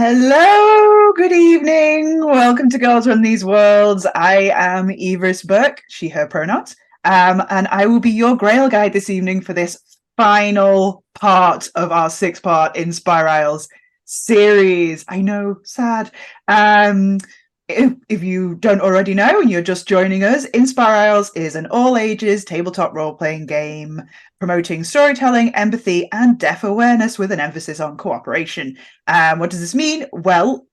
Hello, good evening. Welcome to Girls Run These Worlds. I am Everis Burke, she, her pronouns, and I will be your Grail guide this evening for this final part of our six-part Inspirisles series. I know, sad. If you don't already know and you're just joining us, Inspirisles is an all-ages tabletop role-playing game promoting storytelling, empathy, and deaf awareness with an emphasis on cooperation. What does this mean? Well,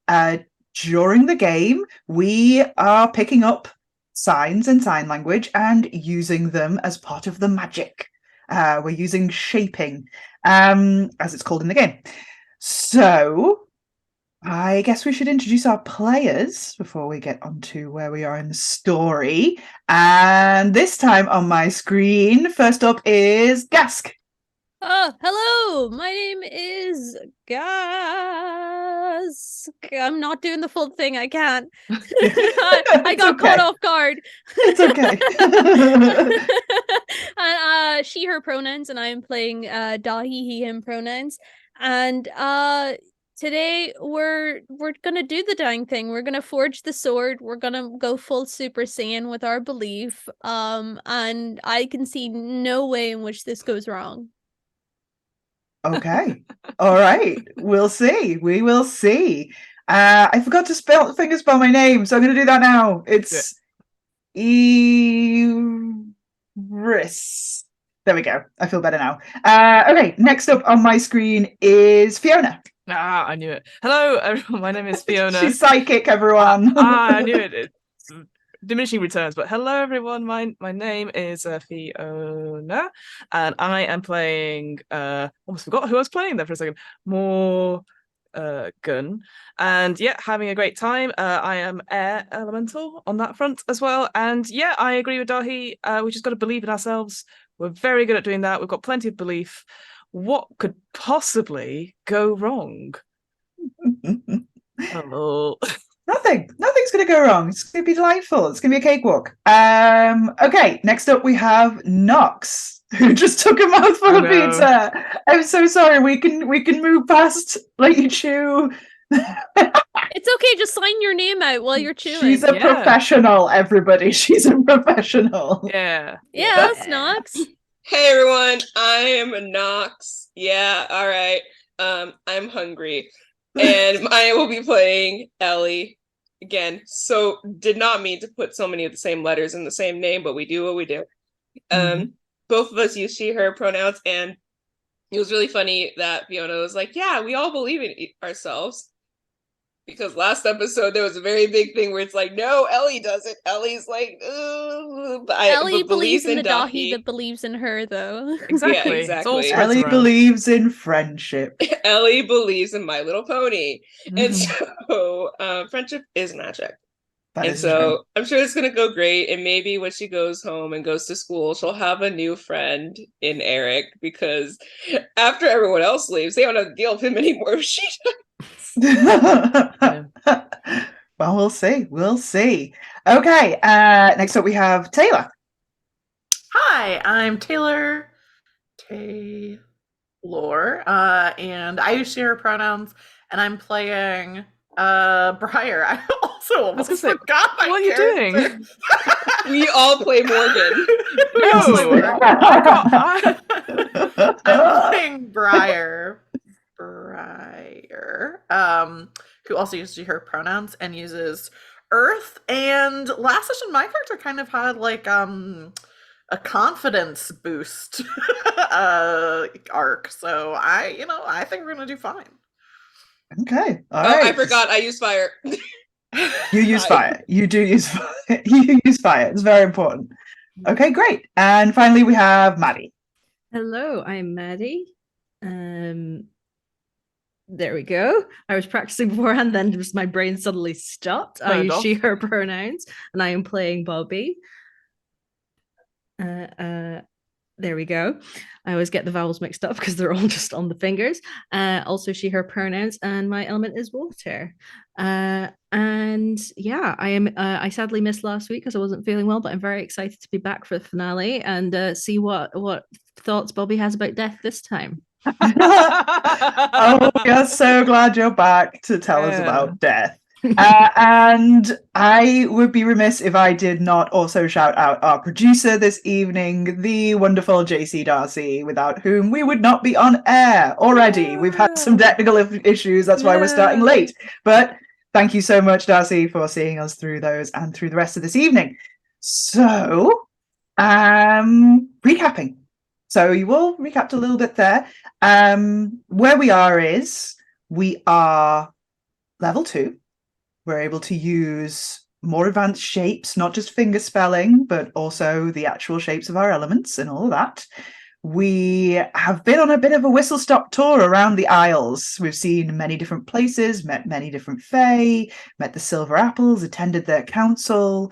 during the game, we are picking up signs and sign language and using them as part of the magic. We're using shaping, as it's called in the game. So I guess we should introduce our players before we get on to where we are in the story. And this time on my screen, first up is Gask. Hello, my name is Gask. I'm not doing the full thing, I can't. I got caught off guard. It's okay. And she, her pronouns, and I am playing Dahi, he, him pronouns. And today we're gonna do the dang thing. We're gonna forge the sword. We're gonna go full Super Saiyan with our belief. And I can see no way in which this goes wrong. Okay. All right. We'll see. We will see. I forgot to spell my name, so I'm going to do that now. It's Iris. There we go. I feel better now. Okay. Next up on my screen is Fiona. I knew it. Hello, everyone. My name is Fiona. She's psychic, everyone. I knew it. It's diminishing returns, but hello, everyone. My name is Fiona, and I am playing. Almost forgot who I was playing there for a second. Morgan, and yeah, having a great time. I am air elemental on that front as well, and yeah, I agree with Dahi. We just got to believe in ourselves. We're very good at doing that. We've got plenty of belief. What could possibly go wrong? Hello. Nothing's going to go wrong. It's going to be delightful. It's going to be a cakewalk. Okay, next up we have Nox, who just took a mouthful of pizza. I'm so sorry. We can move past let you chew. It's okay. Just sign your name out while you're chewing. She's a professional, everybody. She's a professional. Yeah, that's Nox. Hey everyone, I am Nox. Yeah, all right. I'm hungry. And I will be playing Ellie again. So did not mean to put so many of the same letters in the same name, but we do what we do. Both of us use she, her pronouns, and it was really funny that Fiona was like, yeah, we all believe in ourselves. Because last episode there was a very big thing where it's like, no, Ellie doesn't. Ellie's like, Ellie believes in the Dahi that believes in her, though. Exactly. Yeah, exactly. Ellie believes in friendship. Ellie believes in My Little Pony. And so friendship is magic. True. I'm sure it's going to go great. And maybe when she goes home and goes to school, she'll have a new friend in Eric, because after everyone else leaves, they don't have to deal with him anymore if she does. Well, we'll see. We'll see. Okay. Next up, we have Taylor. Hi, I'm Taylor. And I use she, her pronouns, and I'm playing Briar. I also almost forgot my What are you doing? We all play Morgan. No, I'm playing Briar, who also uses she, her pronouns and uses Earth. And last session, my character kind of had like a confidence boost arc. So I think we're gonna do fine. Okay. All right. I forgot. I use fire. You use fire. You do use fire. You use fire. It's very important. Okay, great. And finally, we have Maddie. Hello, I'm Maddie. There we go. I was practicing beforehand, then just my brain suddenly stopped. I use she, her pronouns, and I am playing Bobby. There we go. I always get the vowels mixed up because they're all just on the fingers. Also she, her pronouns, and my element is water. And yeah, I sadly missed last week because I wasn't feeling well, but I'm very excited to be back for the finale and see what thoughts Bobby has about death this time. Oh, we are so glad you're back to tell us about death. And I would be remiss if I did not also shout out our producer this evening, the wonderful JC Darcy, without whom we would not be on air already. We've had some technical issues, that's why we're starting late. But thank you so much, Darcy, for seeing us through those and through the rest of this evening. So, recapping. So you all recapped a little bit there. Where we are is we are level 2. We're able to use more advanced shapes, not just finger spelling, but also the actual shapes of our elements and all of that. We have been on a bit of a whistle-stop tour around the Isles. We've seen many different places, met many different fae, met the Silver Apples, attended their council.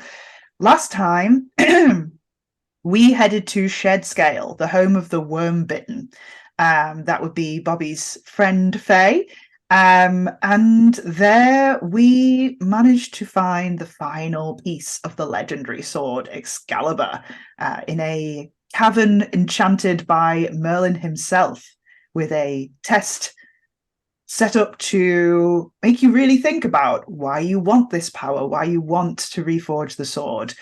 Last time, we headed to Shedscale, the home of the Worm-Bitten. That would be Bobby's friend Faye. And there we managed to find the final piece of the legendary sword Excalibur in a cavern enchanted by Merlin himself, with a test set up to make you really think about why you want this power, why you want to reforge the sword,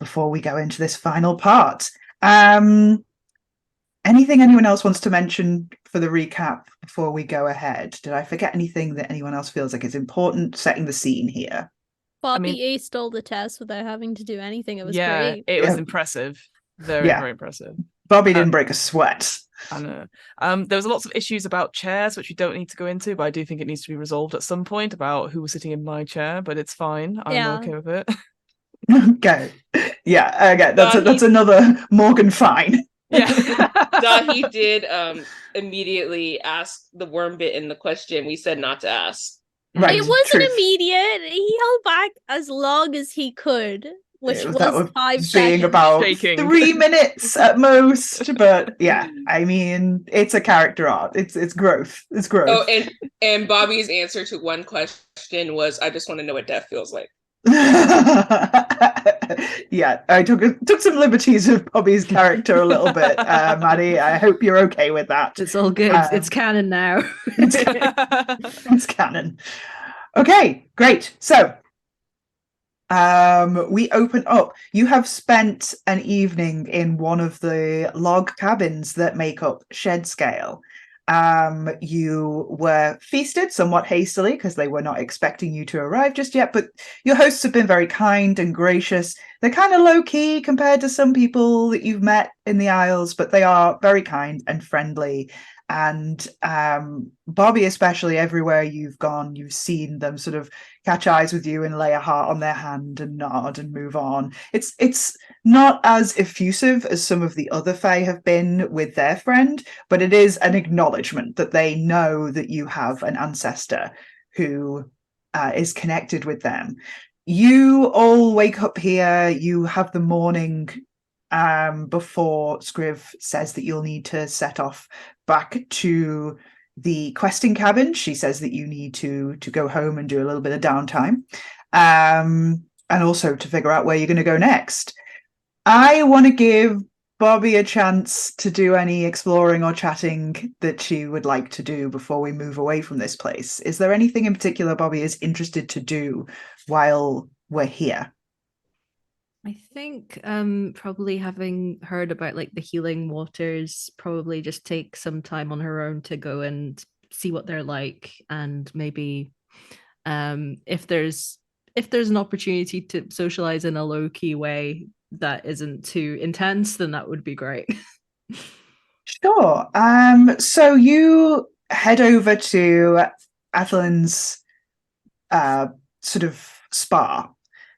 before we go into this final part. Anything anyone else wants to mention for the recap before we go ahead? Did I forget anything that anyone else feels like is important, setting the scene here? Bobby aced all the tests without having to do anything. It was great. It was impressive. Very, very impressive. Bobby didn't break a sweat. I know. There was lots of issues about chairs, which we don't need to go into, but I do think it needs to be resolved at some point about who was sitting in my chair, but it's fine. I'm okay with it. Okay. Yeah, okay. That's another Morgan fine. Yeah. Dahi did immediately ask the Worm-Bitten the question we said not to ask. Right. It wasn't immediate. He held back as long as he could, which was 5 seconds. Being about Shaking. 3 minutes at most. But yeah, I mean, it's a character art. It's growth. It's growth. Oh, and Bobby's answer to one question was, "I just want to know what death feels like." Yeah, I took some liberties with Bobby's character a little bit, Maddie. I hope you're okay with that. It's all good. It's canon now. It's canon. Okay, great. So we open up. You have spent an evening in one of the log cabins that make up Shedscale. You were feasted somewhat hastily because they were not expecting you to arrive just yet, but your hosts have been very kind and gracious. They're kind of low-key compared to some people that you've met in the Isles, but they are very kind and friendly. And Bobby, especially, everywhere you've gone, you've seen them sort of catch eyes with you and lay a heart on their hand and nod and move on. It's not as effusive as some of the other Fae have been with their friend, but it is an acknowledgement that they know that you have an ancestor who is connected with them. You all wake up here, you have the morning before Scriv says that you'll need to set off back to the questing cabin. She says that you need to go home and do a little bit of downtime, and also to figure out where you're going to go next. I want to give Bobby a chance to do any exploring or chatting that she would like to do before we move away from this place. Is there anything in particular Bobby is interested to do while we're here? I think probably having heard about like the healing waters, probably just take some time on her own to go and see what they're like, and maybe if there's an opportunity to socialize in a low-key way that isn't too intense, then that would be great. Sure. So you head over to Avalon's sort of spa,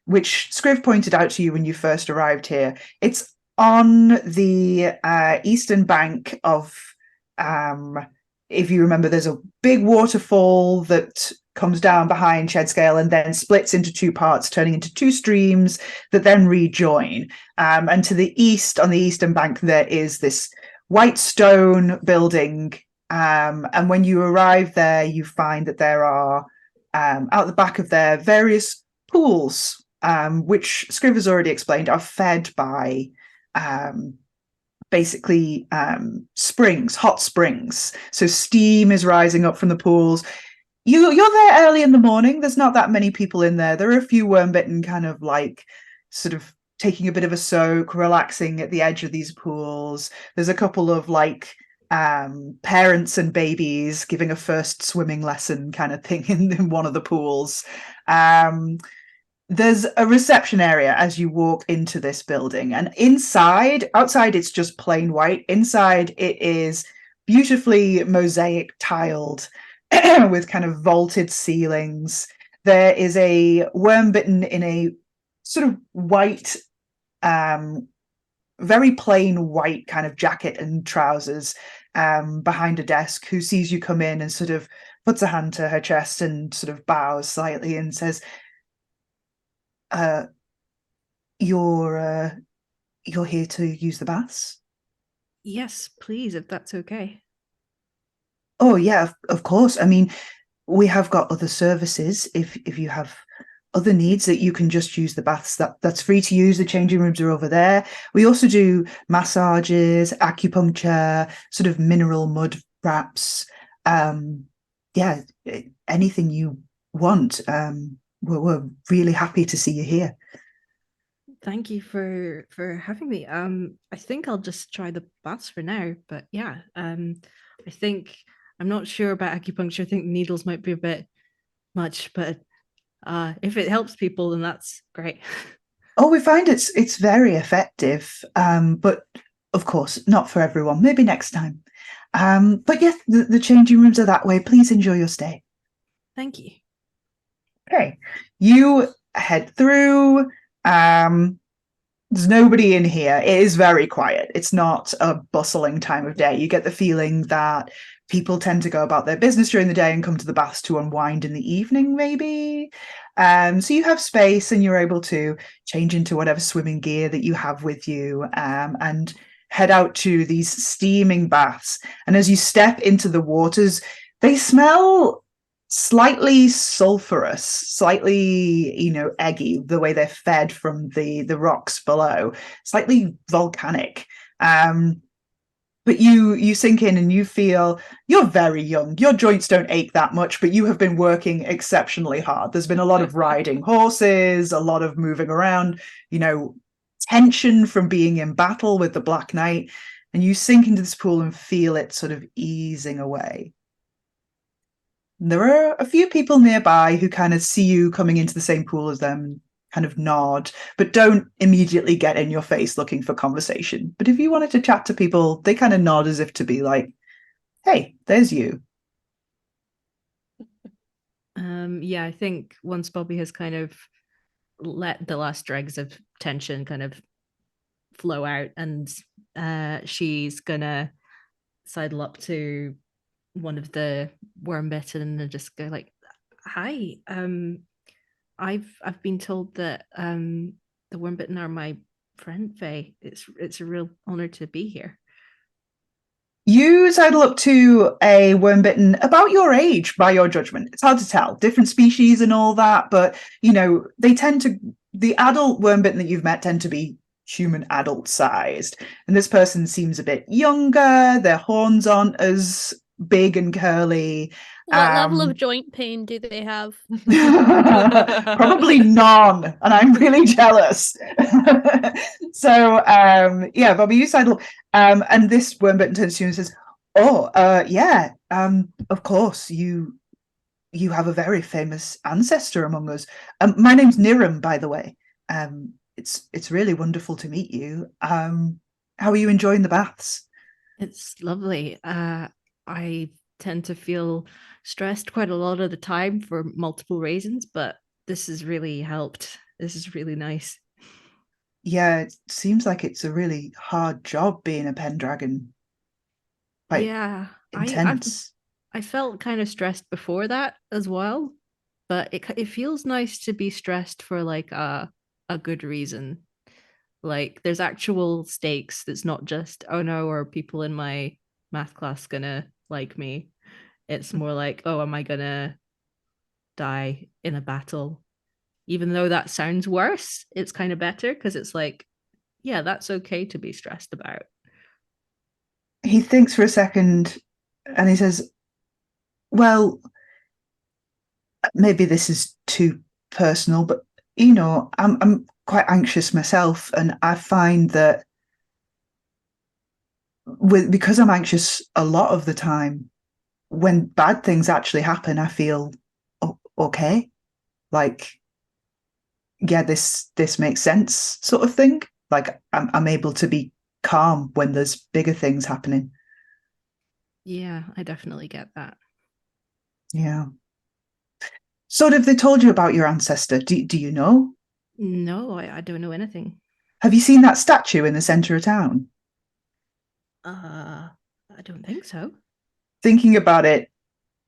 which Scriv pointed out to you when you first arrived here. It's on the eastern bank of, if you remember, there's a big waterfall that comes down behind Shedscale and then splits into 2 parts, turning into 2 streams that then rejoin. And to the east, on the eastern bank, there is this white stone building. And when you arrive there, you find that there are, out the back of there, various pools, which Scriv has already explained, are fed by basically springs, hot springs. So steam is rising up from the pools. You're there early in the morning. There's not that many people in there. There are a few worm-bitten kind of like sort of taking a bit of a soak, relaxing at the edge of these pools. There's a couple of like parents and babies giving a first swimming lesson kind of thing in one of the pools. There's a reception area as you walk into this building, and outside it's just plain white. Inside it is beautifully mosaic tiled with kind of vaulted ceilings. There is a worm bitten in a sort of white, very plain white kind of jacket and trousers behind a desk, who sees you come in and sort of puts a hand to her chest and sort of bows slightly and says, you're here to use the baths? Yes, please, if that's okay. Oh yeah, of course. I mean, we have got other services. If you have other needs, that you can just use the baths, that's free to use. The changing rooms are over there. We also do massages, acupuncture, sort of mineral mud wraps. Yeah, anything you want. We're really happy to see you here. Thank you for having me. I think I'll just try the baths for now, but yeah, I think I'm not sure about acupuncture. I think needles might be a bit much, but if it helps people, then that's great. Oh, we find it's very effective, but of course not for everyone. Maybe next time. But yes, the changing rooms are that way. Please enjoy your stay. Thank you. Okay, you head through. There's nobody in here. It is very quiet. It's not a bustling time of day. You get the feeling that people tend to go about their business during the day and come to the baths to unwind in the evening, maybe. So you have space and you're able to change into whatever swimming gear that you have with you, and head out to these steaming baths. And as you step into the waters, they smell slightly sulfurous, slightly, eggy, the way they're fed from the rocks below, slightly volcanic. But you sink in and you feel you're very young. Your joints don't ache that much, but you have been working exceptionally hard. There's been a lot of riding horses, a lot of moving around, tension from being in battle with the Black Knight. And you sink into this pool and feel it sort of easing away. There are a few people nearby who kind of see you coming into the same pool as them, kind of nod, but don't immediately get in your face looking for conversation. But if you wanted to chat to people, they kind of nod as if to be like, hey, there's you. Yeah, I think once Bobby has kind of let the last dregs of tension kind of flow out, and she's gonna sidle up to one of the worm bitten and just go like, hi, I've been told that the worm bitten are my friend Faye. It's a real honor to be here. You sidle up to a worm bitten about your age by your judgment. It's hard to tell, different species and all that, but they tend to, the adult worm bitten that you've met tend to be human adult sized, and this person seems a bit younger. Their horns aren't as big and curly. What level of joint pain do they have? Probably none, and I'm really jealous. So yeah, Bobby, you sidle, and this worm-bitten turns to you and says, oh, yeah, of course, you have a very famous ancestor among us. My name's Niram, by the way. It's really wonderful to meet you. How are you enjoying the baths? It's lovely. I tend to feel stressed quite a lot of the time for multiple reasons, but this has really helped. This is really nice. Yeah, it seems like it's a really hard job being a Pendragon. Like, yeah, intense. I felt kind of stressed before that as well, but it feels nice to be stressed for like a good reason. Like there's actual stakes. That's not just, oh no, are people in my math class gonna like me? It's more like, oh, am I gonna die in a battle? Even though that sounds worse, it's kind of better because it's like, yeah, that's okay to be stressed about. he thinks for a second and he says, well, maybe this is too personal, but I'm quite anxious myself, and I find that because I'm anxious a lot of the time, when bad things actually happen, I feel okay. Like, yeah, this makes sense, sort of thing. Like, I'm able to be calm when there's bigger things happening. Yeah, I definitely get that. Yeah. So have they told you about your ancestor? Do you know? No, I don't know anything. Have you seen that statue in the center of town? I don't think so. Thinking about it,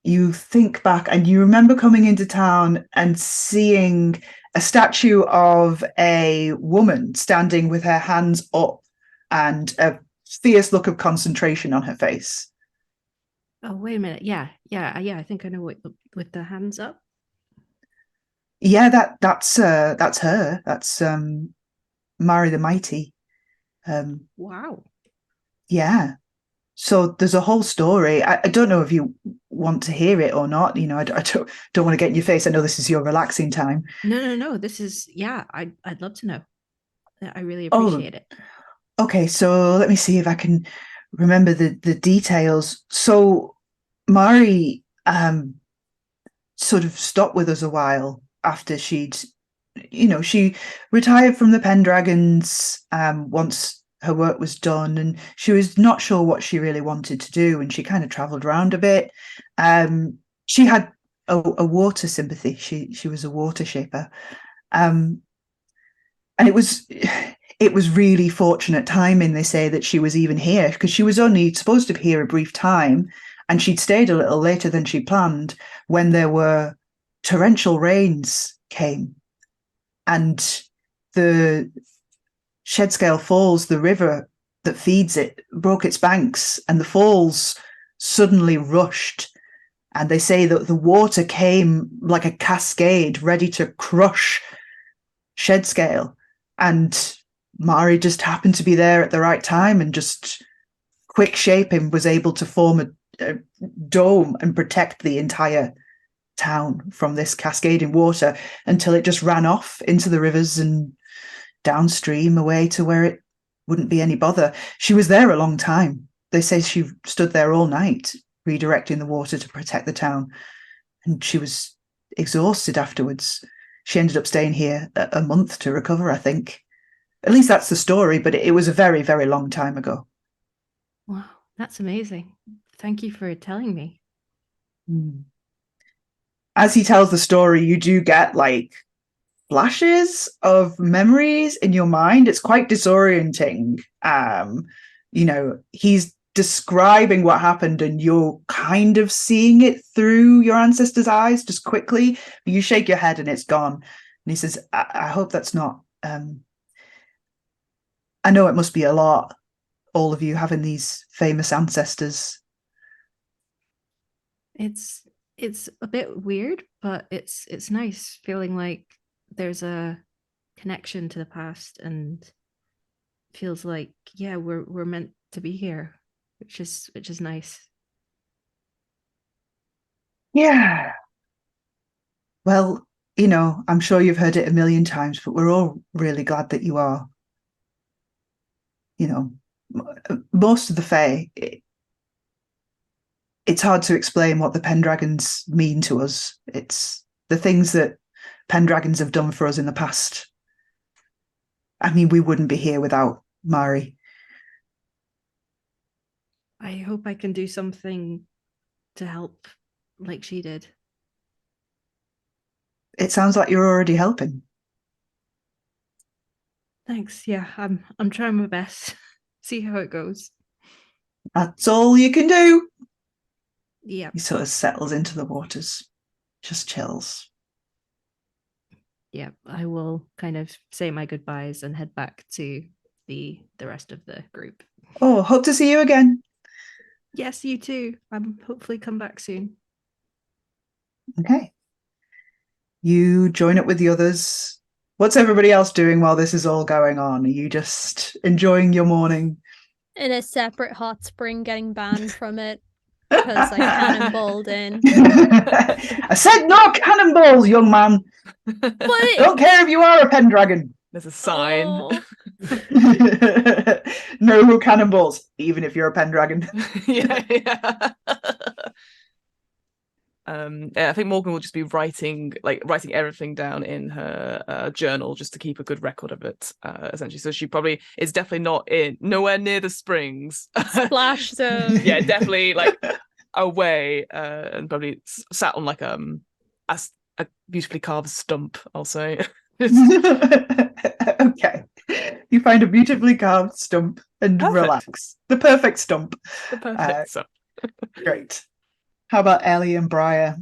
you think back and you remember coming into town and seeing a statue of a woman standing with her hands up and a fierce look of concentration on her face. Oh, wait a minute. Yeah. I think I know what with the hands up. Yeah, that's her. That's Mari the Mighty. Wow. Yeah. So there's a whole story. I don't know if you want to hear it or not. I don't want to get in your face. I know this is your relaxing time. No. This is I'd love to know. I really Oh, appreciate it. okay. So let me see if I can remember the details. So Mari sort of stopped with us a while after she retired from the Pendragons once her work was done, and she was not sure what she really wanted to do, and she kind of traveled around a bit. She had a water sympathy. She was a water shaper, and it was really fortunate timing, they say, that she was even here, because she was only supposed to be here a brief time, and she'd stayed a little later than she planned when there were torrential rains came, and the Shedscale Falls, the river that feeds it, broke its banks, and the falls suddenly rushed. And they say that the water came like a cascade, ready to crush Shedscale. And Mari just happened to be there at the right time, and just quick shaping was able to form a dome and protect the entire town from this cascading water until it just ran off into the rivers and downstream away to where it wouldn't be any bother. She was there a long time. They say she stood there all night, redirecting the water to protect the town. And she was exhausted afterwards. She ended up staying here a month to recover, I think. At least that's the story, but it was a very, very long time ago. Wow, that's amazing. Thank you for telling me. As he tells the story, you do get like flashes of memories in your mind. It's quite disorienting. He's describing what happened and you're kind of seeing it through your ancestor's eyes just quickly. But you shake your head and it's gone. And he says, I hope that's not... I know it must be a lot, all of you having these famous ancestors. It's a bit weird, but it's nice feeling like there's a connection to the past, and feels like we're meant to be here, which is nice. Yeah. Well, I'm sure you've heard it a million times, but we're all really glad that you are. Most of the Fae, it's hard to explain what the Pendragons mean to us. It's the things that Pendragons have done for us in the past. I mean, we wouldn't be here without Mari. I hope I can do something to help like she did. It sounds like you're already helping. Thanks. Yeah, I'm trying my best. See how it goes. That's all you can do. Yeah. He sort of settles into the waters, just chills. Yeah, I will kind of say my goodbyes and head back to the rest of the group. Oh, hope to see you again. Yes, you too. I'm hopefully come back soon. Okay. You join up with the others. What's everybody else doing while this is all going on? Are you just enjoying your morning? in a separate hot spring getting banned from it because I cannonballed in. I said no cannonballs, young man. But Don't care if you are a Pendragon. There's a sign. Oh. No cannonballs, even if you're a Pendragon. Yeah. I think Morgan will just be writing everything down in her journal just to keep a good record of it, essentially. So she probably is definitely nowhere near the springs. Splash zone. Yeah, definitely like away, and probably sat on like a beautifully carved stump, I'll say. Okay. You find a beautifully carved stump and Perfect. relax. The perfect stump. The perfect stump. Great. How about Ellie and Briar?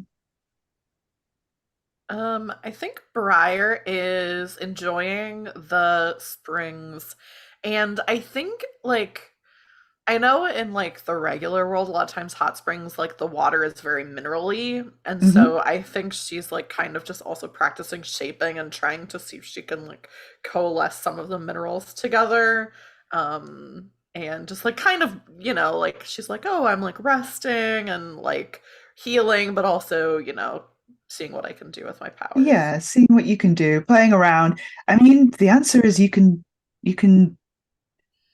I think Briar is enjoying the springs, and I think like I know in like the regular world, a lot of times hot springs, like the water is very minerally, and so I think she's like kind of just also practicing shaping and trying to see if she can like coalesce some of the minerals together. And just like kind of, like she's like, oh, I'm like resting and like healing, but also, seeing what I can do with my powers. Yeah, seeing what you can do, playing around. I mean, the answer is you can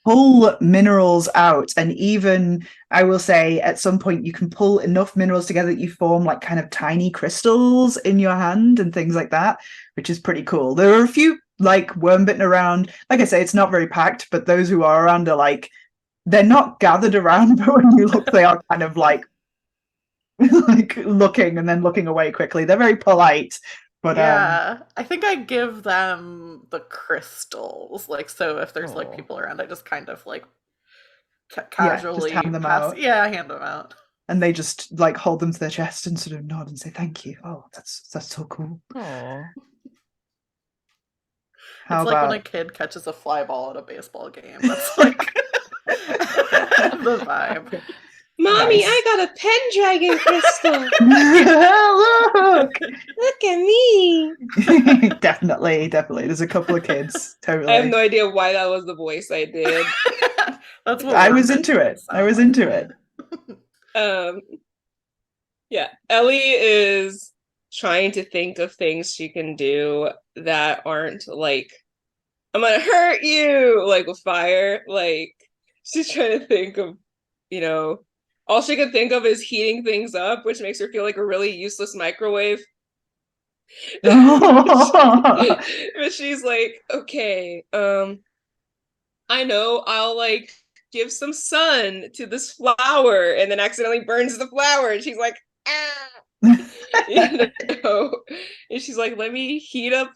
pull minerals out, and even I will say at some point you can pull enough minerals together that you form like kind of tiny crystals in your hand and things like that, which is pretty cool. There are a few like worm bitten around. Like I say, it's not very packed, but those who are around are like, they're not gathered around, but when you look, they are kind of like like looking and then looking away quickly. They're very polite. But yeah, I think I give them the crystals. Like, so if there's like people around, I just kind of like casually just hand them out. Yeah, hand them out. And they just like hold them to their chest and sort of nod and say thank you. Oh, that's so cool. Aww. It's like when a kid catches a fly ball at a baseball game. That's like the vibe. Mommy, nice. I got a Pendragon crystal. Look at me. Definitely. There's a couple of kids. Totally. I have no idea why that was the voice I did. That's what I was into it. Yeah, Ellie is trying to think of things she can do that aren't like, I'm gonna hurt you, like with fire. Like, she's trying to think of, all she can think of is heating things up, which makes her feel like a really useless microwave. But she's like, okay, I know, I'll like give some sun to this flower, and then accidentally burns the flower, and she's like, ah. And she's like, let me heat up,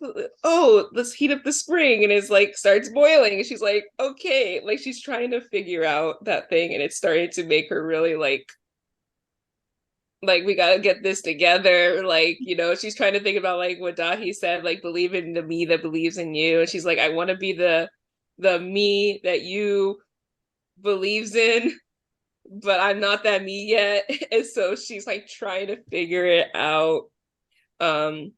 let's heat up the spring, and it's like starts boiling, and she's like, okay, like she's trying to figure out that thing, and it's starting to make her really like we gotta get this together, like, she's trying to think about like what Dahi said, like believe in the me that believes in you, and she's like, I want to be the me that you believes in, but I'm not that me yet. And so she's like trying to figure it out. So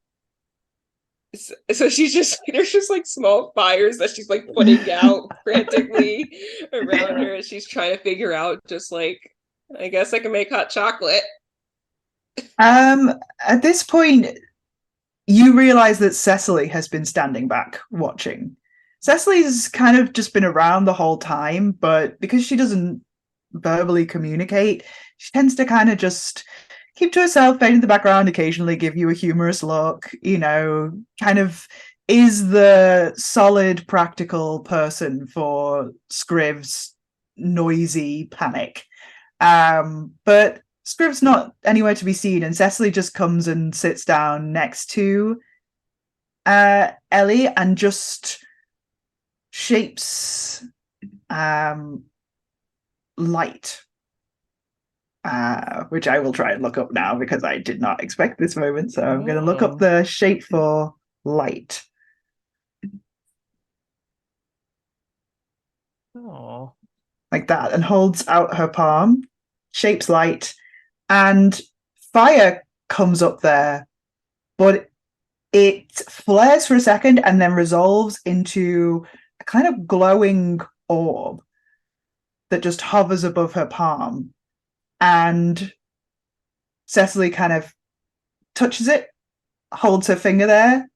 she's just, there's just like small fires that she's like putting out frantically around her, and she's trying to figure out just like, I guess I can make hot chocolate. At this point you realize that Cecily has been standing back watching. Cecily's kind of just been around the whole time, but because she doesn't verbally communicate, she tends to kind of just keep to herself, fade in the background, occasionally give you a humorous look, kind of is the solid, practical person for Scriv's noisy panic. But Scriv's not anywhere to be seen, and Cecily just comes and sits down next to Ellie and just shapes light, which I will try and look up now because I did not expect this moment. So I'm going to look up the shape for light. Oh, like that, and holds out her palm, shapes light, and fire comes up there, but it flares for a second and then resolves into a kind of glowing orb. that just hovers above her palm. And Cecily kind of touches it, holds her finger there,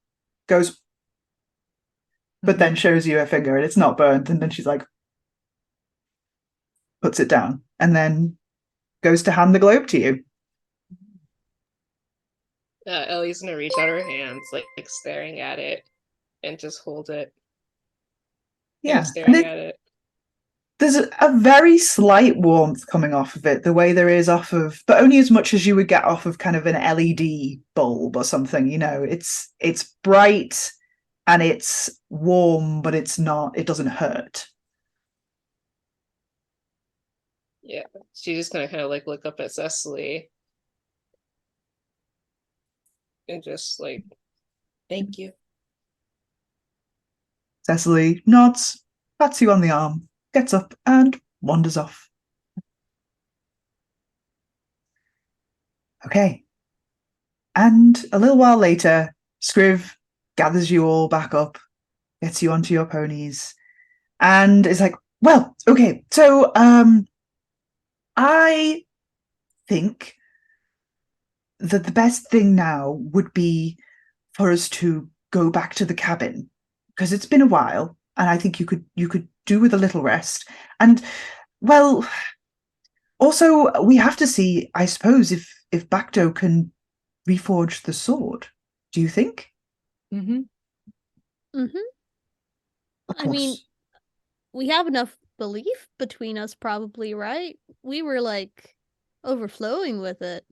goes, but then shows you her finger and it's not burnt. And then she's like, puts it down and then goes to hand the globe to you. Ellie's gonna reach out her hands, like staring at it, and just hold it. Yeah, Staring at it. There's a very slight warmth coming off of it, the way there is off of, but only as much as you would get off of kind of an LED bulb or something. You know, it's bright and it's warm, but it's not. It doesn't hurt. Yeah, she's just gonna kind of like look up at Cecily and just like, thank you. Cecily nods, pats you on the arm, gets up and wanders off. Okay. And a little while later, Scriv gathers you all back up, gets you onto your ponies, and is like, well, okay, so I think that the best thing now would be for us to go back to the cabin, because it's been a while, and I think you could do with a little rest. And, well, also we have to see, I suppose, if Bacto can reforge the sword. Do you think? Mm-hmm. I mean, we have enough belief between us, probably, right? We were like overflowing with it.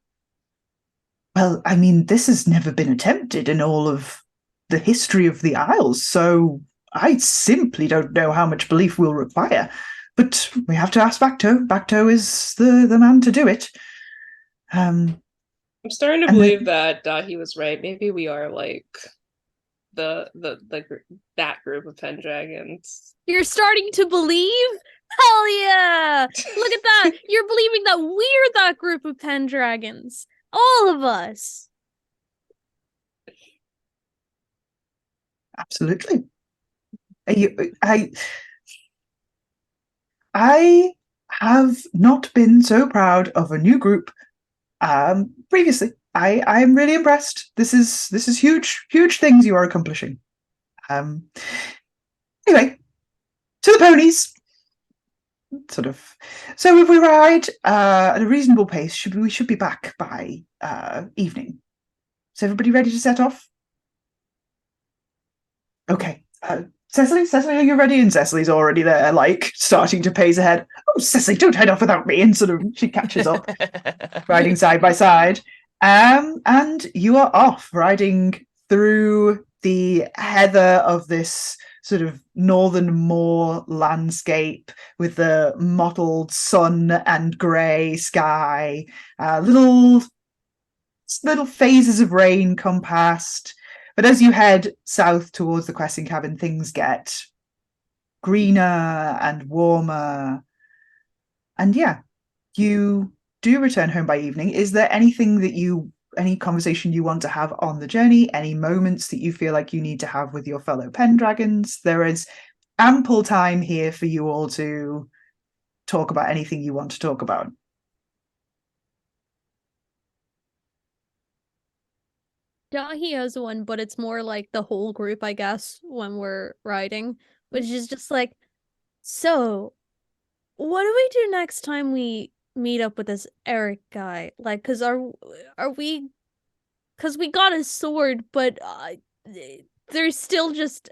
Well, I mean, this has never been attempted in all of the history of the Isles, so I simply don't know how much belief we'll require. But we have to ask Bacto. Bacto is the man to do it. I'm starting to believe that he was right. Maybe we are like that group of Pendragons. You're starting to believe? Hell yeah! Look at that! You're believing that we're that group of Pendragons. All of us. Absolutely. I have not been so proud of a new group previously. I'm really impressed. This is huge things you are accomplishing. Anyway, to the ponies. Sort of. So if we ride at a reasonable pace, we should be back by evening. Is everybody ready to set off? Okay. Cecily, are you ready? And Cecily's already there, like, starting to pace ahead. Oh, Cecily, don't head off without me. And sort of, she catches up, riding side by side. And you are off, riding through the heather of this sort of northern moor landscape with the mottled sun and grey sky. Little phases of rain come past. But as you head south towards the questing cabin, things get greener and warmer. And yeah, you do return home by evening. Is there anything any conversation you want to have on the journey? Any moments that you feel like you need to have with your fellow Pendragons? There is ample time here for you all to talk about anything you want to talk about. Dahi has one, but it's more like the whole group, I guess, when we're riding, which is just like, so what do we do next time we meet up with this Eric guy? Like, because we got his sword, but there's still just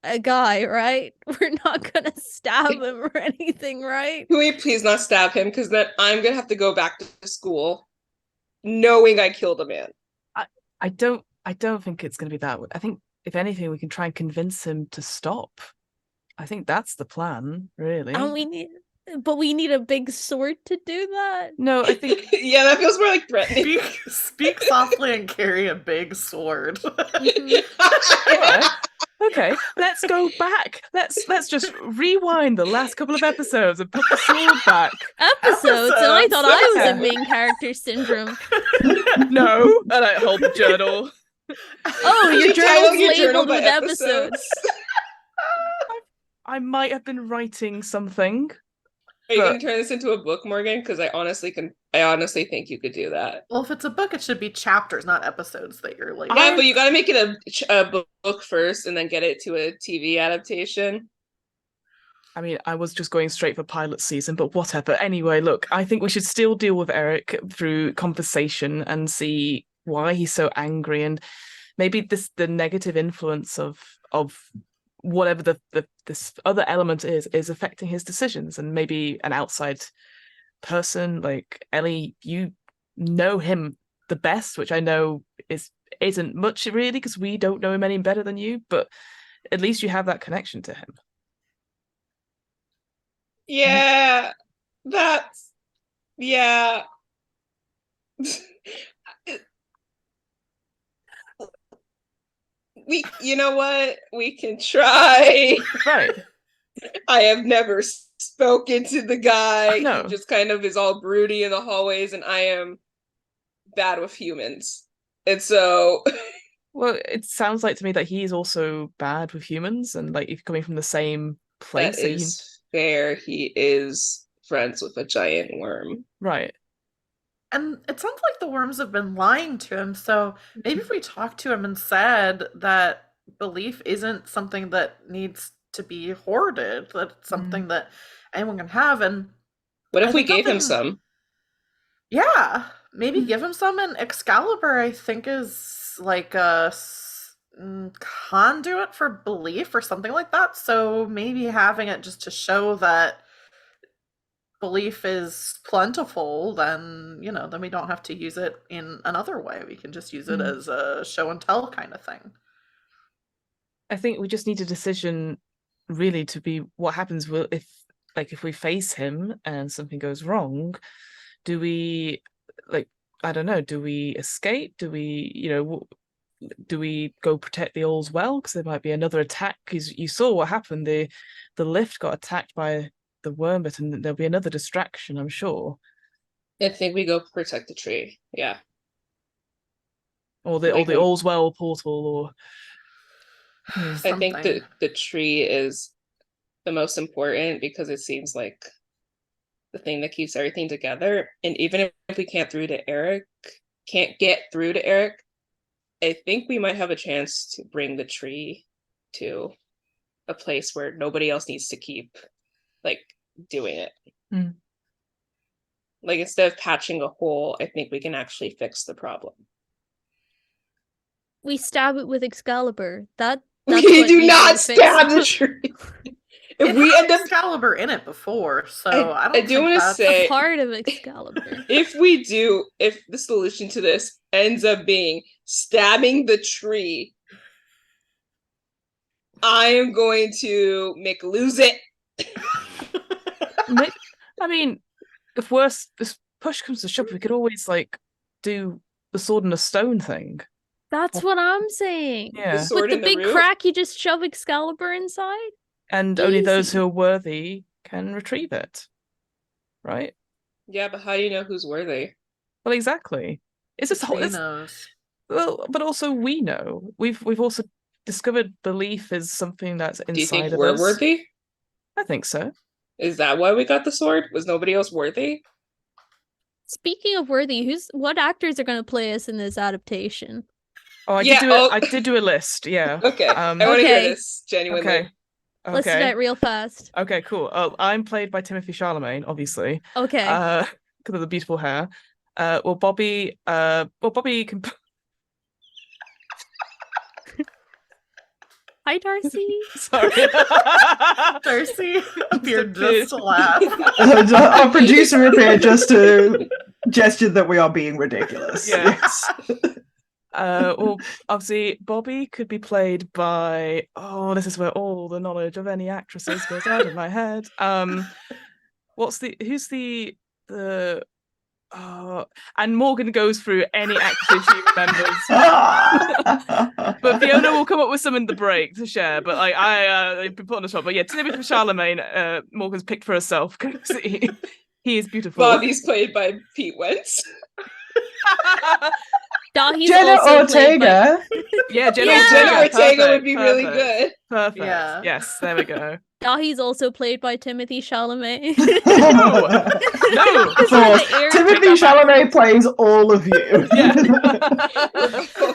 a guy, right? We're not gonna stab him or anything, right? Can we please not stab him? Because then I'm gonna have to go back to school knowing I killed a man. I don't think it's going to be that way. I think, if anything, we can try and convince him to stop. I think that's the plan, really. And we need a big sword to do that. No, I think yeah, that feels more like threatening. Speak softly and carry a big sword. Yeah. Okay, let's go back. Let's just rewind the last couple of episodes and put the sword back. Episodes? And I thought I was a main character syndrome. No, and I hold the journal. Oh, your journal's labeled with episodes. I might have been writing something. Are you going to turn this into a book, Morgan? Because I honestly think you could do that. Well, if it's a book, it should be chapters, not episodes that you're like. Yeah, but you got to make it a book first, and then get it to a TV adaptation. I mean, I was just going straight for pilot season, but whatever. Anyway, look, I think we should still deal with Eric through conversation and see why he's so angry, and maybe the negative influence of whatever this other element is affecting his decisions, and maybe an outside person like Ellie, you know him the best, which I know isn't much really because we don't know him any better than you, but at least you have that connection to him. Yeah, yeah. You know what? We can try. Right. I have never spoken to the guy. No. He just kind of is all broody in the hallways, and I am bad with humans. And so... Well, it sounds like to me that he's also bad with humans, and like if you're coming from the same place. That is fair. He is friends with a giant worm. Right. And it sounds like the worms have been lying to him, so maybe if we talked to him and said that belief isn't something that needs to be hoarded, that it's something that anyone can have. And what if we gave him some? Yeah, maybe give him some. And Excalibur, I think, is like a conduit for belief or something like that. So maybe having it just to show that belief is plentiful, then then we don't have to use it in another way. We can just use it as a show and tell kind of thing. I think we just need a decision really to be what happens if we face him and something goes wrong. Do we I don't know, do we escape? Do we go protect the All's Well? Because there might be another attack, because you saw what happened. The lift got attacked by the wormbit, and there'll be another distraction, I'm sure. I think we go protect the tree. Yeah. Or the All's Well portal, or I think the tree is the most important, because it seems like the thing that keeps everything together. And even if we can't get through to Eric, I think we might have a chance to bring the tree to a place where nobody else needs to keep doing it. Instead of patching a hole, I think we can actually fix the problem. We stab it with Excalibur. That's we do not stab the tree. If we end up Excalibur in it before, so I do want to say a part of Excalibur. If the solution to this ends up being stabbing the tree, I am going to lose it. I mean, if push comes to shove, we could always do the sword and a stone thing. That's what I'm saying. Yeah. With the big crack, you just shove Excalibur inside? And only those who are worthy can retrieve it. Right? Yeah, but how do you know who's worthy? Well, exactly. It's just knows. Well, but also we know. We've also discovered belief is something that's inside of us. Do you think we're worthy? I think so. Is that why we got the sword? Was nobody else worthy? Speaking of worthy, what actors are going to play us in this adaptation? Oh, I did do a list. Yeah. Okay. I want to hear this genuinely. Okay. Let's do that real fast. Okay, cool. I'm played by Timothée Chalamet, obviously. Okay. Because of the beautiful hair. Bobby can. Hi, Darcy. Sorry. Darcy appeared just to laugh. Our producer appeared just to gesture that we are being ridiculous. Yes. Well, obviously, Bobby could be played by. Oh, this is where all the knowledge of any actresses goes out of my head. Who's the and Morgan goes through any actresses she remembers. But Fiona will come up with some in the break to share. But I've been put on the spot. But yeah, Timothée Chalamet, Morgan's picked for herself because he is beautiful. Bobby's played by Pete Wentz. Jenna Ortega. Yeah, Jenna Ortega would be really good. Perfect. Yeah. Yes, there we go. Dahi's also played by Timothy Chalamet. No. It's So, like the air- Timothy Take that back. Chalamet plays all of you. Yeah.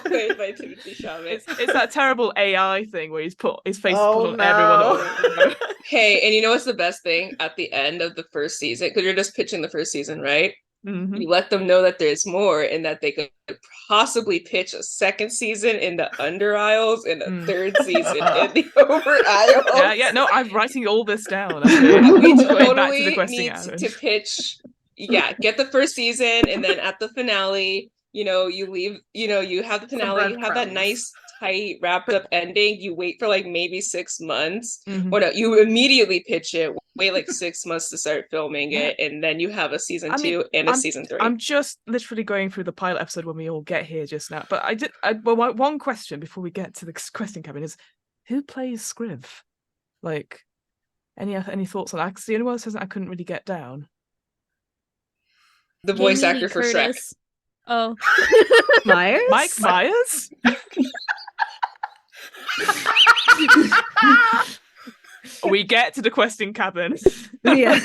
Played by Timothy Chalamet. It's that terrible AI thing where he's put his face Oh, put on everyone. no. Hey, and you know what's the best thing? At the end of the first season, because you're just pitching the first season, right? Mhm. You let them know that there's more and that they could possibly pitch a second season in the Under Isles and a third season in the Over Isles. Yeah, no, I'm writing all this down. We Going back to the totally questing need hours. to pitch. Yeah, get the first season, and then at the finale, you leave. You have the finale. You have that breadcrumbs. nice, tight, wrapped up ending. You wait for like maybe 6 months. Mhm. Or no, you immediately pitch it. Wait like 6 months to start filming it, and then you have a season 2 and a season 3. I'm just literally going through the pilot episode when we all get here just now. But one question before we get to the questing cabin is, who plays Scriv? Like, any thoughts on that? 'Cause the only one that says that I couldn't really get down. The voice Jamie Lee actor for Shrek. Curtis. Oh. Myers? Mike Myers? We get to the questing cabin. Yeah.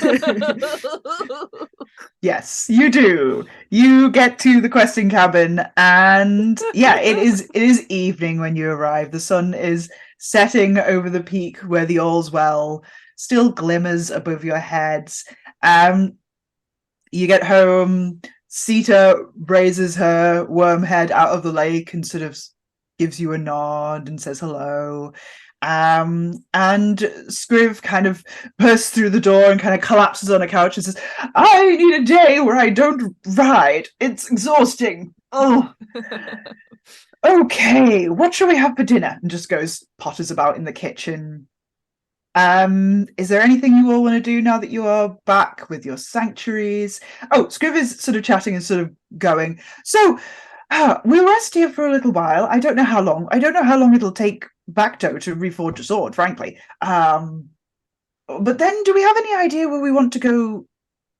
Yes, you do. You get to the questing cabin, and yeah, it is evening when you arrive. The sun is setting over the peak where the Allswell still glimmers above your heads. You get home. Sita raises her worm head out of the lake and sort of gives you a nod and says hello. And Scriv kind of bursts through the door and kind of collapses on a couch and says, I need a day where I don't ride. It's exhausting. Oh. Okay, what shall we have for dinner? And just potters about in the kitchen. Is there anything you all want to do now that you are back with your sanctuaries? Oh, Scriv is sort of chatting and sort of going. So, we'll rest here for a little while. I don't know how long. I don't know how long it'll take Bacto to reforge a sword, frankly. But then, do we have any idea where we want to go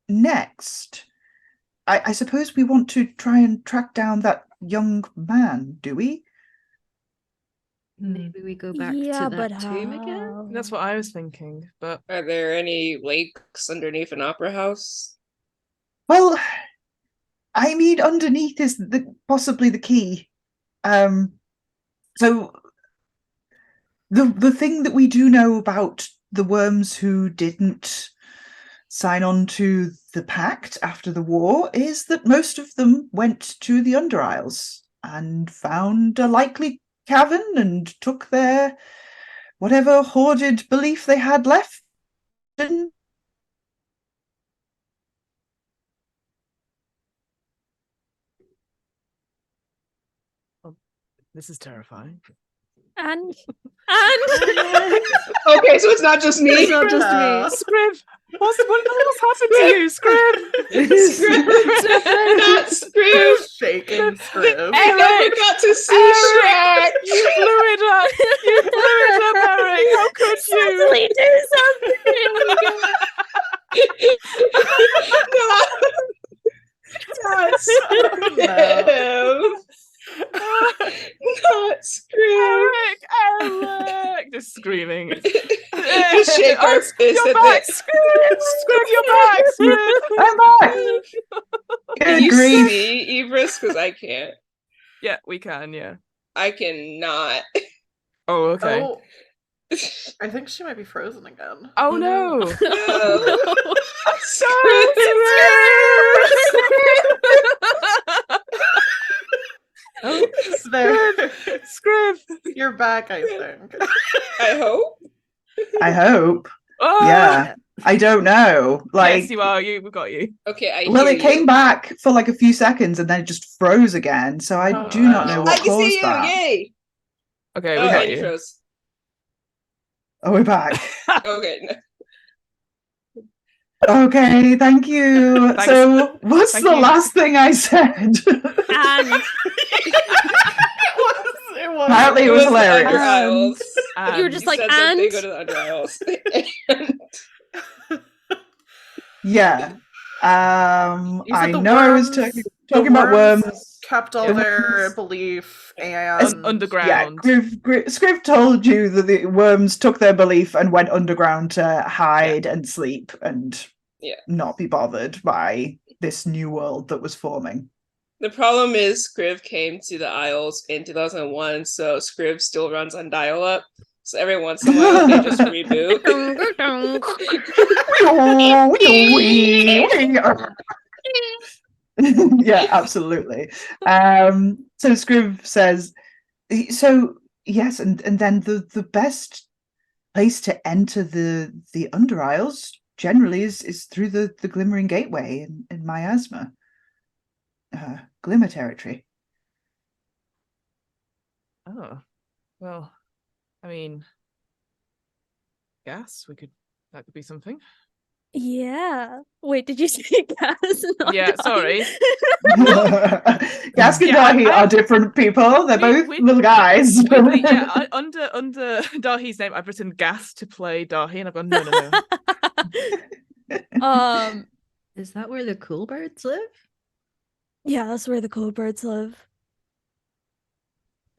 next? I suppose we want to try and track down that young man, do we? Maybe we go back Yeah, to but that tomb again? how? That's what I was thinking, but Are there any lakes underneath an opera house? Well, I mean, underneath is possibly the key. So the thing that we do know about the worms who didn't sign on to the pact after the war is that most of them went to the Under Isles and found a likely cavern and took their whatever hoarded belief they had left. And this is terrifying. And Okay, so it's not just me. It's not just me. Scriv, what's happened to you, Scriv? Not Scriv. Shaking Scriv. I never got to see Shrek. You blew it up. You blew it up, Eric. How could you? suddenly do something. No. Not Scriv. Eric, just screaming. Just shake our fist You're at back, the. Scriv, you're back, Scriv. I'm back. Can Good you grief. see Ibris? Because I can't. Yeah, we can, yeah. I cannot. Oh, okay. Oh, I think she might be frozen again. Oh, no. Oh, there. Scriv. You're back, I think. I hope. I hope. Oh, Yeah. I don't know. Like, yes, you are. We got you. Okay, I well, hear it came you. back for like a few seconds and then it just froze again. So I Oh, do not know wow. what I can caused see you. that. Yay! Okay, we Oh, got and you you. froze. Oh, we're back. Okay. No. Okay, thank you. Thanks. So, what's Thank the you. last thing I said? And It was. Apparently it was the hilarious. Under Isles. you were just You like, said that they and go to the Under Isles. Yeah. You said I the know I was worms- talking about worms. kept all The their worms- belief and Underground. Yeah, Scriv told you that the worms took their belief and went underground to hide and sleep and not be bothered by this new world that was forming. The problem is Scriv came to the Isles in 2001, so Scriv still runs on dial-up. So every once in a while, they just reboot. Yeah, absolutely. So Scriv says, so yes, and then the best place to enter the Under Isles generally is through the Glimmering Gateway in Miasma. Glimmer territory. Oh, well, I mean, gas. That could be something. Yeah. Wait, did you say gas? Yeah, sorry. Gask and Dahi are different people. They're both little guys. Weirdly, yeah, under Dahi's name, I've written Gas to play Dahi, and I've gone no. Is that where the cool birds live? Yeah, that's where the cool birds live.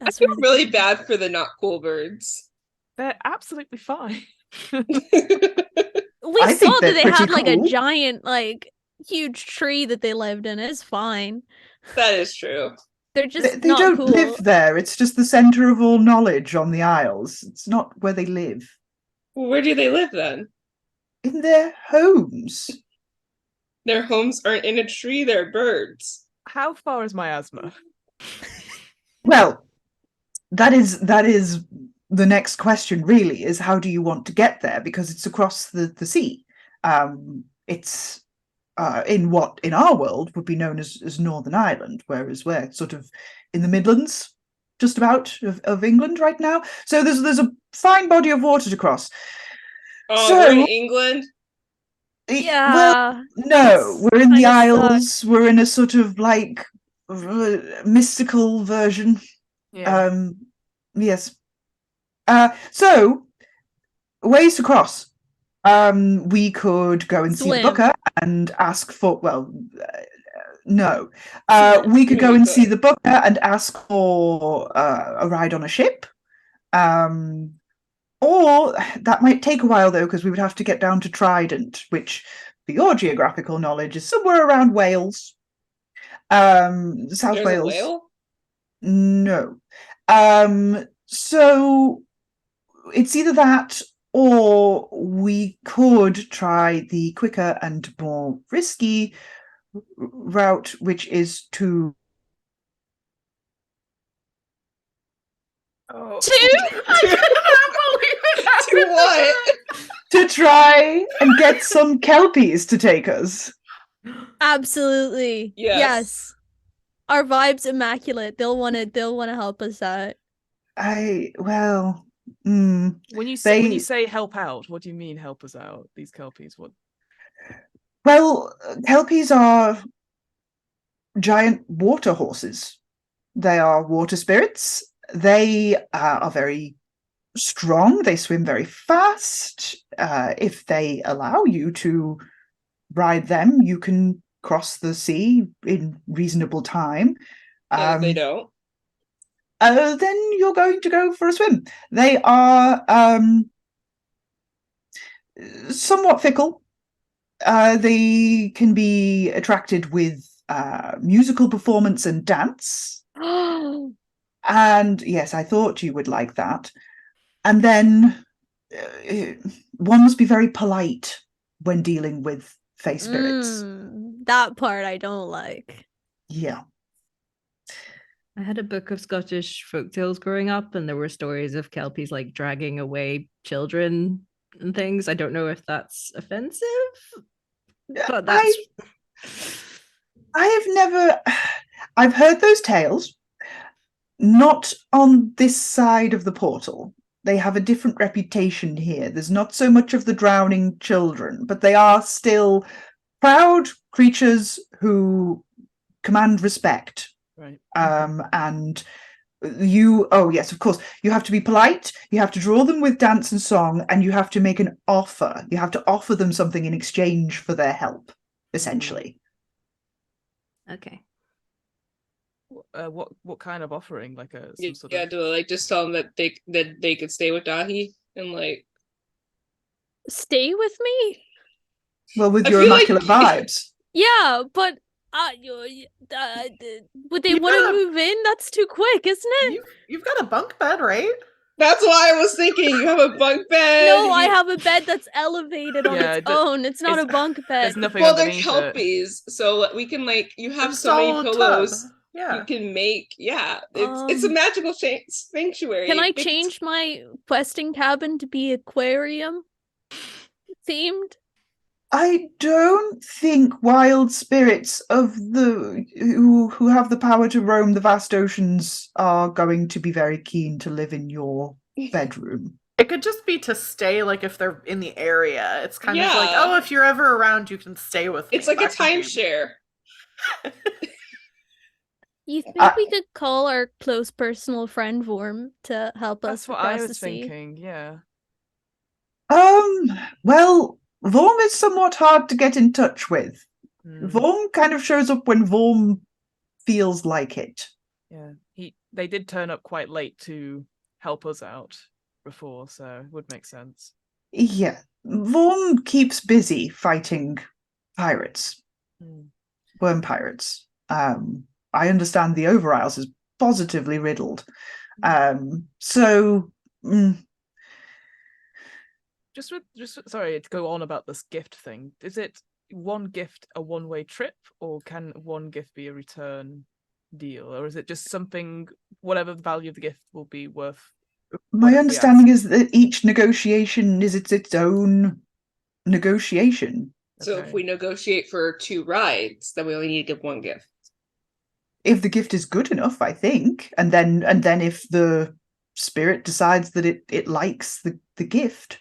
I feel really bad for the not cool birds. They're absolutely fine. We saw that they had like cool. a giant, like, huge tree that they lived in. It's fine. That is true. They're just they not don't cool. live there. It's just the center of all knowledge on the Isles. It's not where they live. Well, where do they live then? In their homes. Their homes aren't in a tree, they're birds. How far is Miasma? Well, that is the next question, really, is how do you want to get there? Because it's across the sea. It's in what in our world would be known as Northern Ireland, whereas we're sort of in the Midlands, just about of England right now. So there's a fine body of water to cross. Oh, so, we're in England? Yeah. Well, no, we're in the Isles. We're in a sort of like mystical version. Yeah. Yes. So ways to cross. We could go and see the Booker and ask for. Well, no. We could go and see the Booker and ask for a ride on a ship. Or that might take a while, though, because we would have to get down to Trident, which, for your geographical knowledge, is somewhere around Wales. South There's Wales. A whale? No. So it's either that or we could try the quicker and more risky route, which is to To what? to try and get some Kelpies to take us. Absolutely. Yes. Our vibe's immaculate. They'll wanna help us out. When you say help out, what do you mean help us out? These Kelpies, what? Well, Kelpies are giant water horses. They are water spirits. They are very strong. They swim very fast. If they allow you to ride them, you can cross the sea in reasonable time. And if they don't? Then you're going to go for a swim. They are somewhat fickle. They can be attracted with musical performance and dance. And yes, I thought you would like that. And then one must be very polite when dealing with fae spirits. That part I don't like. Yeah. I had a book of Scottish folktales growing up, and there were stories of Kelpies like dragging away children and things. I don't know if that's offensive, but that's. I've heard those tales, not on this side of the portal. They have a different reputation here. There's not so much of the drowning children, but they are still proud creatures who command respect. Right. And yes, of course, you have to be polite, you have to draw them with dance and song, and you have to make an offer. You have to offer them something in exchange for their help. essentially. Okay. What kind of offering? Like some sort Yeah, of... do I like just tell them that they could stay with Dahi and like Stay with me? Well, with I your feel like- immaculate vibes. Yeah, but would they You want to gotta- move in? That's too quick, isn't it? You've got a bunk bed, right? That's why I was thinking you have a bunk bed. No, I have a bed that's elevated on Yeah, its own. It's not a bunk bed. There's nothing Well, they're underneath it. kelpies, so we can like you have so Install many a pillows. tub. Yeah. You can make it's a magical sanctuary. Can I Make it- change my questing cabin to be aquarium themed? I don't think wild spirits of the who have the power to roam the vast oceans are going to be very keen to live in your bedroom. It could just be to stay, like, if they're in the area. It's kind of like, Yeah. oh, if you're ever around, you can stay with me. It's like a That could be- timeshare. You think I- we could call our close personal friend Vorm to help us That's what across I the was sea? thinking. Yeah. Well, Vorm is somewhat hard to get in touch with. Mm, Vorm kind of shows up when Vorm feels like it. yeah. They did turn up quite late to help us out before, so it would make sense. Yeah, Vorm keeps busy fighting pirates, Mm. worm pirates. I understand the Overisles is positively riddled. So Just sorry to go on about this gift thing. Is it one gift a one-way trip, or can one gift be a return deal, or is it just something, whatever the value of the gift will be worth? my What if we understanding ask? is that each negotiation is its own negotiation. So if we negotiate for 2 rides, then we only need to give 1 gift. If the gift is good enough, I think, and then if the spirit decides that it likes the gift.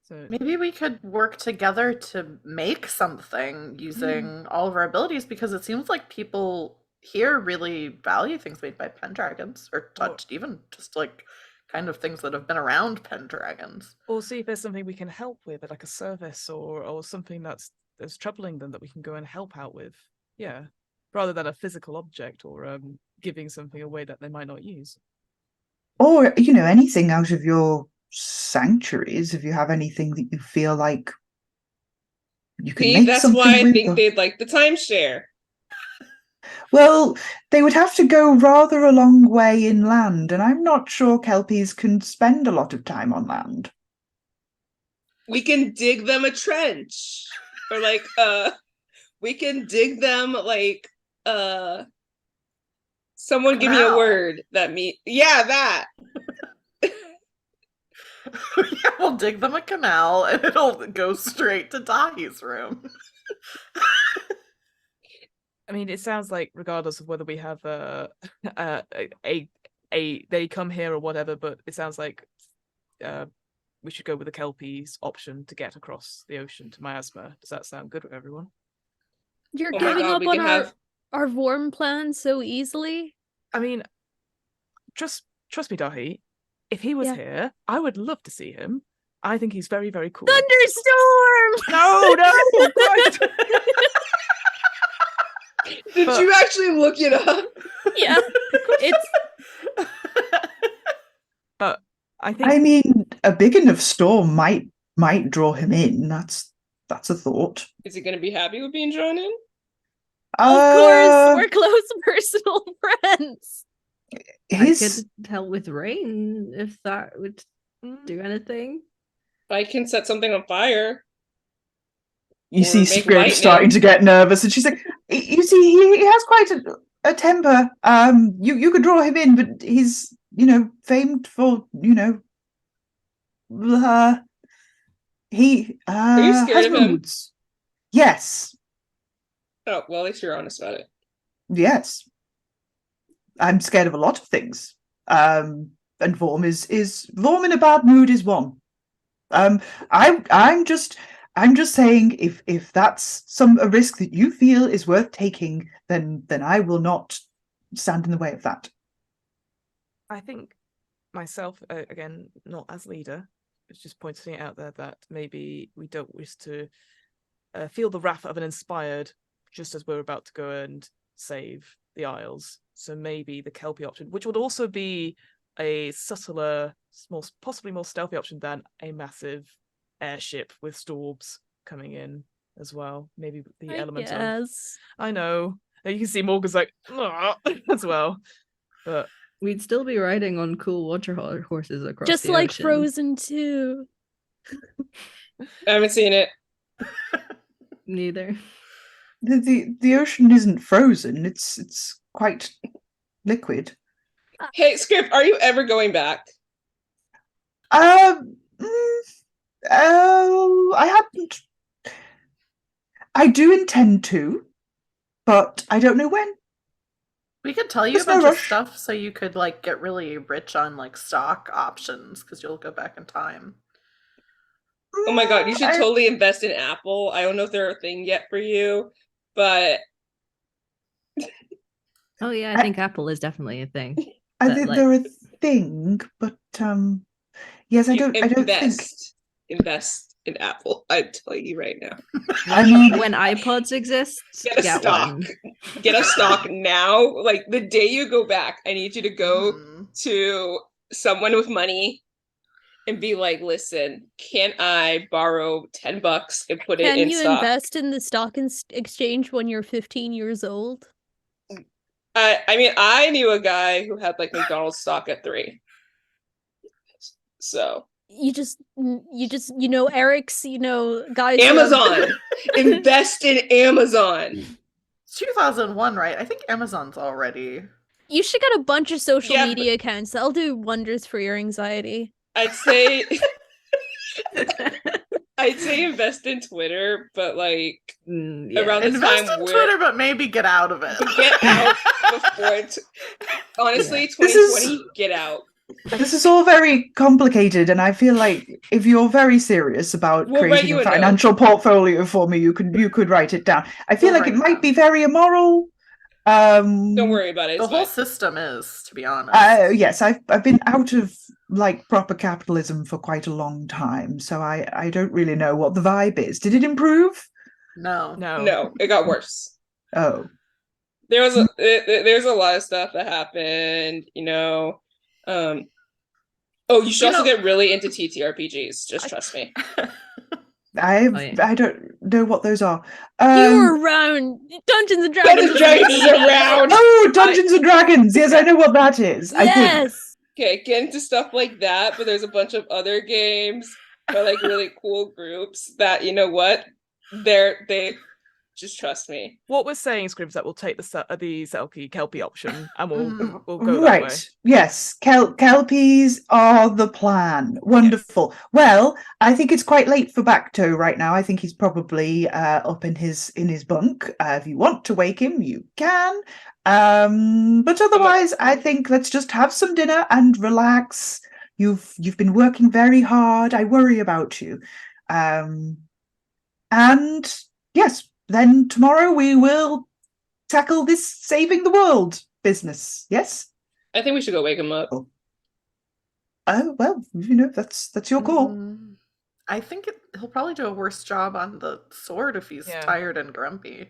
So Maybe we could work together to make something using all of our abilities, because it seems like people here really value things made by Pendragons, or touched, even just like kind of things that have been around Pendragons. or see if there's something we can help with, like a service or something that's troubling them that we can go and help out with. Yeah, rather than a physical object or giving something away that they might not use. Or, anything out of your sanctuaries, if you have anything that you feel like you can See, make that's something why I with. think they'd like the timeshare. Well, they would have to go rather a long way inland, and I'm not sure Kelpies can spend a lot of time on land. We can dig them a trench. Or like we can dig them like someone give me a Canal. word that that. Yeah, we'll dig them a canal and it'll go straight to Dahi's room. I mean, it sounds like regardless of whether we have they come here or whatever, but it sounds like we should go with the Kelpies option to get across the ocean to Miasma. Does that sound good with everyone? You're Oh my giving God, up we on can have- our Vorm plan so easily? I mean, trust me, Dahi. If he was Yeah. here, I would love to see him. I think he's very, very cool. Thunderstorm! No, Christ! Did But- you actually look it up? Yeah, it's I think I mean, a big enough storm might draw him in. That's a thought. Is he gonna be happy with being drawn in? of course we're close personal friends. His I could help with rain if that would do anything. I can set something on fire. you or see make Spirit lightning. starting to get nervous, and she's like, "You see, he has quite a temper. You could draw him in, but he's famed for he Are you scared has of him? moods. Yes, Oh, well, at least you're honest about it. yes. I'm scared of a lot of things. And Vorm is Vorm in a bad mood is one. I'm just saying if that's a risk that you feel is worth taking, then I will not stand in the way of that. I think myself, again, not as leader, it's just pointing it out there that maybe we don't wish to feel the wrath of an inspired just as we're about to go and save the Isles. So maybe the Kelpie option, which would also be a subtler, possibly more stealthy option than a massive airship with storms coming in as well. Maybe the element of... I know. You can see Morgan's like, as well. But we'd still be riding on cool water horses across just the like ocean. Frozen 2. I haven't seen it. Neither. The ocean isn't frozen. It's quite liquid. Hey, Script, are you ever going back? I haven't. I do intend to, but I don't know when. We could tell you There's a bunch no of rush. stuff so you could like get really rich on like stock options because you'll go back in time. Oh my god, you should I- totally invest in Apple. I don't know if they're a thing yet for you, but Oh yeah, I think Apple is definitely a thing. I But, think like- they're a thing, but yes, I don't think. invest in Apple. I'm telling you right now. I mean, when iPods exist, Get a stock. one. Get a stock now. Like the day you go back, I need you to go Mhm. to someone with money and be like, listen, can I borrow $10 and put it Can in you stock? invest in the stock exchange when you're 15 years old? I mean, I knew a guy who had like McDonald's stock at 3. So You know Eric's, guys. who have- Amazon. Invest in Amazon. It's 2001, right? I think Amazon's already. You should get a bunch of social Yeah, media accounts. That'll do wonders for your anxiety. I'd say invest in Twitter, but like around the Invest time in where Twitter, but maybe get out of it. get out before honestly, This is- 2020, get out. this is all very complicated, and I feel like if you're very serious about We'll write creating you a a note. financial portfolio for me, you could write it down. I feel We'll like it write it might down. be very immoral. Don't worry about it. The It's whole fine. system is, to be honest. Yes, I've been out of like proper capitalism for quite a long time, so I don't really know what the vibe is. Did it improve? No. No, it got worse. Oh, There's a lot of stuff that happened, you should also get really into TTRPGs. Just trust me. I don't know what those are. You were around Dungeons and Dragons. Dungeons and Dragons is around. Oh, Dungeons and Dragons. Yes, I know what that is. I did. Yes. Okay, get into stuff like that, but there's a bunch of other games or like really cool groups that, you know what? They just trust me. what we're saying, Scribs, is that we'll take the Kelpie option and we'll go that way. Right. Yes. Kelpies are the plan. Wonderful. Well, I think it's quite late for Bacto right now. I think he's probably up in his bunk. If you want to wake him, you can. But otherwise, I think let's just have some dinner and relax. You've been working very hard. I worry about you. And yes, then tomorrow we will tackle this saving the world business. Yes? I think we should go wake him up. Oh, well, that's your call. I think he'll probably do a worse job on the sword if he's tired and grumpy.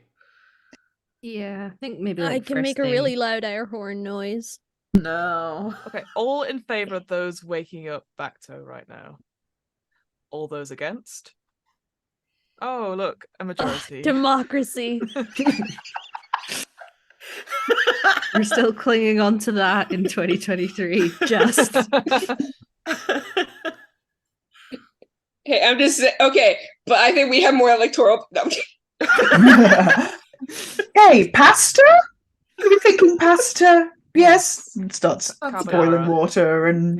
Yeah, I think maybe I like can first make a thing. really loud air horn noise. No. Okay, all in favor of those waking up Bacto right now? All those against? Oh, look, a majority. Democracy. We're still clinging on to that in 2023. Just Hey, I'm just okay, but I think we have more electoral. No. Hey, pasta? Are you thinking pasta? Yes. Starts Carbonara. boiling water and,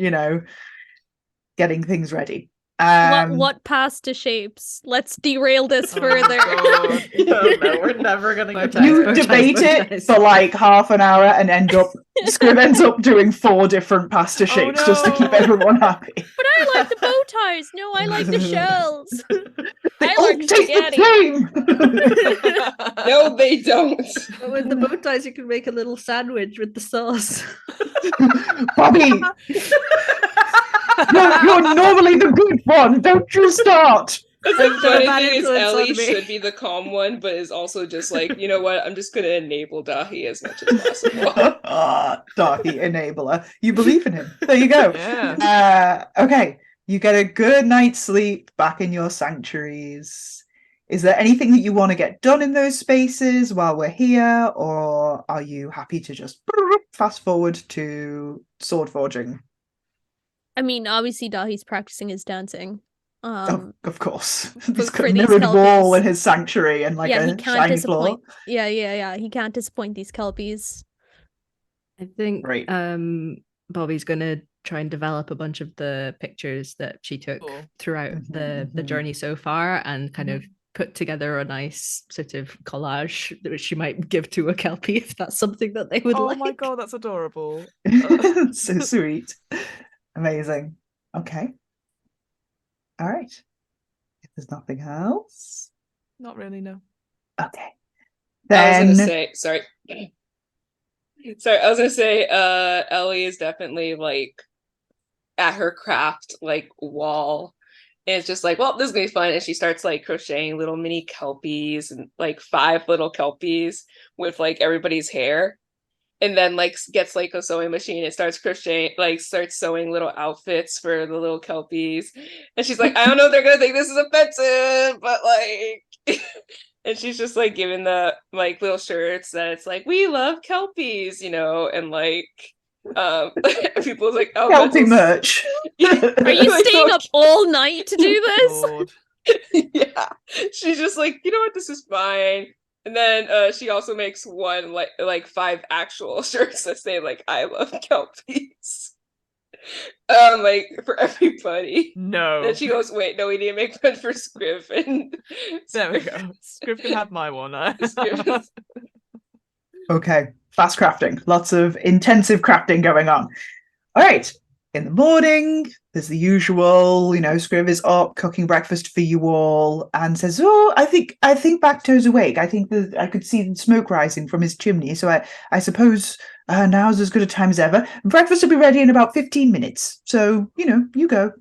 getting things ready. What pasta shapes? Let's derail this further. God. No, we're never gonna get You tired. debate it for like half an hour and Scrib ends up doing 4 different pasta shapes just to keep no. everyone happy. But I like the bow ties. No, I like the shells. I Oh, like take spaghetti. the flame! No, they don't. but with the bow ties, you can make a little sandwich with the sauce. Bobby! You're normally the good one. Don't you start. The They're a funny bad thing is influence on Ellie me. should be the calm one, but is also just like, you know what? I'm just gonna enable Dahi as much as possible. Dahi enabler. You believe in him. There you go. Yeah. Okay. You get a good night's sleep back in your sanctuaries. Is there anything that you want to get done in those spaces while we're here, or are you happy to just fast forward to sword forging? I mean, obviously Dahi's practicing his dancing. Of course. He's got for a these mirrored wall kelpies. in his sanctuary and like Yeah, he a can't shiny floor. disappoint. Yeah. He can't disappoint these kelpies. I think Right. Bobby's gonna try and develop a bunch of the pictures that she took Cool. throughout the Mhm. journey so far, and kind of put together a nice sort of collage that she might give to a kelpie if that's something that they would Oh like. my god, that's adorable. So sweet. Amazing. Okay. All right. If there's nothing else. Not really, no. Okay. I was Then gonna say, sorry. Sorry, I was gonna say, Ellie is definitely like at her craft like wall. And it's just like, well, this is gonna be fun. And she starts like crocheting little mini kelpies and like 5 little kelpies with like everybody's hair. And then like gets like a sewing machine and starts crocheting, like starts sewing little outfits for the little kelpies. And she's like, I don't know if they're gonna think this is offensive, but like and she's just like giving the like little shirts that it's like, we love kelpies, you know, and like people's like, oh, Kelpie merch. Are you Like, staying so up all night to do this? Lord. yeah, she's just like, you know what, this is fine. And then she also makes one like 5 actual shirts that say like, I love kelpies, like for everybody. No. Then she goes, wait, no, we need to make one for Scriv. And There we go. Scriv can have my one. Scriv- Okay. Fast crafting. Lots of intensive crafting going on. All right. In the morning, there's the usual, you know, Scriv is up cooking breakfast for you all and says, oh, I think Bacto's awake. I think that I could see the smoke rising from his chimney. So I suppose now's as good a time as ever. Breakfast will be ready in about 15 minutes. So, you know, you go.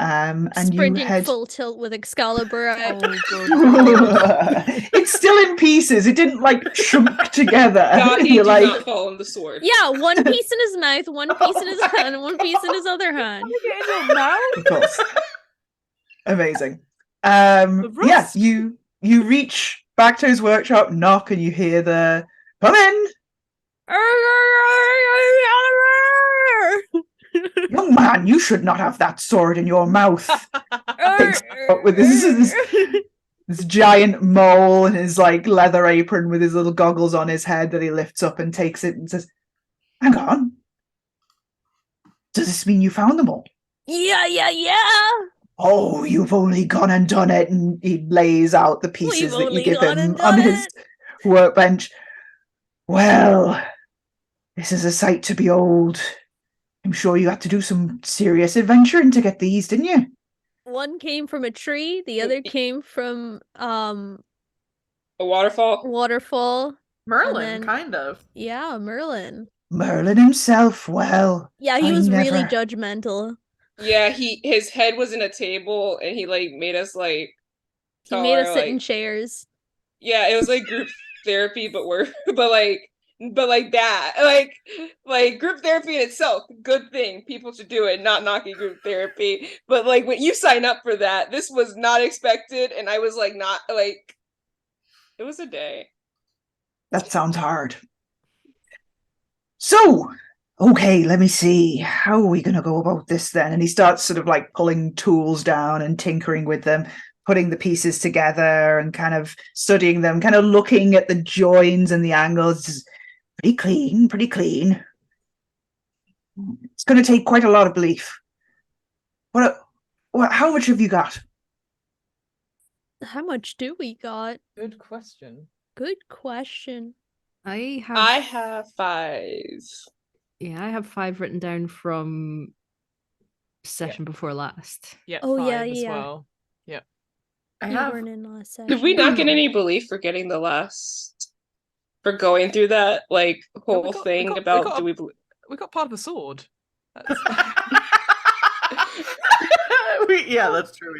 And Sprinting you head full tilt with Excalibur out. Oh, good God. It's still in pieces. It didn't like chunk together. Dahi You're did like, not fall on the sword. Yeah, one piece in his mouth, one piece in his hand, and one piece in his other hand. Get in your mouth. of course. Amazing. The Yeah, rust. you reach back to his workshop, knock, and you hear the come in. Young man, you should not have that sword in your mouth. Takes out with this giant mole and his like leather apron with his little goggles on his head that he lifts up and takes it and says, hang on. Does this mean you found them all? Yeah. Oh, you've only gone and done it. And he lays out the pieces that you only give gone him and on done his workbench. Well, this is a sight to behold. I'm sure you had to do some serious adventuring to get these, didn't you? One came from a tree, the other came from A waterfall. waterfall. Merlin, then- kind of. Yeah, Merlin. Merlin himself, well. Yeah, he I was really never- judgmental. Yeah, his head was in a table and he like made us like He made us taller, sit in like- chairs. Yeah, it was like group therapy, but like that. Like group therapy in itself, good thing. People should do it, not knocking group therapy. But like when you sign up for that, this was not expected, and I was like not like it was a day. That sounds hard. So, okay, let me see. How are we going to go about this then? And he starts sort of like pulling tools down and tinkering with them, putting the pieces together and kind of studying them, kind of looking at the joins and the angles. Just pretty clean. It's going to take quite a lot of belief. How much have you got? How much do we got? Good question. Good question. I have 5. Yeah, I have 5 written down from session before last. Yeah, Oh, 5 yeah, as yeah. well. I You have weren't in last session. Did we not get any belief for getting the last for going through that like whole we got- thing we got- about we got do a- we believe? We got part of a sword. we Yeah, that's true.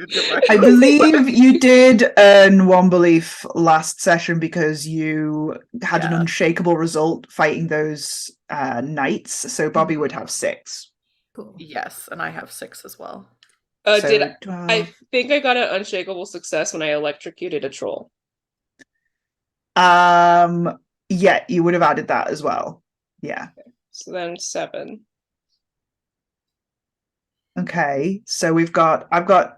I believe you did earn one belief last session because you had an unshakable result fighting those knights. So Bobby would have 6. Cool. Yes, and I have 6 as well. I 12. think I got an unshakable success when I electrocuted a troll. Yeah, you would have added that as well. Yeah. So then 7. Okay, so I've got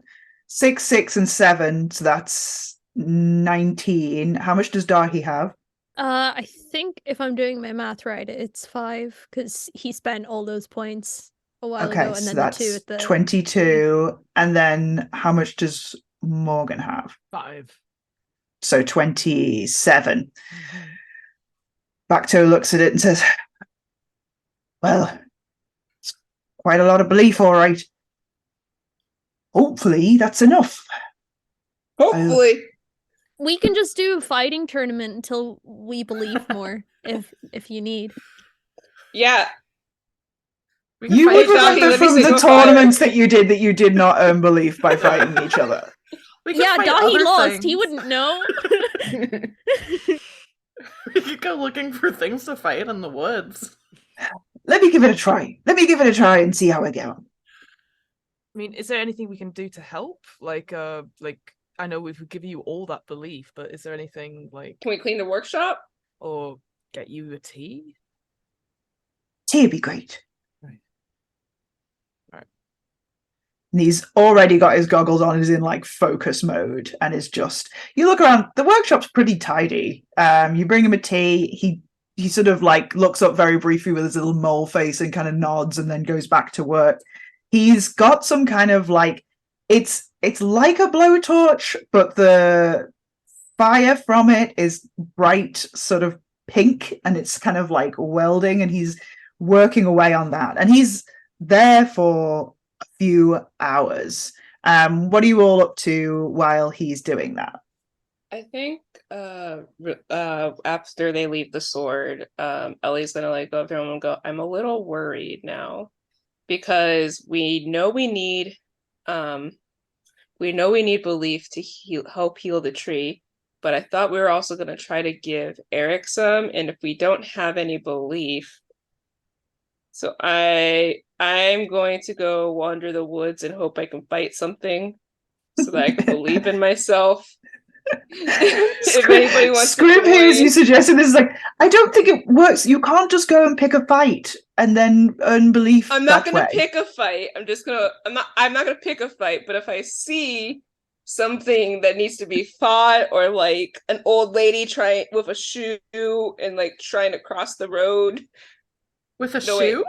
6, 6, and 7, so that's 19. How much does Dahi have? I think if I'm doing my math right, it's 5 because he spent all those points a while Okay, ago, and so then that's the 2 at the 22. And then how much does Morgan have? 5. So 27. Bacto looks at it and says, well, it's quite a lot of belief, all right. Hopefully that's enough. Hopefully. We can just do a fighting tournament until we believe more, if you need. Yeah. You would Dahi, remember let me from say the go fire. tournaments that you did not earn belief by fighting each other. We could Yeah, fight Dahi other lost. He things. wouldn't know. We could go looking for things to fight in the woods. Let me give it a try. And see how I get on. I mean, is there anything we can do to help? Like I know we've given you all that belief, but is there anything like Can we clean the workshop? or get you a tea? Tea would be great. Right. And he's already got his goggles on, is in like focus mode, and is just, you look around, the workshop's pretty tidy. You bring him a tea, he sort of like looks up very briefly with his little mole face and kind of nods and then goes back to work. He's got some kind of like, it's like a blowtorch, but the fire from it is bright sort of pink, and it's kind of like welding, and he's working away on that, and he's there for a few hours. What are you all up to while he's doing that? I think after they leave the sword, Ellie's gonna like go up there and go, I'm a little worried now because we know we need belief to help heal the tree, but I thought we were also gonna try to give Eric some, and if we don't have any belief, so I'm going to go wander the woods and hope I can fight something so that I can believe in myself. If anybody wants Scrim to hears you join. suggesting this, is like, I don't think it works. You can't just go and pick a fight and then earn belief. I'm not that gonna way. pick a fight. I'm not gonna pick a fight, but if I see something that needs to be fought, or like an old lady trying with a shoe and like trying to cross the road. With a No, wait. shoe?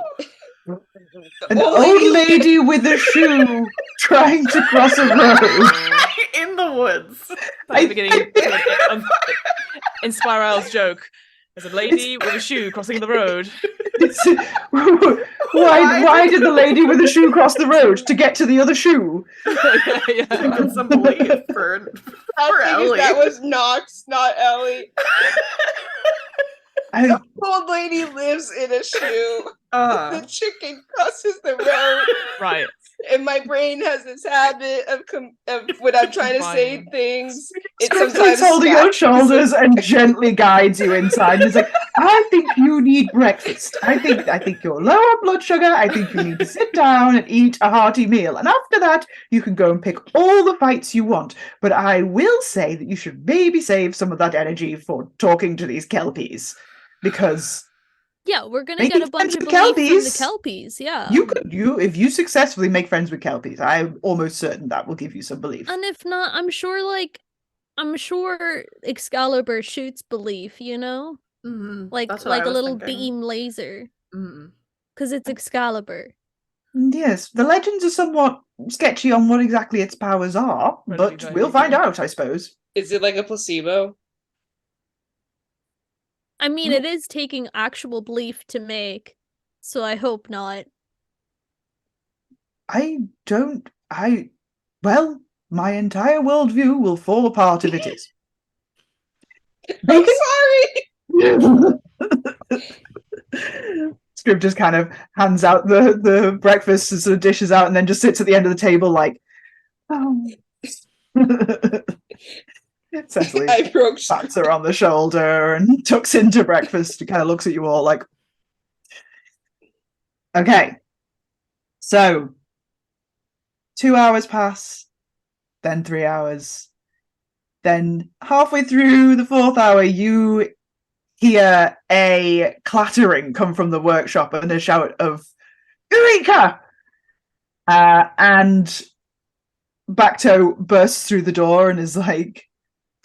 An old lady with a shoe trying to cross a road. In the woods. At the beginning of Inspirisles joke. There's a lady with a shoe crossing the road. Why did the lady with the shoe cross the road? To get to the other shoe? Yeah. Get some belief for Ellie. That was Knox, not Ellie. The old lady lives in a shoe. The chicken crosses the road. Right. And my brain has this habit of when I'm trying to say things, it Sometimes sometimes holding your snaps. shoulders and gently guides you inside. And it's like, I think you need breakfast. I think you're low on blood sugar. I think you need to sit down and eat a hearty meal. And after that, you can go and pick all the fights you want. But I will say that you should maybe save some of that energy for talking to these kelpies. Because yeah, we're gonna get a bunch of belief from the kelpies. Yeah, if you successfully make friends with kelpies, I'm almost certain that will give you some belief. And if not, I'm sure Excalibur shoots belief. You know, like a little beam laser, because it's Excalibur. Yes, the legends are somewhat sketchy on what exactly its powers are, but we'll find out, I suppose. Is it like a placebo? I mean, it is taking actual belief to make, so I hope not. Well, my entire worldview will fall apart if it is. I'm sorry! Scrib just kind of hands out the breakfast and sort of dishes out and then just sits at the end of the table like, Cecily I broke. pats her on the shoulder and tucks into breakfast and kind of looks at you all like, okay. So 2 hours pass, then 3 hours. Then halfway through the 4th hour, you hear a clattering come from the workshop and a shout of Eureka! And Bacto bursts through the door and is like,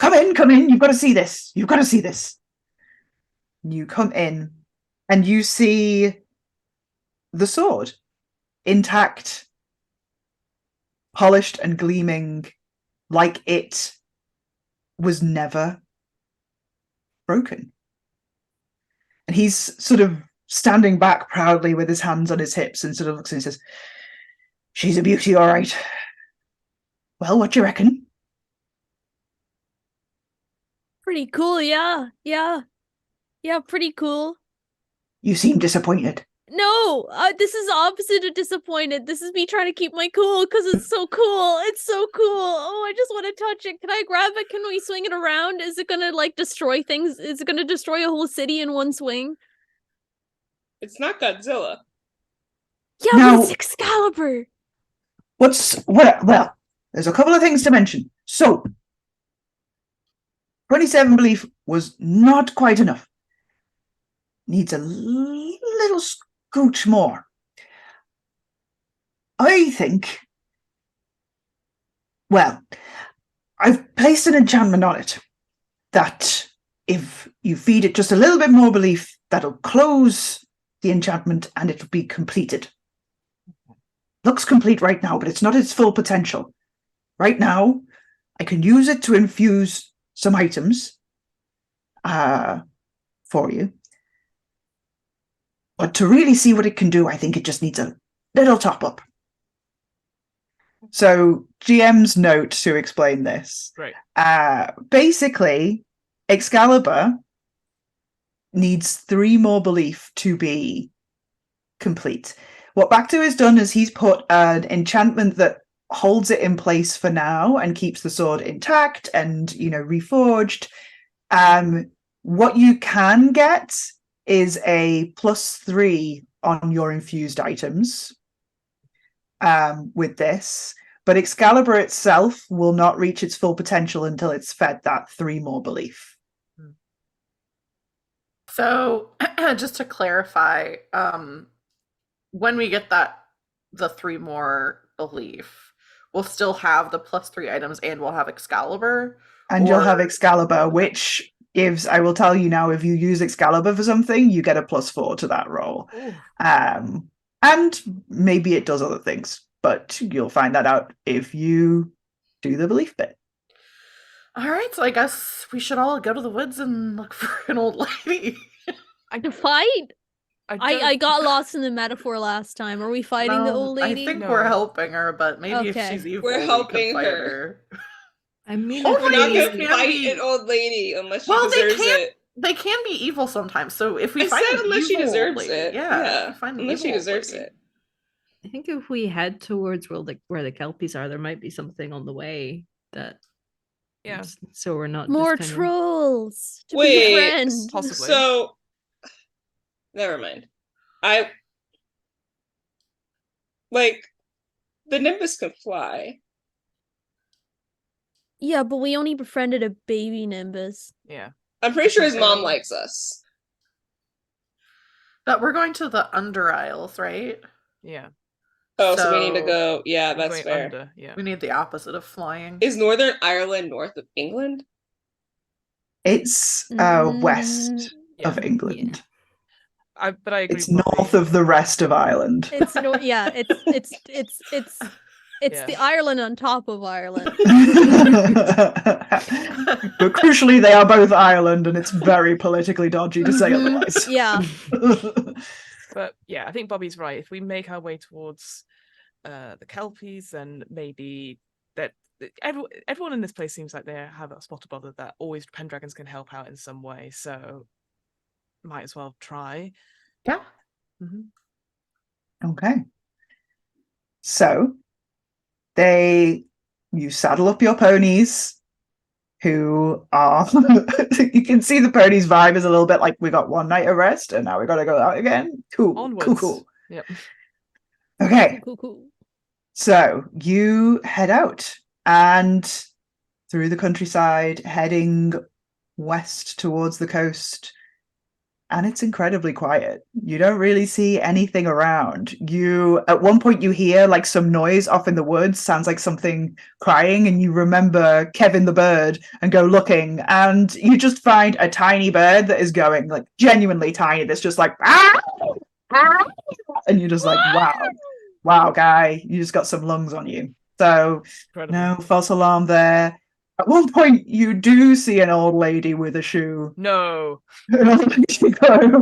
come in, you've got to see this. You've got to see this. You come in and you see the sword, intact, polished and gleaming, like it was never broken. And he's sort of standing back proudly with his hands on his hips and sort of looks and says, she's a beauty, all right. Well, what do you reckon? Pretty cool, yeah. Yeah, pretty cool. You seem disappointed. No, this is the opposite of disappointed. This is me trying to keep my cool because it's so cool. It's so cool. Oh, I just want to touch it. Can I grab it? Can we swing it around? Is it gonna like destroy things? Is it gonna destroy a whole city in one swing? It's not Godzilla. Yeah, Now- but it's Excalibur. Well, there's a couple of things to mention. So, 27 belief was not quite enough. Needs a little scooch more. I think, well, I've placed an enchantment on it that if you feed it just a little bit more belief, that'll close the enchantment and it'll be completed. Looks complete right now, but it's not its full potential. Right now, I can use it to infuse some items for you. But to really see what it can do, I think it just needs a little top up. So, GM's note to explain this. Great. Basically, Excalibur needs 3 more belief to be complete. What Bacto has done is he's put an enchantment that holds it in place for now and keeps the sword intact and, reforged. What you can get is a +3 on your infused items with this, but Excalibur itself will not reach its full potential until it's fed that 3 more belief. So, just to clarify, when we get the 3 more belief, we'll still have the +3 items and we'll have Excalibur? And you'll have Excalibur, which gives, I will tell you now, if you use Excalibur for something, you get a +4 to that roll. And maybe it does other things, but you'll find that out if you do the belief bit. All right, so I guess we should all go to the woods and look for an old lady. To fight? I I got lost in the metaphor last time. Are we fighting the old lady? I think No. we're helping her, but maybe Okay. if she's evil, We're we helping can fight her. her. I mean, Oh, if We're not ladies gonna can fight be- an old lady unless she Well, they deserves can't- it. They can be evil sometimes, so if we I find said an unless she evil old deserves lady, it. yeah, if we find an unless she evil old deserves lady. it. I think if we head towards where the kelpies are, there might be something on the way that. Yeah. So we're not More just kind of- trolls to Wait, befriend. Possibly. So, never mind. The Nimbus can fly. Yeah, but we only befriended a baby Nimbus. Yeah. I'm pretty sure his mom Okay. likes us. But we're going to the Underisles, right? Yeah. Oh, so we need to So- go. Yeah, We're that's going fair. under, yeah. We need the opposite of flying. Is Northern Ireland north of England? It's west Mm, of England. But I agree. It's with Bobby. north of the rest of Ireland. It's yeah, it's Yeah. the Ireland on top of Ireland. But crucially, they are both Ireland, and it's very politically dodgy to say Mhm. otherwise. Yeah. But yeah, I think Bobby's right. If we make our way towards the kelpies, then maybe that everyone in this place seems like they have a spot of bother that always Pendragons can help out in some way. So might as well try. Yeah. Okay. So they you saddle up your ponies, who are you can see the ponies' vibe is a little bit like, we got one night of rest and now we gotta go out again. Cool. Yep. Okay, Cool. so you head out and through the countryside, heading west towards the coast, and it's incredibly quiet. You don't really see anything around. You, at one point, you hear like some noise off in the woods, sounds like something crying, and you remember Kevin the bird and go looking, and you just find a tiny bird that is going like genuinely tiny. That's just like, ah! Ah! And you're just like, wow, guy, you just got some lungs on you. So Incredible. no false alarm there. At one point, you do see an old lady with a shoe. No. An old lady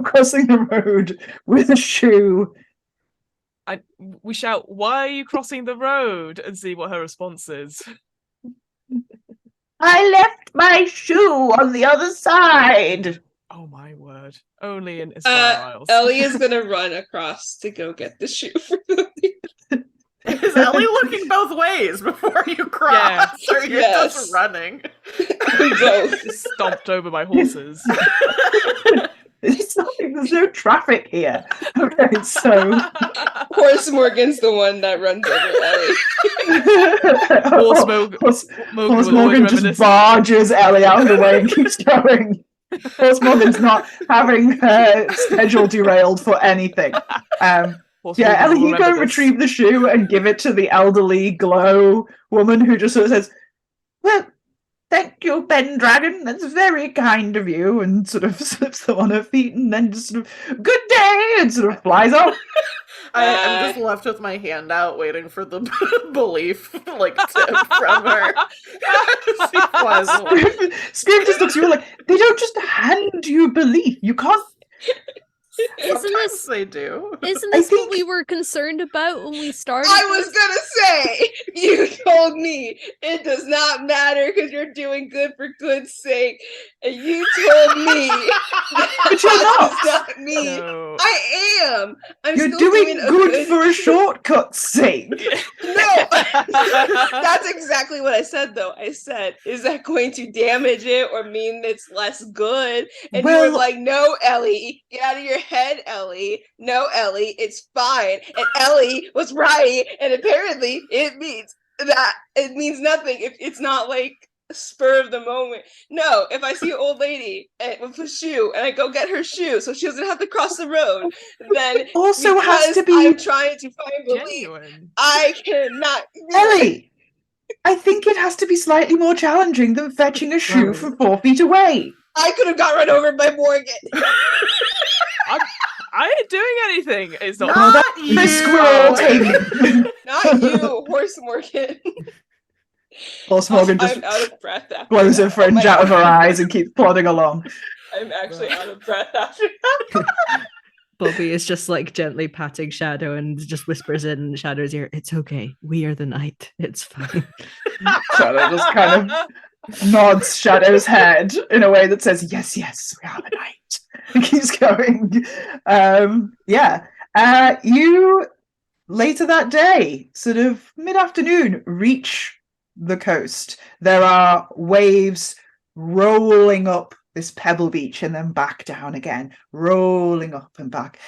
crossing the road with a shoe. We shout, "Why are you crossing the road?" and see what her response is. I left my shoe on the other side. Oh my word! Only in Inspirisles. Ellie is gonna run across to go get the shoe for them. Is Ellie looking both ways before you cross? Yeah. Or you're just running? Both. Just stomped over by horses. It's not like there's no traffic here. Okay, so Horse Morgan's the one that runs over Ellie. Horse Morgan just barges Ellie out of the way and keeps going. Horse Morgan's not having her schedule derailed for anything. Yeah, Ellie, you go retrieve the shoe and give it to the elderly glow woman who just sort of says, "Well, thank you, Pendragon. That's very kind of you," and sort of slips them on her feet and then just sort of, "Good day," and sort of flies off. I'm just left with my hand out waiting for the belief like tip from her. Scream just looks at you like, they don't just hand you belief. You can't. Sometimes they do. Isn't this what we were concerned about when we started? I was gonna say, you told me it does not matter because you're doing good for good's sake, and you told me But you're not. does not mean No. I am. You're still doing a good for a shortcut's sake. No, that's exactly what I said. Though I said, is that going to damage it or mean it's less good? And you were like, "No, Ellie, get out of your head, Ellie. No, Ellie, it's fine." And Ellie was right, and apparently it means nothing if it's not like spur of the moment. No, if I see an old lady with a shoe and I go get her shoe so she doesn't have to cross the road, then It also has to be I'm trying to find belief. Genuine. I cannot. Ellie, I think it has to be slightly more challenging than fetching a shoe from 4 feet away. I could have got run over by Morgan. I ain't doing anything. It's not. Not The squirrel taking. Not you, Horse Morgan. Horse Morgan just I'm out of breath after blows her that. fringe out of her eyes and keeps plodding along. I'm actually out of breath after that. Bobby is just like gently patting Shadow and just whispers in Shadow's ear, "It's okay. We are the night. It's fine." Shadow just kind of nods Shadow's head in a way that says, "Yes, yes, we are the night." And keeps going. You later that day, sort of mid-afternoon, reach the coast. There are waves rolling up this pebble beach and then back down again, rolling up and back.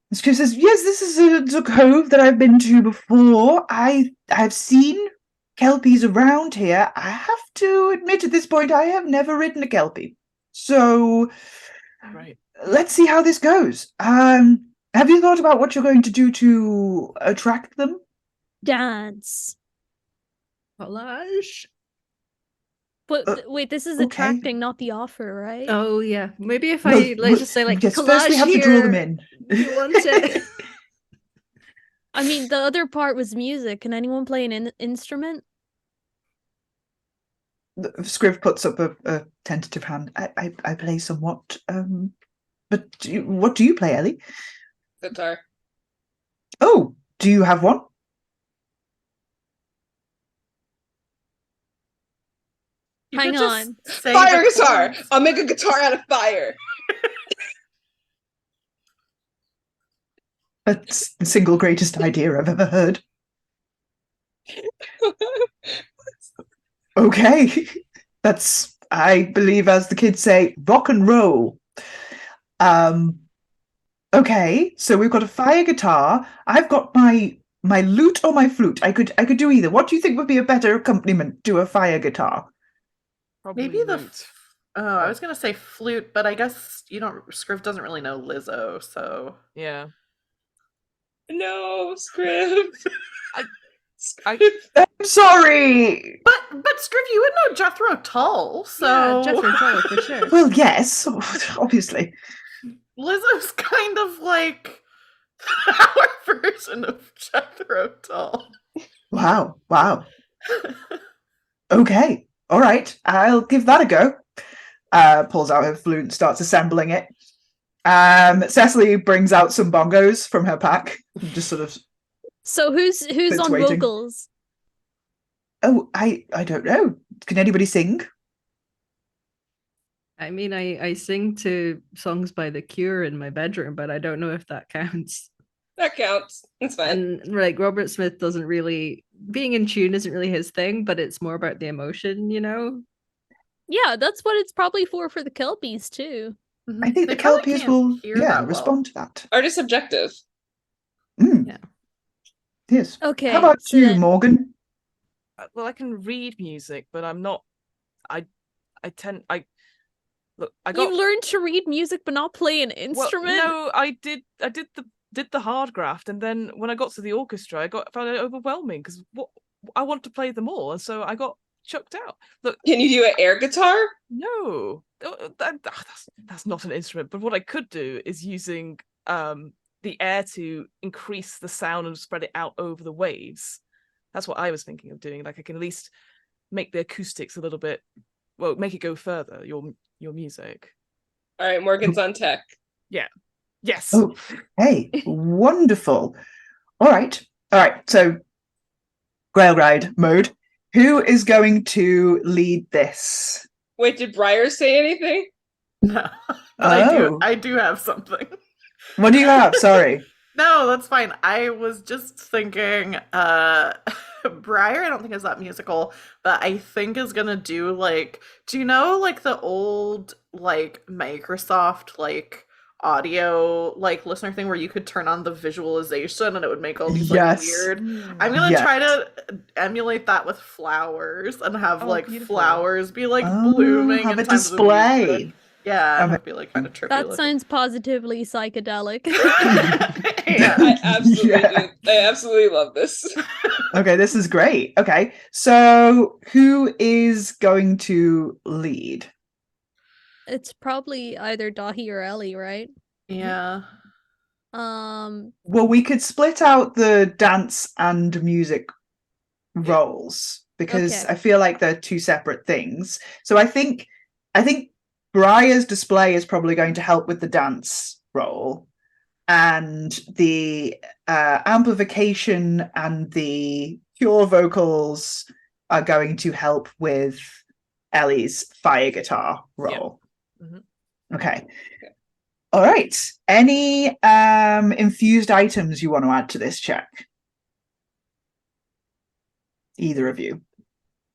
And Screw says, "Yes, this is a cove that I've been to before. I've seen kelpies around here. I have to admit at this point, I have never ridden a kelpie. So Right. let's see how this goes. Have you thought about what you're going to do to attract them?" Dance. Collage. But wait, this is okay. attracting, not the offer, right? Oh yeah, maybe if I just say like, yes, collage first we have here. to draw them in. You want it? I mean, the other part was music. Can anyone play an instrument? Scriv puts up a tentative hand. I play somewhat, but what do you play, Ellie? Guitar. Oh, do you have one? Hang on. Fire guitar! I'll make a guitar out of fire. That's the single greatest idea I've ever heard. Okay. That's, I believe, as the kids say, rock and roll. Okay, so we've got a fire guitar. I've got my lute or my flute. I could do either. What do you think would be a better accompaniment to a fire guitar? Probably Maybe the lute. I was gonna say flute, but I guess Scriv doesn't really know Lizzo, so Yeah. No, Scriv. I I'm sorry. but Scriv, you would know Jethro Tull, so Yeah, Jethro Tull for sure. Well, yes, obviously. Lizzo's kind of like our version of Jethro Tull. Wow. Okay, all right. I'll give that a go. Pulls out her flute and starts assembling it. Cecily brings out some bongos from her pack, just sort of. So who's on waiting. vocals? Oh, I don't know. Can anybody sing? I mean, I sing to songs by The Cure in my bedroom, but I don't know if that counts. That counts. It's fine. And like Robert Smith doesn't really, being in tune isn't really his thing, but it's more about the emotion, you know? Yeah, that's what it's probably for the Kelpies too. I think They the probably Kelpies can't will hear that well. respond to that. Art is subjective. Yeah. Yes. Okay. How about so you, then- Morgan? well, I can read music, but I'm not. I look. I got. You learned to read music but not play an instrument? Well, no, I did the hard graft, and then when I got to the orchestra, found it overwhelming because what I want to play them all, and so I got chucked out. Look, Can you do an air guitar? no, that's not an instrument. But what I could do is using the air to increase the sound and spread it out over the waves. That's what I was thinking of doing. Like I can at least make the acoustics a little bit, well, make it go further. Your music. All right, Morgan's on tech. Yeah. Yes. Oh, hey, wonderful. All right. So, Grail Ride mode. Who is going to lead this? Wait, did Briar say anything? No. Oh. I do have something. What do you have? Sorry. No, that's fine. I was just thinking, Briar, I don't think is that musical, but I think is gonna do do you know the old Microsoft audio listener thing where you could turn on the visualization and it would make all these Yes. weird. I'm gonna try to emulate that with flowers and have beautiful. flowers be blooming. Have in a time to the music. display. Yeah, and it'd be kind of trippy. That looking. sounds positively psychedelic. Yeah. I absolutely Yeah. do. I absolutely love this. Okay, this is great. Okay, so who is going to lead? It's probably either Dahi or Ellie, right? Yeah. Um, Well, we could split out the dance and music roles because Okay. I feel like they're two separate things. So I think Briar's display is probably going to help with the dance role, and the amplification and the pure vocals are going to help with Ellie's fire guitar role. Mhm. Okay. All right. Any infused items you want to add to this check? Either of you?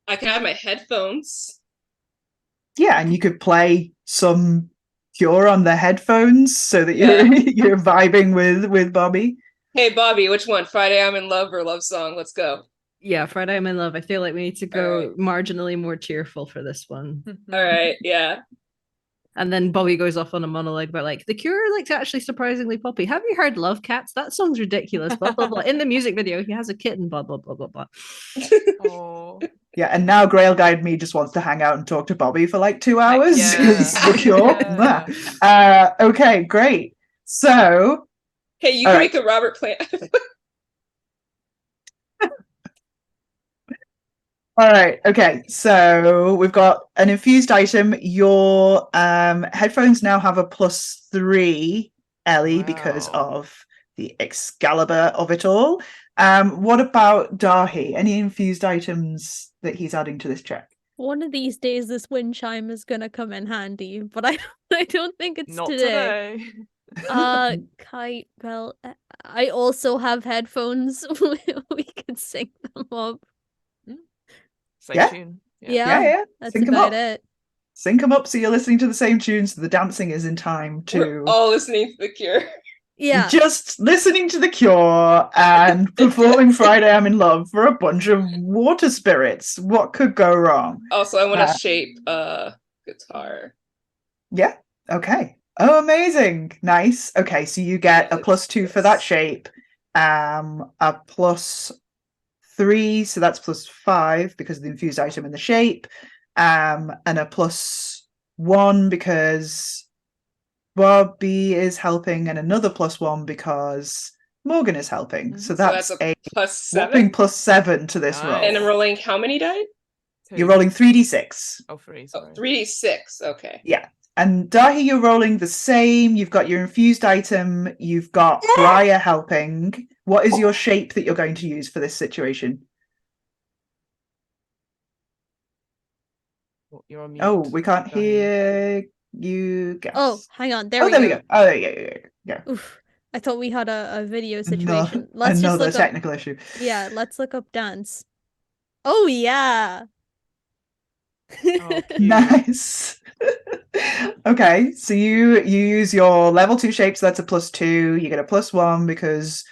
I can have my headphones. Yeah, and you could play some Cure on the headphones so that you're you're vibing with Bobby. Hey, Bobby, which one? Friday I'm in Love or Love Song? Let's go. Yeah, Friday I'm in Love. I feel like we need to go marginally more cheerful for this one. All right, yeah. And then Bobby goes off on a monologue about The Cure actually surprisingly poppy. Have you heard Love Cats? That song's ridiculous. Blah blah blah. In the music video, he has a kitten. Blah blah blah blah blah. Oh. Yeah, and now Grail Guide Me just wants to hang out and talk to Bobby for 2 hours. yeah. The Cure. Yeah. Okay, great. So, Hey, you can make a Robert Plant. all right, okay. So we've got an infused item. Your headphones now have a +3, Ellie, because Wow. of the Excalibur of it all. What about Dahi? Any infused items that he's adding to this check? one of these days, this wind chime is gonna come in handy, but I don't think it's Not today. Kite. Well, I also have headphones. We can sync them up. Same Yeah. tune. Yeah. That's Sync 'em about up. it. Sync them up so you're listening to the same tunes, so the dancing is in time We're to all listening to The Cure. Yeah. just listening to The Cure and performing Friday I'm in Love for a bunch of water spirits. What could go wrong? Also, I want to shape a guitar. Yeah. Okay. Oh, amazing. Nice. Okay, so you get a +2 for that shape, a +3, so that's +5 because of the infused item and the shape, and a +1 because Bobby is helping, and another +1 because Morgan is helping. So So that's that's a whopping +7. +7 to this Nice. roll. And I'm rolling how many die? You're rolling 3d6. Oh, 3, Oh, sorry. 3d6. Okay. Yeah. And Dahi, you're rolling the same. You've got your infused item. You've got Briar helping. What is your shape that you're going to use for this situation? Oh, you're on mute. Oh, we can't Dahi. hear you guess. Oh, hang on. There Oh, we there go. we go. Oh, yeah. Oof. I thought we had a video situation. No, Let's just another look technical issue. up. Yeah, let's look up dance. Oh yeah. Oh, cute. Nice. Okay, so you use your level 2 shape, so that's a +2. You get a +1 because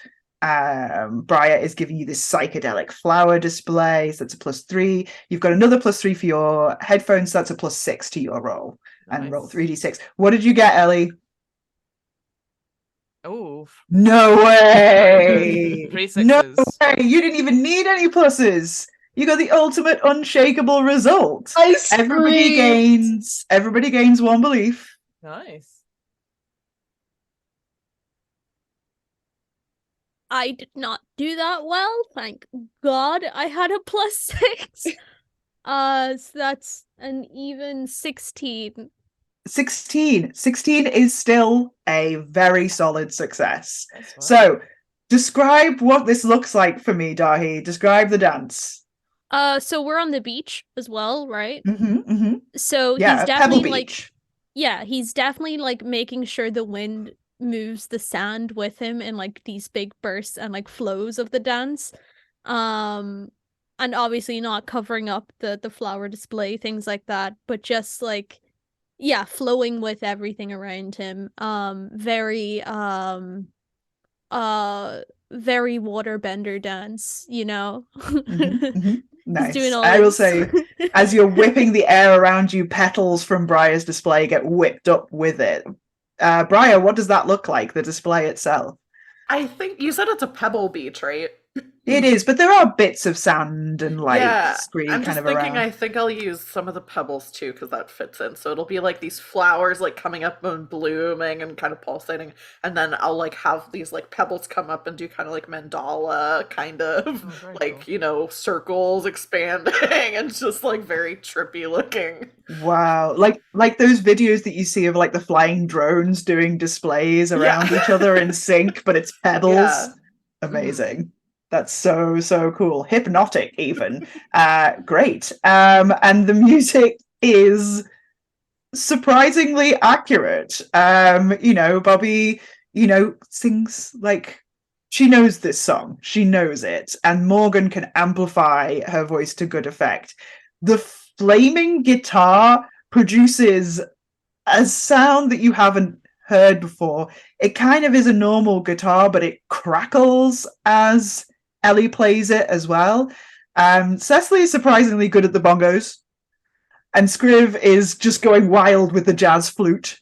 Briar is giving you this psychedelic flower display, so that's a +3. You've got another +3 for your headphones, so that's a +6 to your roll. And roll Nice. 3d6. What did you get, Ellie? Oh, No way! 3 No 6s. way! You didn't even need any pluses. You got the ultimate unshakable result. I Everybody screamed. gains 1 belief. Nice. I did not do that well. Thank God I had a +6. So that's an even 16. 16 is still a very solid success. That's fine. So describe what this looks like for me, Dahi. Describe the dance. So we're on the beach as well, right? Mm-hmm. So Yeah, he's Pebble definitely like, Beach. yeah, he's definitely like making sure the wind moves the sand with him in like these big bursts and like flows of the dance. And obviously not covering up the flower display, things like that, but just like, yeah, flowing with everything around him. Very waterbender dance, you know. Nice. He's doing all I will his... say, as you're whipping the air around you, petals from Briar's display get whipped up with it. Briar, what does that look like, the display itself? I think you said it's a pebble beach, right? It is, but there are bits of sand and like Yeah, scree I'm kind just of thinking around. I think I'll use some of the pebbles too because that fits in. So it'll be like these flowers like coming up and blooming and kind of pulsating, and then I'll like have these like pebbles come up and do kind of like mandala kind of very like, cool. you know, circles expanding and just like very trippy looking. Wow, like those videos that you see of like the flying drones doing displays around each other in sync, but it's pebbles. Yeah. Amazing. That's so cool. Hypnotic even. Great. And the music is surprisingly accurate. You know, Bobby, you know, sings like she knows this song. She knows it. And Morgan can amplify her voice to good effect. The flaming guitar produces a sound that you haven't heard before. It kind of is a normal guitar, but it crackles as Ellie plays it as well. Cecily is surprisingly good at the bongos, and Scriv is just going wild with the jazz flute.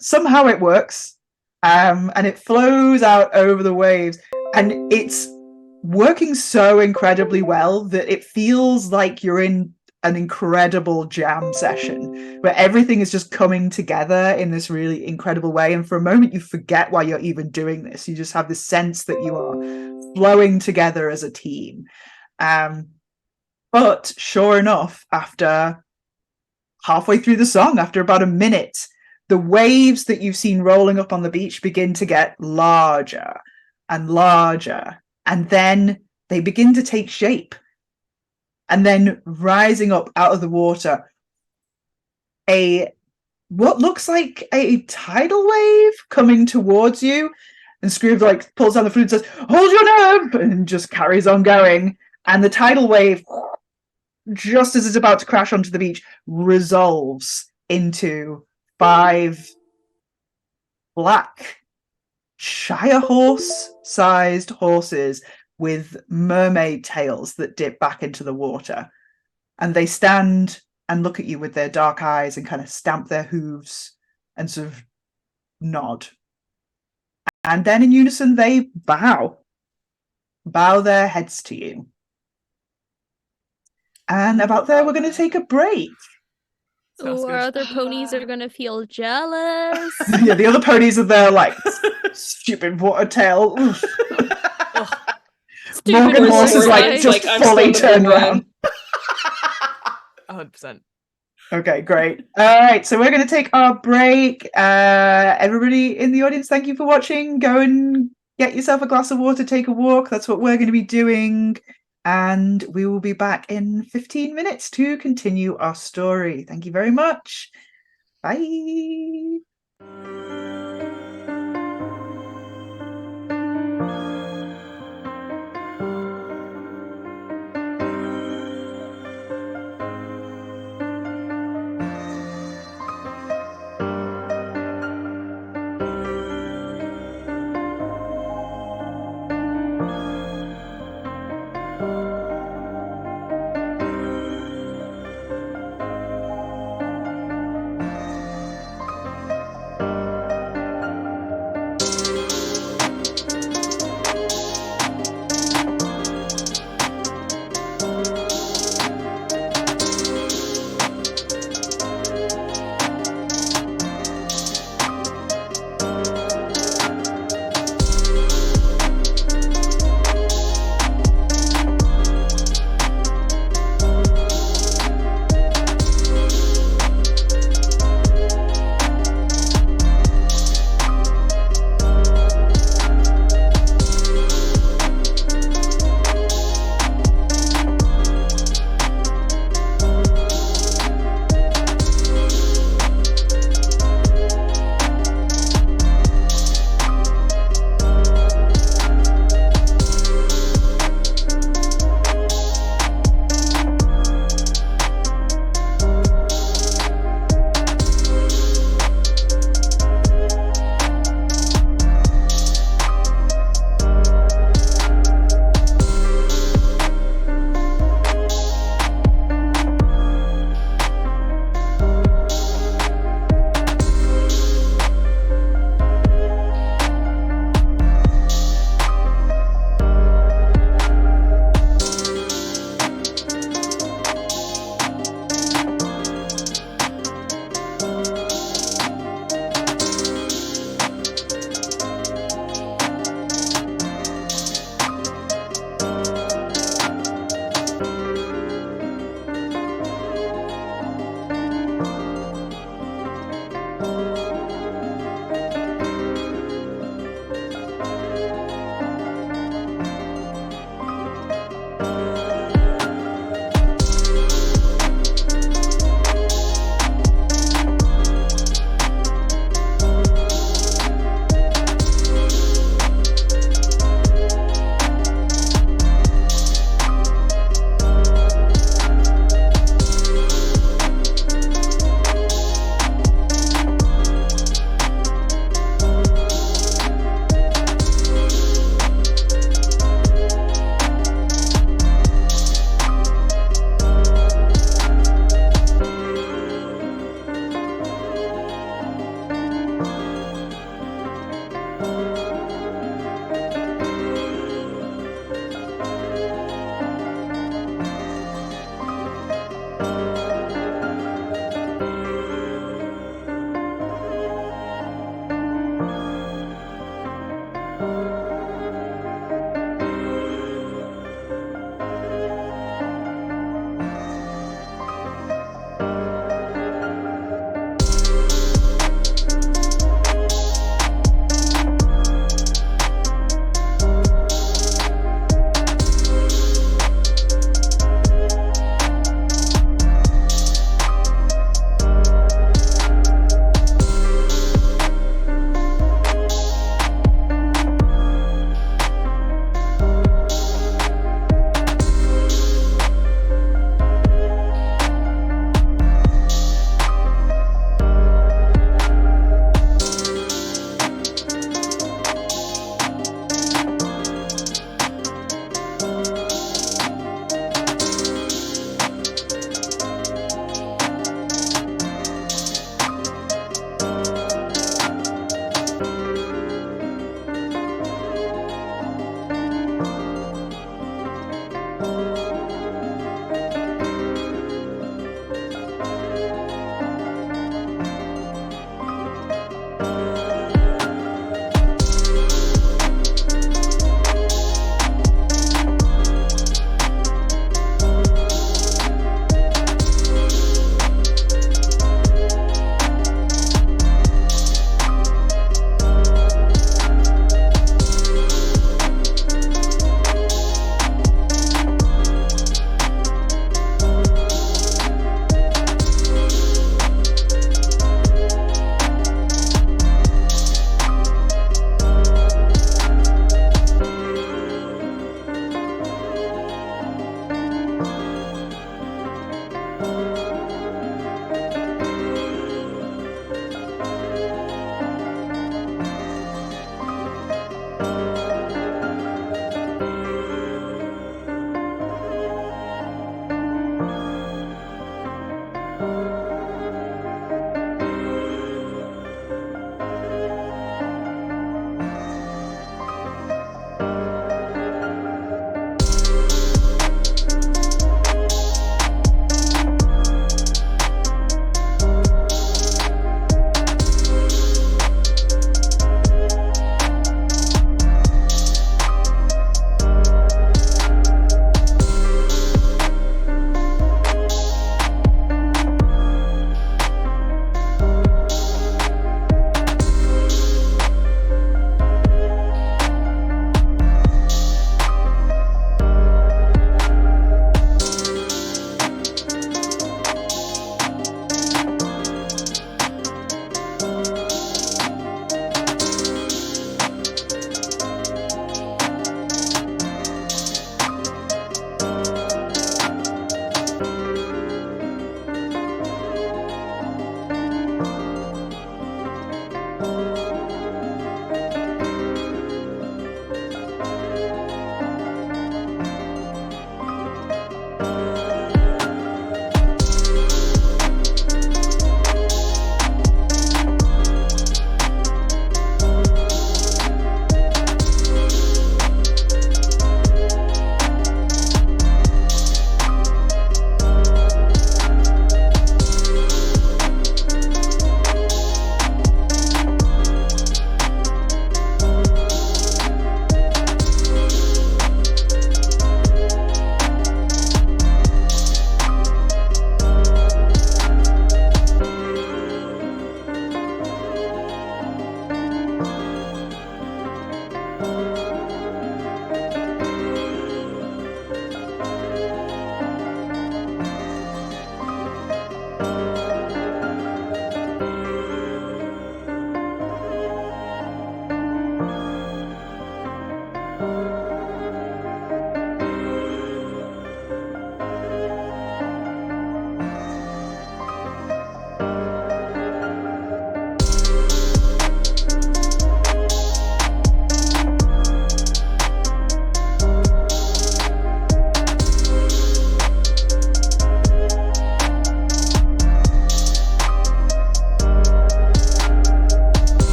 Somehow it works, and it flows out over the waves, and it's working so incredibly well that it feels like you're in an incredible jam session where everything is just coming together in this really incredible way, and for a moment you forget why you're even doing this. You just have this sense that you are flowing together as a team. But sure enough, after halfway through the song, after about a minute, the waves that you've seen rolling up on the beach begin to get larger and larger, and then they begin to take shape. And then rising up out of the water, what looks like a tidal wave coming towards you. And Scrooge like pulls down the flute and says, "Hold your nerve!" and just carries on going. And the tidal wave just as it's about to crash onto the beach, resolves into 5 black Shire horse-sized horses with mermaid tails that dip back into the water. And they stand and look at you with their dark eyes and kind of stamp their hooves and sort of nod. And then in unison, they bow their heads to you. And about there, we're going to take a break. Sounds So our good. other ponies are gonna feel jealous. Yeah, the other ponies are there like, stupid water tail. Oof. Stupid Morgan Horse is like guys. just I'm fully still the turned good around. one. 100%. Okay, great. All right, so we're going to take our break. Everybody in the audience, thank you for watching. Go and get yourself a glass of water, take a walk. That's what we're going to be doing. And we will be back in 15 minutes to continue our story. Thank you very much. Bye.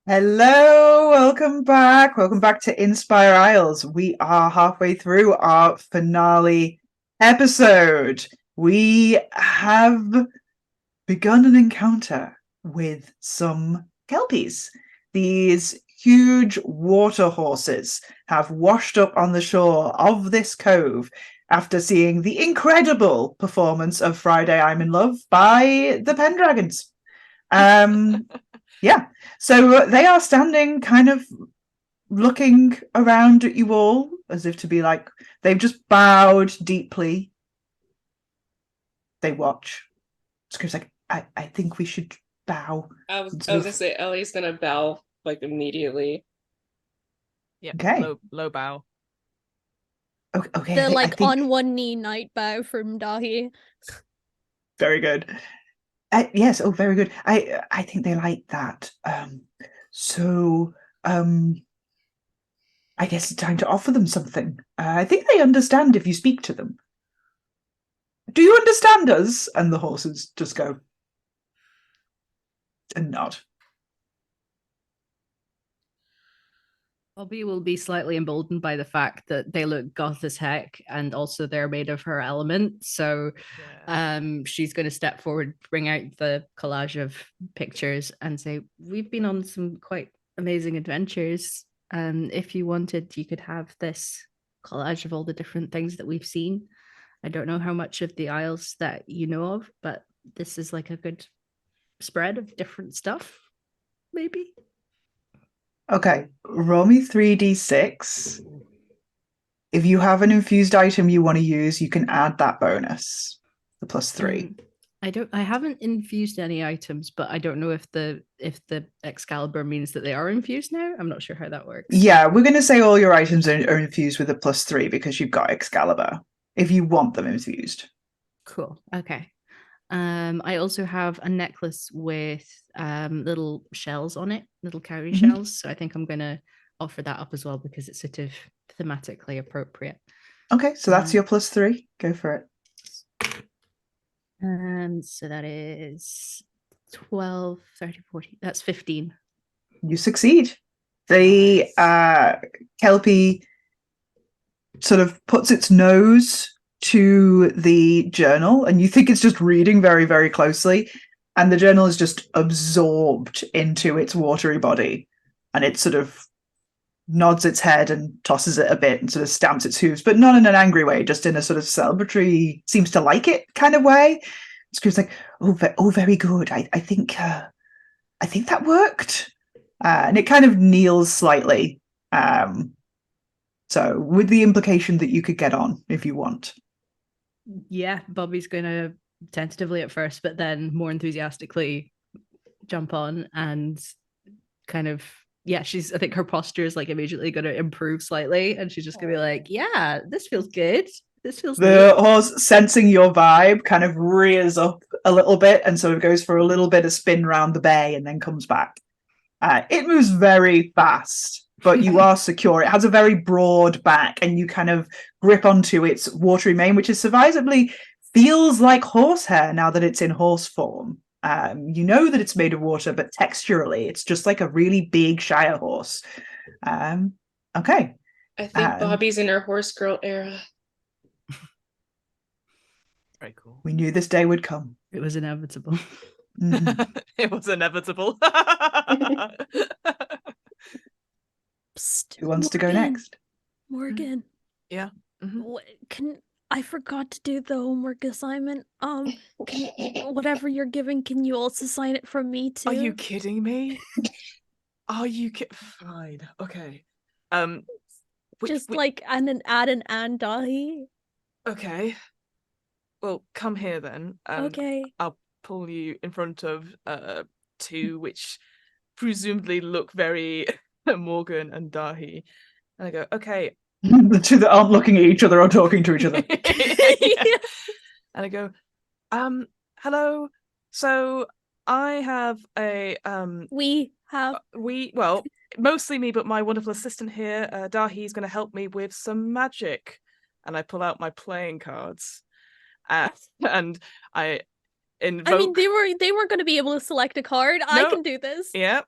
Hello, welcome back. Welcome back to Inspirisles. We are halfway through our finale episode. We have begun an encounter with some kelpies. These huge water horses have washed up on the shore of this cove after seeing the incredible performance of Friday I'm in Love by the Pendragons. Yeah, so they are standing kind of looking around at you all as if to be like, they've just bowed deeply. They watch. Scrip's like, I think we should bow. I was gonna say Ellie's gonna bow like immediately. Yeah. Okay. Low bow. Okay. The I think on one knee night bow from Dahi. very good. Yes. Oh, very good. I think they like that. So I guess it's time to offer them something. I think they understand if you speak to them. Do you understand us? And the horses just go and nod. Bobby will be slightly emboldened by the fact that they look goth as heck, and also they're made of her element. So she's going to step forward, bring out the collage of pictures and say, we've been on some quite amazing adventures. If you wanted, you could have this collage of all the different things that we've seen. I don't know how much of the Isles that you know of, but this is like a good spread of different stuff, maybe. Okay, roll me 3d6. If you have an infused item you want to use, you can add that bonus, the +3. I haven't infused any items, but I don't know if the Excalibur means that they are infused now. I'm not sure how that works. Yeah, we're going to say all your items are infused with a +3 because you've got Excalibur, if you want them infused. Cool. Okay. I also have a necklace with little shells on it, little cowrie shells. So I think I'm going to offer that up as well because it's sort of thematically appropriate. Okay, so that's your +3. Go for it. So that is 12, 30, 40. That's 15. You succeed. The Kelpie sort of puts its nose to the journal, and you think it's just reading very, very closely, and the journal is just absorbed into its watery body, and it sort of nods its head and tosses it a bit and sort of stamps its hooves, but not in an angry way, just in a sort of celebratory, seems to like it kind of way. Screw's like, oh, very good. I think that worked. And it kind of kneels slightly. So with the implication that you could get on if you want. Yeah, Bobby's going to tentatively at first, but then more enthusiastically jump on and kind of, I think her posture is like immediately going to improve slightly, and she's just going to be like, yeah, this feels good. This feels the good. horse, sensing your vibe, kind of rears up a little bit and sort of goes for a little bit of spin around the bay and then comes back. It moves very fast, but you are secure. It has a very broad back, and you kind of grip onto its watery mane, which is surprisingly feels like horsehair now that it's in horse form. You know that it's made of water, but texturally, it's just like a really big Shire horse. Okay. I think Bobby's in her horse girl era. Very cool. We knew this day would come. It was inevitable. It was inevitable. Psst, Who wants to go next? Morgan. Yeah. I forgot to do the homework assignment. Whatever you're giving, can you also sign it from me too? Are you kidding me? Are you fine? Okay. Just like add an Dahi. Okay. Well, come here then. Okay. I'll pull you in front of two which presumably look very Morgan and Dahi. And I go, okay. The two that aren't looking at each other or talking to each other. Yeah. And I go, hello. So I have a well, mostly me, but my wonderful assistant here, Dahi, is going to help me with some magic. And I pull out my playing cards, and I invoke. I mean, they were going to be able to select a card. No. I can do this. Yep.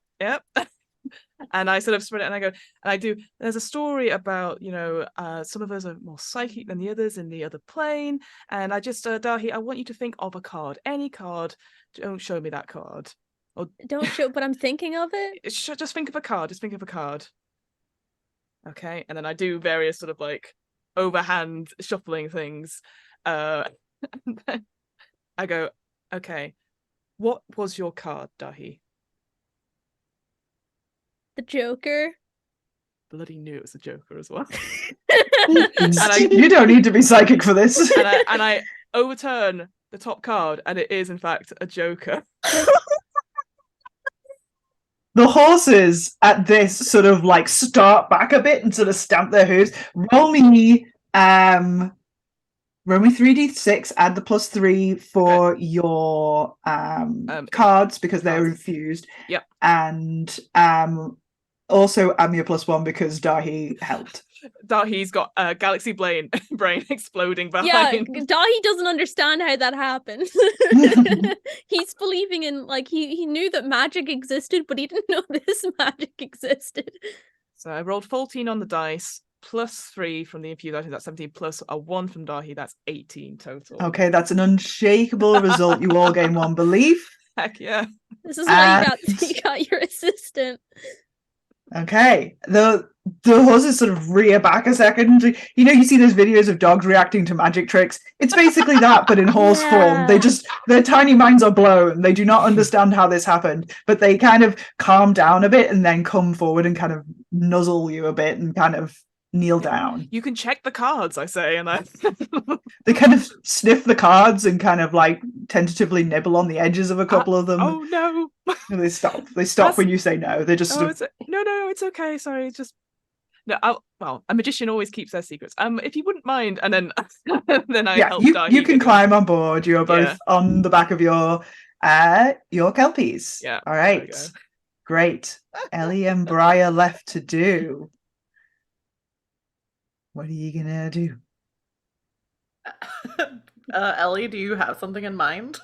And I sort of spread it, and I go, and I do. There's a story about, some of us are more psychic than the others in the other plane. And I just, Dahi, I want you to think of a card, any card. Don't show me that card. Or Don't show, but I'm thinking of it. just think of a card. Just think of a card. Okay, and then I do various sort of like overhand shuffling things. And then I go, okay, what was your card, Dahi? The Joker. Bloody knew it was a Joker as well. You don't need to be psychic for this. and I overturn the top card, and it is in fact a Joker. The horses at this sort of like start back a bit and sort of stamp their hooves. Roll me 3d6, add the +3 for your cards because they're infused. Yep. And also add me a +1 because Dahi helped. Dahi's got a galaxy brain exploding behind. Yeah, Dahi doesn't understand how that happened. He's believing in, like, he knew that magic existed, but he didn't know this magic existed. So I rolled 14 on the dice, +3 from the infused items, that's 17, plus a 1 from Dahi, that's 18 total. Okay, that's an unshakable result. You all gain 1 belief. Heck yeah. This is why you got your assistant. Okay, the horses sort of rear back a second. You see those videos of dogs reacting to magic tricks? It's basically that, but in horse form. Their tiny minds are blown. They do not understand how this happened, but they kind of calm down a bit and then come forward and kind of nuzzle you a bit and kind of kneel down. You can check the cards, I say, and they kind of sniff the cards and kind of like tentatively nibble on the edges of a couple of them. Oh no! They stop when you say no. They just no, it's okay. Sorry, it's just no. Well, a magician always keeps their secrets. If you wouldn't mind, and then I help. You can climb on board. You are both on the back of your kelpies. Yeah. All right. Great. Ellie and Briar left to do. What are you gonna do? Ellie, do you have something in mind?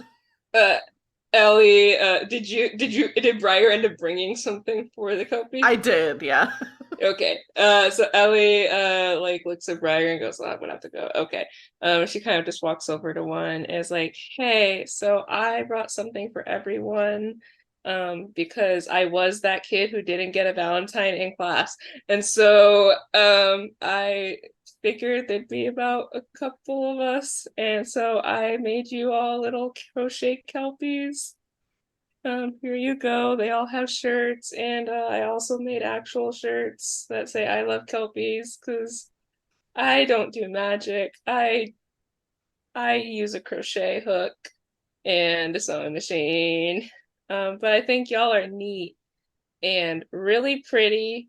Ellie, did Briar end up bringing something for the Kelpie? I did, yeah. Okay. So Ellie looks at Briar and goes, I'm gonna have to go. Okay. She kind of just walks over to one and is like, hey, so I brought something for everyone. Because I was that kid who didn't get a Valentine in class. And so I figured there'd be about a couple of us. And so I made you all little crochet kelpies. Here you go. They all have shirts. And I also made actual shirts that say I love kelpies because I don't do magic. I use a crochet hook and a sewing machine. But I think y'all are neat and really pretty,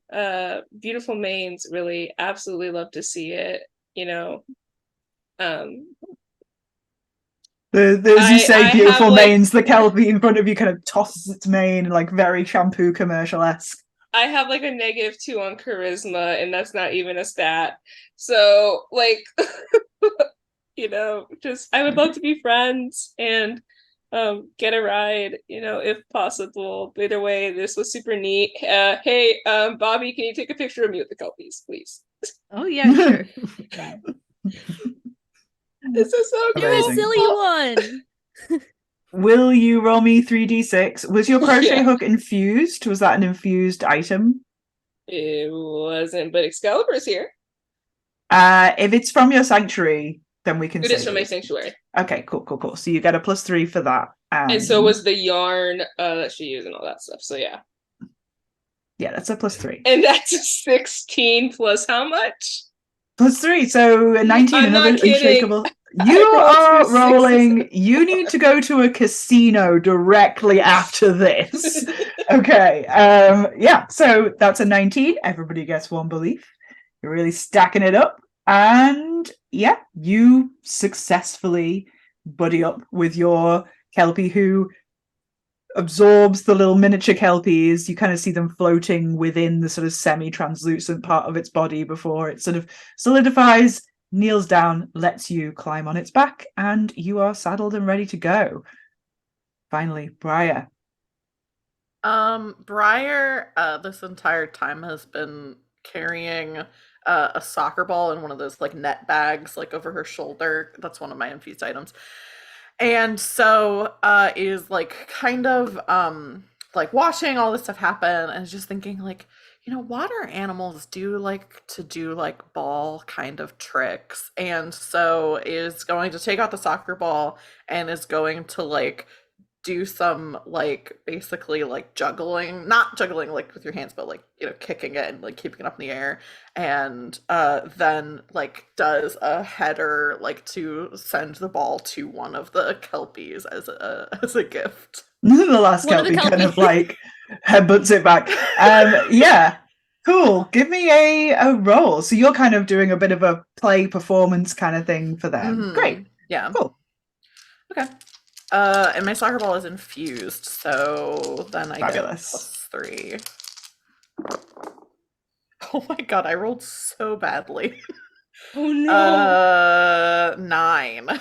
beautiful manes. Really, absolutely love to see it. As you say, beautiful manes, the Kelpie in front of you kind of tosses its mane, like very shampoo commercial-esque. I have like a -2 on charisma, and that's not even a stat. So, just I would love to be friends and get a ride, if possible. But either way, this was super neat. Hey, Bobby, can you take a picture of me with the Kelpies, please? Oh yeah, sure. This is so You're a silly one. Will you roll me 3d6? Was your crochet hook infused? Was that an infused item? It wasn't, but Excalibur's here. If it's from your sanctuary, then we can It is from my sanctuary. Okay, cool. So you get a +3 for that. And so was the yarn that she used and all that stuff. So yeah. Yeah, that's a +3. And that's a 16 plus how much? +3, so a 19. I'm not unshakable. You are rolling. You need to go to a casino directly after this. Okay. So that's a 19. Everybody gets 1 belief. You're really stacking it up. And yeah, you successfully buddy up with your Kelpie who absorbs the little miniature Kelpies. You kind of see them floating within the sort of semi-translucent part of its body before it sort of solidifies, kneels down, lets you climb on its back, and you are saddled and ready to go. Finally, Briar. Briar, this entire time has been carrying a soccer ball in one of those like net bags, like over her shoulder. That's one of my infused items. And so is like kind of like watching all this stuff happen and just thinking like, water animals do like to do like ball kind of tricks. And so is going to take out the soccer ball and is going to like do some like basically like juggling, not juggling like with your hands, but like kicking it and like keeping it up in the air, and then like does a header like to send the ball to one of the kelpies as a gift. The last One of the kelpie kind of kelpie. like headbutts it back. Yeah, cool. Give me a roll. So you're kind of doing a bit of a play performance kind of thing for them. Mhm. Great. Yeah. Cool. Okay. And my soccer ball is infused, so then I Fabulous. get +3. Oh my god, I rolled so badly. Oh no. 9.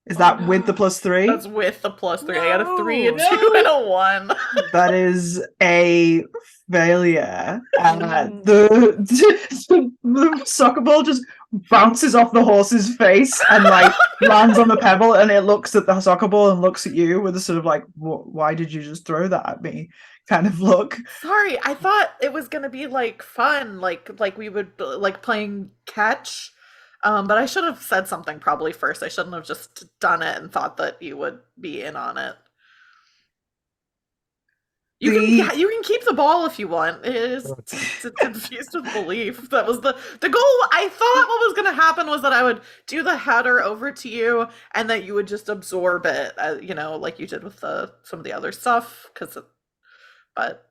Is that with the +3? That's with the +3. I got a 3, a 2, No. and a 1. That is a failure. The soccer ball just bounces off the horse's face and like lands on the pebble, and it looks at the soccer ball and looks at you with a sort of like, why did you just throw that at me kind of look. Sorry, I thought it was gonna be like fun, like we would like playing catch. But I should have said something probably first. I shouldn't have just done it and thought that you would be in on it. You can keep the ball if you want. It is confused with belief. That was the goal. I thought what was going to happen was that I would do the header over to you, and that you would just absorb it, like you did with some of the other stuff. But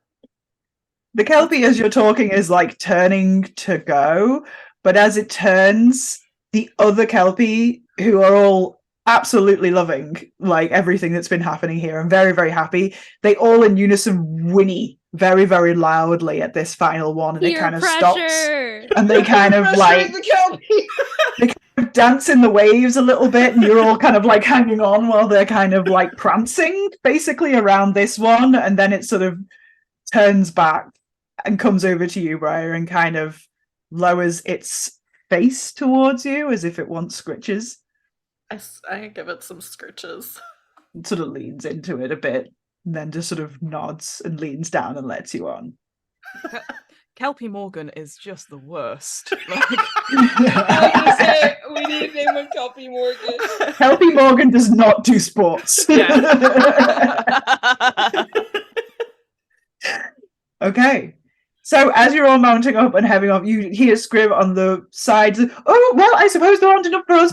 the kelpie, as you're talking, is like turning to go, but as it turns, the other kelpie, who are all absolutely loving like everything that's been happening here and very, very happy, they all in unison whinny very, very loudly at this final one, and it kind of stops, and they kind of like they kind of dance in the waves a little bit, and you're all kind of like hanging on while they're kind of like prancing basically around this one, and then it sort of turns back and comes over to you, Briar, and kind of lowers its face towards you as if it wants scritches. I give it some scritches. It sort of leans into it a bit, and then just sort of nods and leans down and lets you on. Kelpie Morgan is just the worst. I was gonna say, we need a name of Kelpie Morgan. Kelpie Morgan does not do sports. Okay. So as you're all mounting up and heading off, you hear Scrib on the sides. Oh, well, I suppose there aren't enough for us.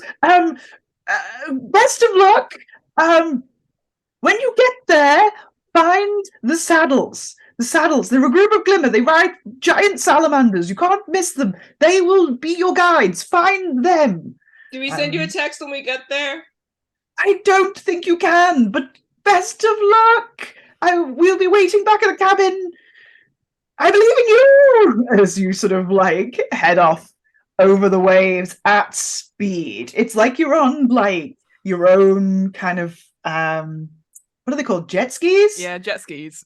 Best of luck. When you get there, find the saddles. The saddles, they're a group of glimmer. They ride giant salamanders. You can't miss them. They will be your guides. Find them. Do we send you a text when we get there? I don't think you can, but best of luck. We'll be waiting back at the cabin. I believe in you! As you sort of like head off over the waves at speed. It's like you're on like your own kind of what are they called? Jet skis? Yeah, jet skis.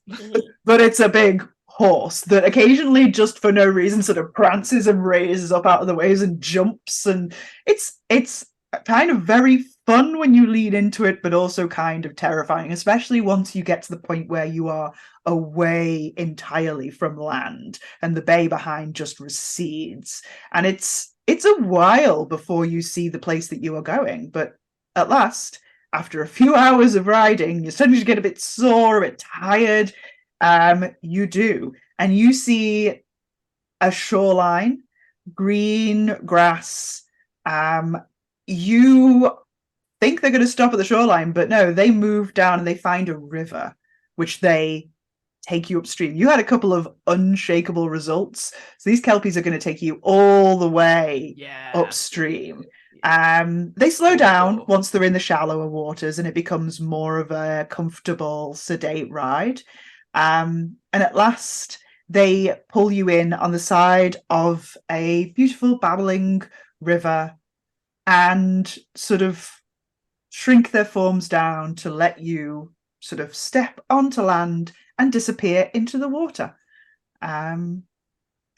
But it's a big horse that occasionally, just for no reason, sort of prances and raises up out of the waves and jumps, and it's kind of very fun when you lead into it, but also kind of terrifying, especially once you get to the point where you are away entirely from land and the bay behind just recedes, and it's a while before you see the place that you are going. But at last, after a few hours of riding, you're starting to get a bit sore, a bit tired. You do, and you see a shoreline, green grass. You think they're going to stop at the shoreline, but no, they move down and they find a river, which they take you upstream. You had a couple of unshakable results, so these kelpies are going to take you all the way upstream. They slow down once they're in the shallower waters, and it becomes more of a comfortable, sedate ride. And at last, they pull you in on the side of a beautiful, babbling river, and sort of shrink their forms down to let you sort of step onto land and disappear into the water. And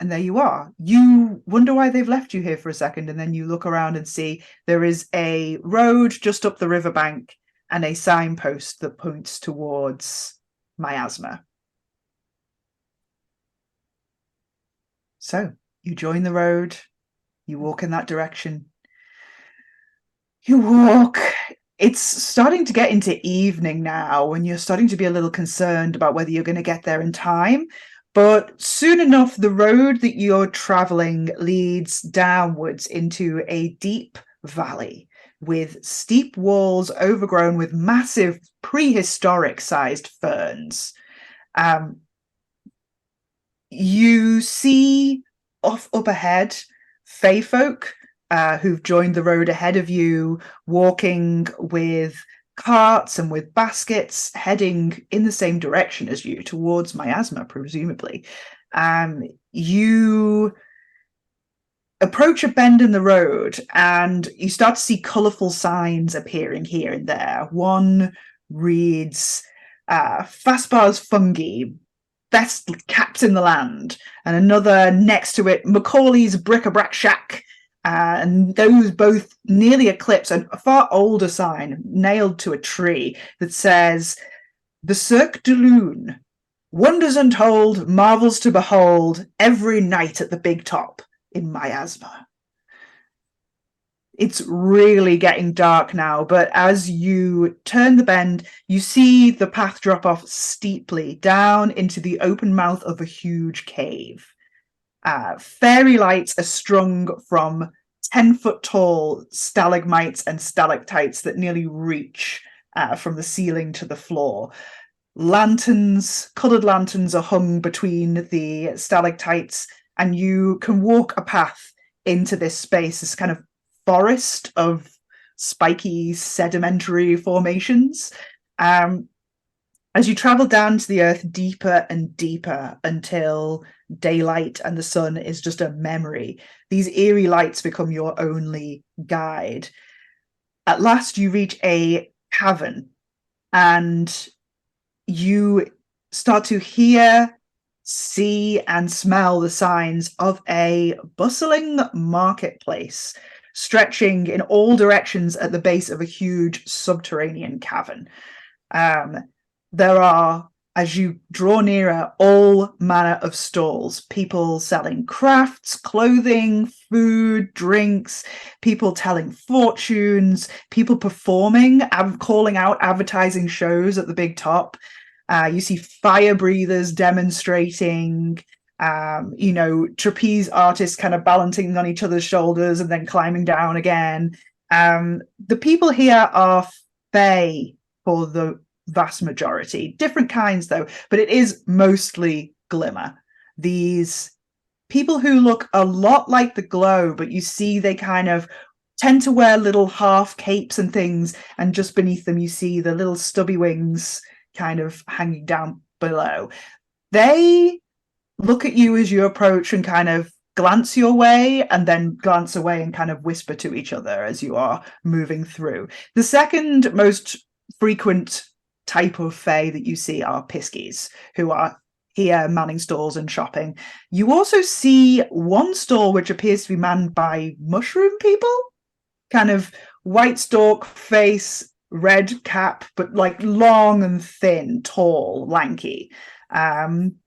there you are. You wonder why they've left you here for a second, and then you look around and see there is a road just up the riverbank and a signpost that points towards Miasma. So you join the road, you walk in that direction. You walk. It's starting to get into evening now, and you're starting to be a little concerned about whether you're going to get there in time. But soon enough, the road that you're traveling leads downwards into a deep valley with steep walls overgrown with massive prehistoric-sized ferns. You see off up ahead Fae folk who've joined the road ahead of you, walking with carts and with baskets, heading in the same direction as you, towards Miasma, presumably. You approach a bend in the road and you start to see colourful signs appearing here and there. One reads, Fastbar's Fungi, best caps in the land, and another next to it, Macaulay's Bric-a-Brac Shack. And those both nearly eclipse a far older sign nailed to a tree that says, The Cirque de Lune, wonders untold, marvels to behold, every night at the Big Top in Miasma. It's really getting dark now, but as you turn the bend, you see the path drop off steeply down into the open mouth of a huge cave. Fairy lights are strung from 10-foot tall stalagmites and stalactites that nearly reach from the ceiling to the floor. Coloured lanterns are hung between the stalactites, and you can walk a path into this space, this kind of forest of spiky sedimentary formations. As you travel down to the earth deeper and deeper until daylight and the sun is just a memory, these eerie lights become your only guide. At last you reach a cavern and you start to hear, see, and smell the signs of a bustling marketplace stretching in all directions at the base of a huge subterranean cavern. There are, as you draw nearer, all manner of stalls, people selling crafts, clothing, food, drinks, people telling fortunes, people performing, calling out advertising shows at the Big Top. You see fire breathers demonstrating, trapeze artists kind of balancing on each other's shoulders and then climbing down again. The people here are Fae for the vast majority, different kinds though, but it is mostly Glimmer. These people who look a lot like the Glow, but you see they kind of tend to wear little half capes and things, and just beneath them you see the little stubby wings kind of hanging down below. They look at you as you approach and kind of glance your way and then glance away and kind of whisper to each other as you are moving through. The second most frequent type of Fae that you see are Piskies, who are here manning stalls and shopping. You also see one stall which appears to be manned by mushroom people, kind of white stalk face, red cap, but like long and thin, tall, lanky.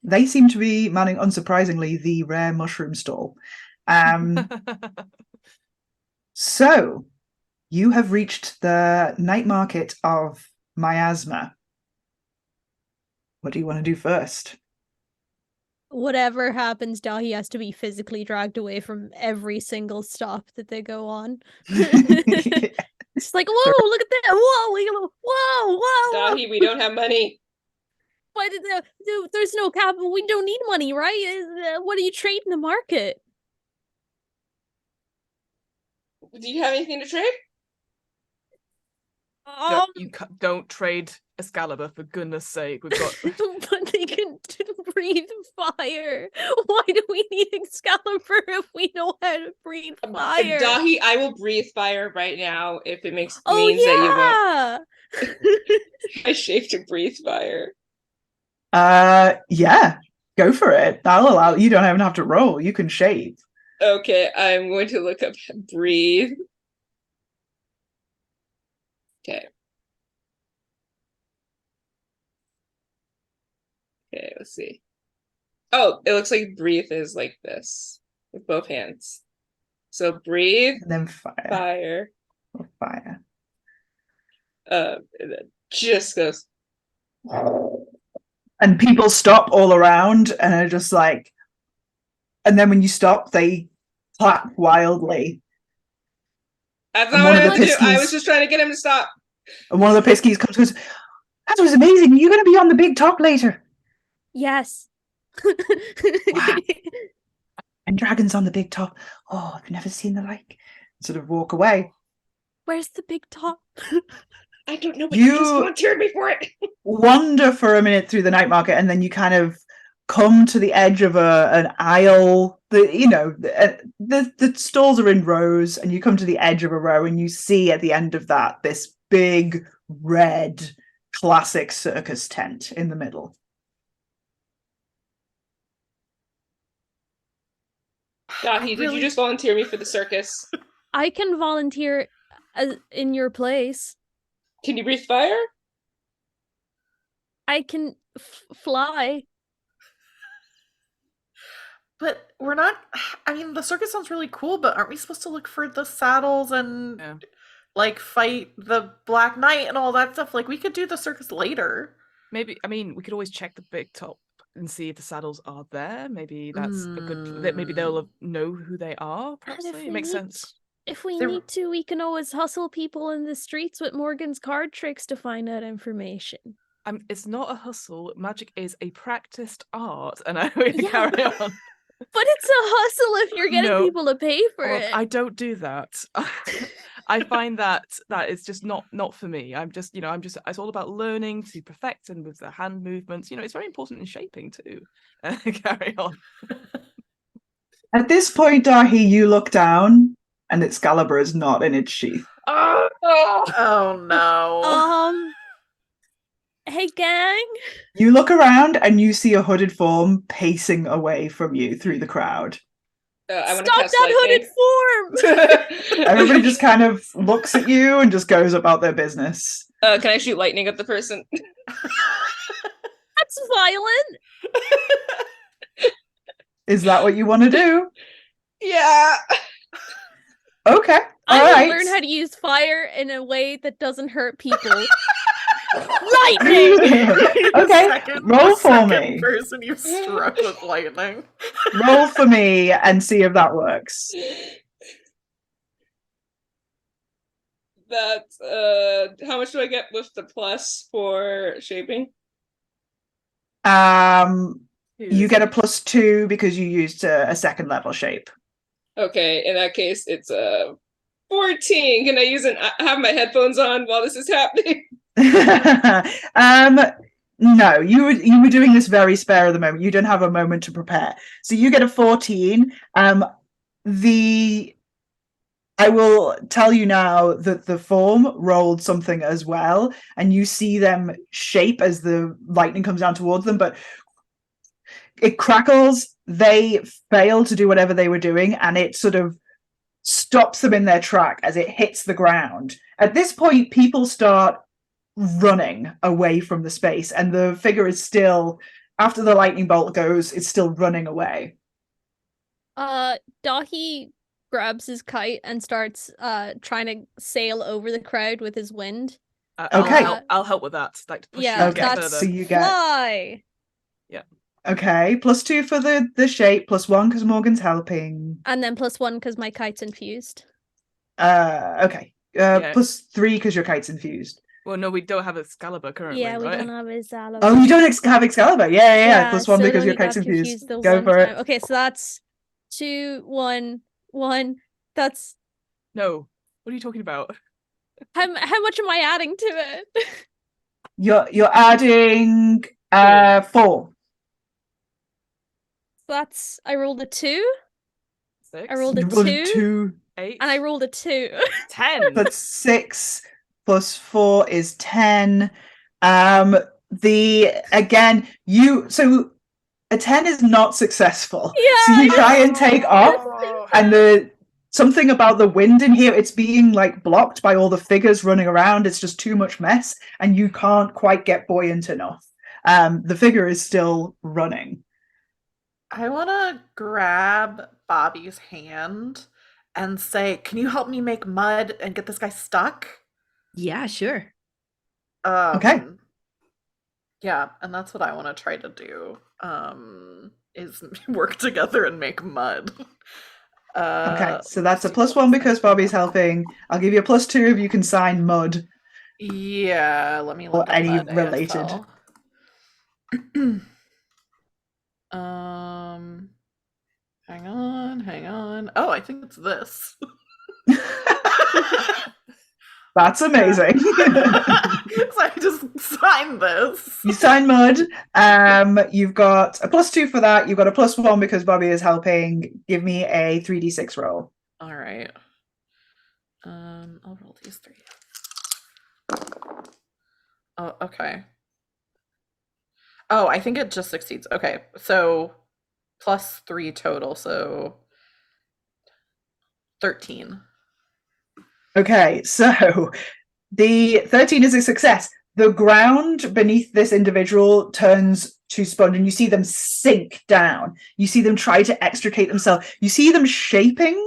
They seem to be manning, unsurprisingly, the rare mushroom stall. So you have reached the night market of Miasma. What do you want to do first? Whatever happens, Dahi has to be physically dragged away from every single stop that they go on. It's like, whoa, look at that! Whoa, whoa! Dahi, we don't have money. But there's no cap. We don't need money, right? What do you trade in the market? Do you have anything to trade? Don't trade Excalibur, for goodness sake. We've got. But they can breathe fire. Why do we need Excalibur if we know how to breathe fire? Dahi, I will breathe fire right now if it means that you won't. I shave to breathe fire. Yeah, go for it. I'll allow you. Don't even have to roll. You can shape. Okay, I'm going to look up breathe. Okay. Okay, let's see. Oh, it looks like breathe is like this with both hands. So breathe, And then fire. fire. Or fire. And then just goes. And people stop all around and are just like, and then when you stop, they clap wildly. That's And not one what of I the would do. I Piskies- was just trying to get him to stop. And one of the Piskies comes and goes, that was amazing. Are you going to be on the big top later? Yes. Wow. And dragons on the big top. Oh, I've never seen the like. Sort of walk away. Where's the big top? I don't know, but you just You volunteered me for it. wander for a minute through the night market, and then you kind of come to the edge of an aisle. The stalls are in rows, and you come to the edge of a row, and you see at the end of that this big red classic circus tent in the middle. Dahi, did you just volunteer me for the circus? I can volunteer in your place. Can you breathe fire? I can fly. But we're not. I mean, the circus sounds really cool, but aren't we supposed to look for the saddles and like fight the Black Knight and all that stuff? Like, we could do the circus later. Maybe, I mean, we could always check the big top and see if the saddles are there. Maybe that's a good. Maybe they'll know who they are. Perhaps it makes sense. If we need to, we can always hustle people in the streets with Morgan's card tricks to find out information. It's not a hustle. Magic is a practiced art, and I will carry on. But it's a hustle if you're getting people to pay for it. I don't do that. I find that is just not for me. I'm just it's all about learning to perfect and with the hand movements. It's very important in shaping too. Carry on. At this point, Dahi, you look down, and Excalibur is not in its sheath. Oh no. Hey, gang. You look around and you see a hooded form pacing away from you through the crowd. Stop that hooded form! Everybody just kind of looks at you and just goes about their business. Can I shoot lightning at the person? That's violent. Is that what you want to do? Yeah. Okay. I All will right. learn how to use fire in a way that doesn't hurt people. Lightning! Okay, roll for me. Person you struck with lightning. Roll for me and see if that works. That's how much do I get with the plus for shaping? You get a +2 because you used a second level shape. Okay, in that case, it's 14. Can I have my headphones on while this is happening? No, you were doing this very spare of the moment. You don't have a moment to prepare. So you get a 14. I will tell you now that the form rolled something as well, and you see them shape as the lightning comes down towards them, but it crackles. They fail to do whatever they were doing, and it sort of stops them in their track as it hits the ground. At this point, people start running away from the space, and the figure is still, after the lightning bolt goes, it's still running away. Dahi grabs his kite and starts trying to sail over the crowd with his wind. Okay. I'll help with that. Like to push Yeah, you to get that's further. So you get fly. Yeah. Okay, +2 for the shape, +1 because Morgan's helping. And then +1 because my kite's infused. Okay. Yeah. +3 because your kite's infused. Well, no, we don't have Excalibur currently. Yeah, we right? don't have Excalibur. Oh, you don't have Excalibur. Yeah. +1 so because it your only kite's got infused. the Go one for time. it. Okay, so that's 2, 1, 1. That's No. What are you talking about? how much am I adding to it? You're adding 4. That's I rolled a 2. 6. I rolled a You rolled 2, 2. 8. and I rolled a 2. 10. That's 6 + 4 is 10. a 10 is not successful. Yeah, So you I try know. and take off, and something about the wind in here, it's being like blocked by all the figures running around. It's just too much mess, and you can't quite get buoyant enough. The figure is still running. I want to grab Bobby's hand and say, "Can you help me make mud and get this guy stuck?" Yeah, sure. Okay. Yeah, and that's what I want to try to do. Is work together and make mud. Okay, so that's a +1 because Bobby's helping. I'll give you a +2 if you can sign mud. Yeah, let me look Or at any that related. Hang on. Oh, I think it's this. That's amazing. So I just signed this. You sign mud. You've got a +2 for that. You've got a +1 because Bobby is helping. Give me a 3d6 roll. All right. I'll roll these 3. Oh, okay. Oh, I think it just succeeds. Okay, so +3 total, so 13. Okay, so the 13 is a success. The ground beneath this individual turns to sponge, and you see them sink down. You see them try to extricate themselves. You see them shaping,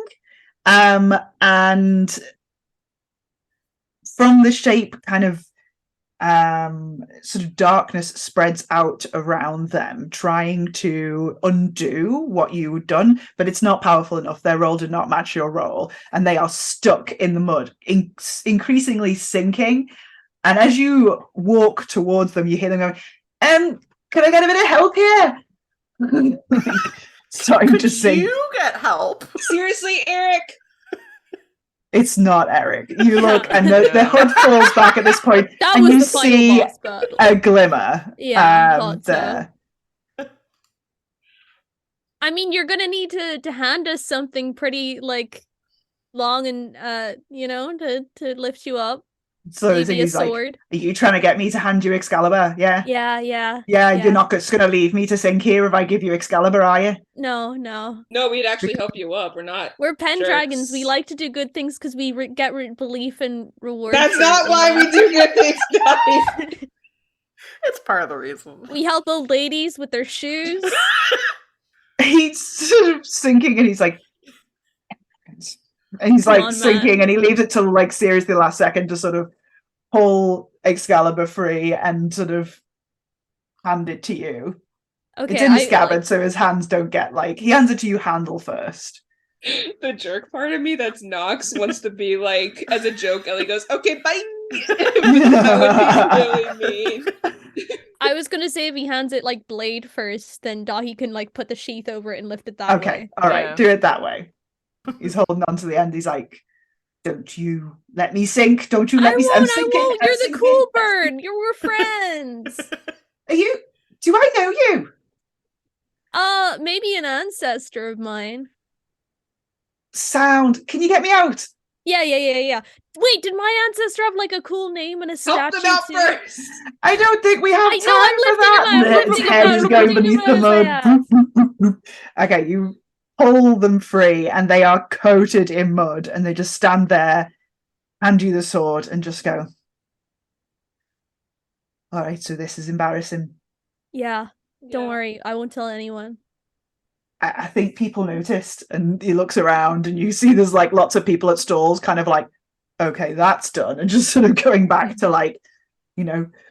and from the shape, kind of sort of darkness spreads out around them, trying to undo what you've done, but it's not powerful enough. Their roll did not match your roll, and they are stuck in the mud, increasingly sinking. And as you walk towards them, you hear them going, can I get a bit of help here? Starting to sink. You get help. Seriously, Eric? It's not Eric. You look, and the hood falls back at this point, That and was you the final see boss battle. a glimmer. Yeah, I thought so. there. I mean, you're gonna need to hand us something pretty like long and to lift you up. So Maybe a he's like, sword. "Are you trying to get me to hand you Excalibur? Yeah. Yeah. You're not just going to leave me to sink here if I give you Excalibur, are you?" No. No, we'd actually help you up. We're pen jerks. dragons. We like to do good things because we get belief and reward. That's for not it, why you know? we do good things, guys. It's part of the reason. We help old ladies with their shoes. He's sort of sinking, and he's like, Come on, sinking, man. and he leaves it till like seriously the last second to sort of pull Excalibur free and sort of hand it to you. Okay, It's in the scabbard, so his hands don't get he hands it to you handle first. The jerk part of me that's Nox wants to be like, as a joke, Ellie goes, "Okay, bye." That would be really mean. I was gonna say if he hands it like blade first, then Dahi can like put the sheath over it and lift it that way. Okay, all right, do it that way. He's holding on to the end. He's like, "Don't you let me sink? Don't you let me? I I'm won't. sinking. You're I'm the cool bird. We're friends. Are you? Do I know you? Maybe an ancestor of mine. Sound. Can you get me out? Yeah. Wait, did my ancestor have like a cool name and a Help statue them out too? first. I don't think we have I know, time I'm for lifting him that. out, I'm His lifting him head out, is I'm going lifting beneath him the out as mud. Okay, you pull them free, and they are coated in mud, and they just stand there, hand you the sword, and just go, "All right, so this is embarrassing." Yeah. Don't worry, I won't tell anyone. I think people noticed, and he looks around, and you see there's like lots of people at stalls, kind of like, "Okay, that's done," and just sort of going back to like,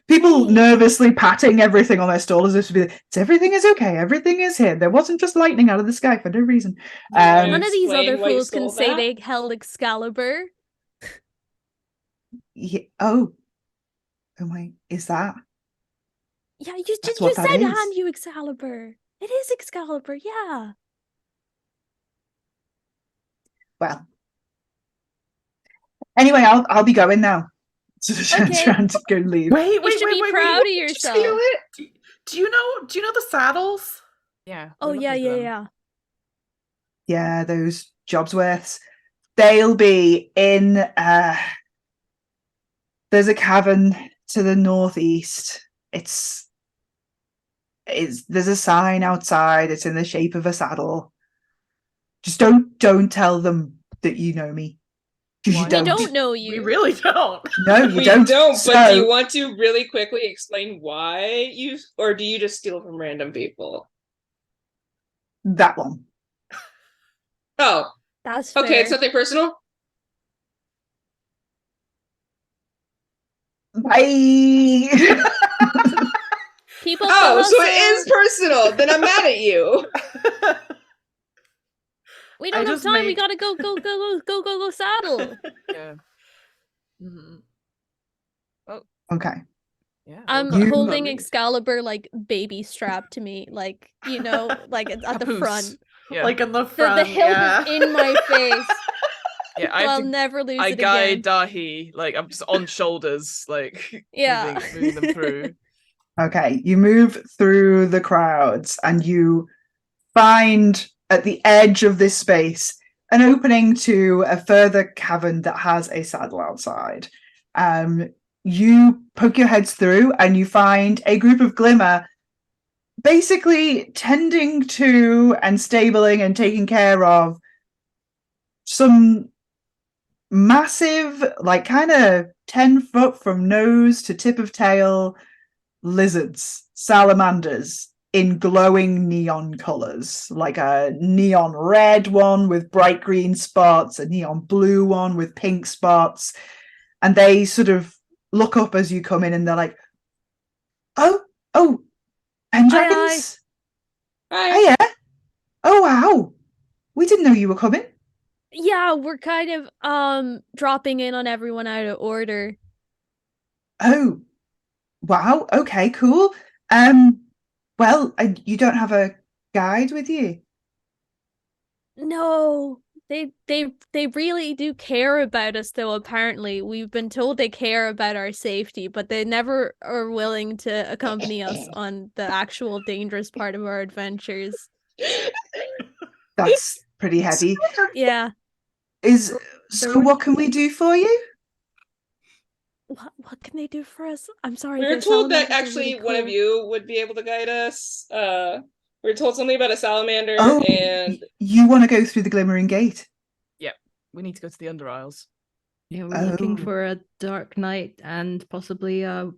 people nervously patting everything on their stall as if to be, everything is okay, everything is here. There wasn't just lightning out of the sky for no reason. None of these explain other why you fools can stole say that? they held Excalibur. Oh my, is that? Yeah, you That's you what that said is. hand you Excalibur. It is Excalibur, yeah. Well, anyway, I'll be going now. So turns Okay. around to go leave. Wait, You should be proud of yourself. Do you know the saddles? Yeah. Oh we're yeah, looking for them. yeah. Yeah, those Jobsworths. They'll be in there's a cavern to the northeast. there's a sign outside. It's in the shape of a saddle. Just don't tell them that you know me. Because you Why We don't. don't know you. We really don't. No, you We don't. but do you So, want to really quickly explain why or do you just steal from random people? that one. Oh, That's fair. okay, it's nothing personal. Bye. Keep up Oh, the so hustle. it is personal. Then I'm mad at you. We I don't have just time. We make- gotta go saddle. Yeah. Mhm. Okay. Yeah. I'm You- holding Excalibur like baby strapped to me, like like it's at the Papoose. front. Yeah. Like in the The front, hilt yeah. is in my face. Yeah, So I'll never lose I it guide again. Dahi, like I'm just on shoulders, like Yeah. moving them through. Okay, you move through the crowds and you find at the edge of this space an opening to a further cavern that has a saddle outside. You poke your heads through and you find a group of Glimmer basically tending to and stabling and taking care of some massive, like kind of 10 foot from nose to tip of tail lizards, salamanders in glowing neon colors, like a neon red one with bright green spots, a neon blue one with pink spots. And they sort of look up as you come in and they're like, oh, Pendragons? Hi. Hiya. Oh, wow. We didn't know you were coming. Yeah, we're kind of dropping in on everyone out of order. Oh, wow. Okay, cool. Well, you don't have a guide with you? No. They really do care about us though, apparently. We've been told they care about our safety, but they never are willing to accompany us on the actual dangerous part of our adventures. That's pretty heavy. Yeah. So what can we do for you? What can they do for us? I'm sorry. We were the told that salamanders are actually really one of cool. you would be able to guide us. We were told something about a salamander Oh, and you want to go through the Glimmering Gate? We need to go to the Under Isles. Yeah, we're looking Oh. for a Dark Knight and possibly a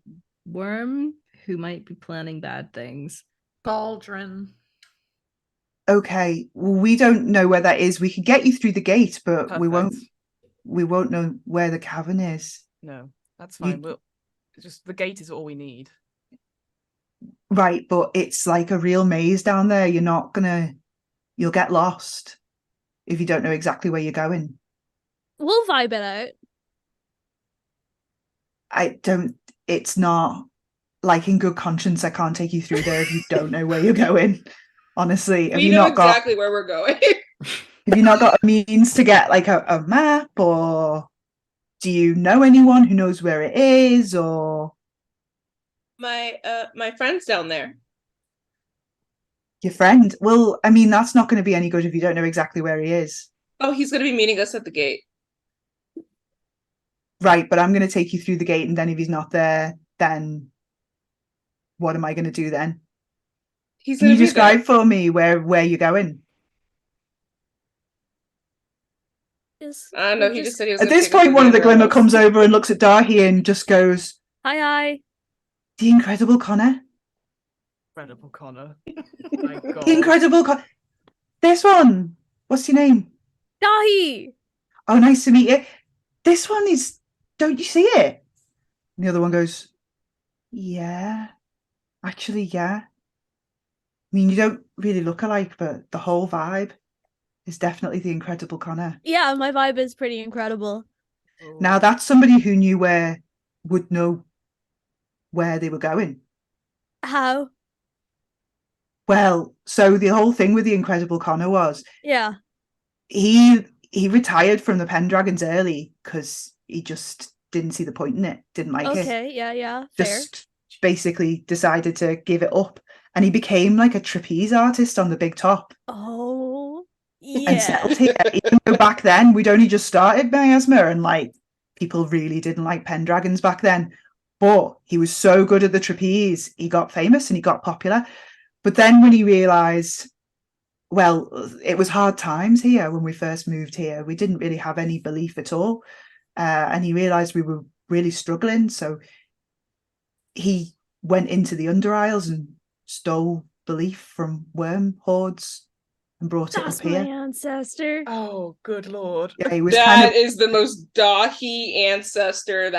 worm who might be planning bad things. Cauldron. Okay, well, we don't know where that is. We can get you through the gate, but we Perfect. won't know where the cavern is. No, that's You- fine. We'll just the gate is all we need. Right, but it's like a real maze down there. You'll get lost if you don't know exactly where you're going. We'll vibe it out. It's not like in good conscience, I can't take you through there if you don't know where you're going. Honestly, have we you know not got exactly where we're going. have you not got a means to get like a map, or do you know anyone who knows where it is, or My friend's down there. your friend? Well, I mean, that's not going to be any good if you don't know exactly where he is. Oh, he's gonna be meeting us at the gate. Right, but I'm going to take you through the gate, and then if he's not there, then what am I going to do then? He's Can gonna you be describe there. for me where you're going? I don't know. He just said he was. At gonna this take us to point, one of the Under Glimmer Isles. comes over and looks at Dahi and just goes, Hi. "The Incredible Connor, Incredible Connor. My God. the Incredible Connor. This one. What's your name? Dahi! Oh, nice to meet you. This one is. Don't you see it?" And the other one goes, "Yeah, actually, yeah. I mean, you don't really look alike, but the whole vibe is definitely the Incredible Connor." Yeah, my vibe is pretty incredible. Now, that's somebody who would know where they were going. How? Well, so the whole thing with the Incredible Connor was Yeah. he retired from the Pendragons early because he just didn't see the point in it, didn't like it. Okay, yeah, fair. Just basically decided to give it up. And he became like a trapeze artist on the Big Top Oh, and settled yeah. here. Even though back then we'd only just started Miasma and like people really didn't like Pendragons back then. But he was so good at the trapeze, he got famous and he got popular. But then when he realised, well, it was hard times here when we first moved here. We didn't really have any belief at all. And he realised we were really struggling. So he went into the Underisles and stole belief from worm hordes and brought it That's up my here. ancestor. Oh, good lord. Yeah, he was That is the most Dahi ancestor that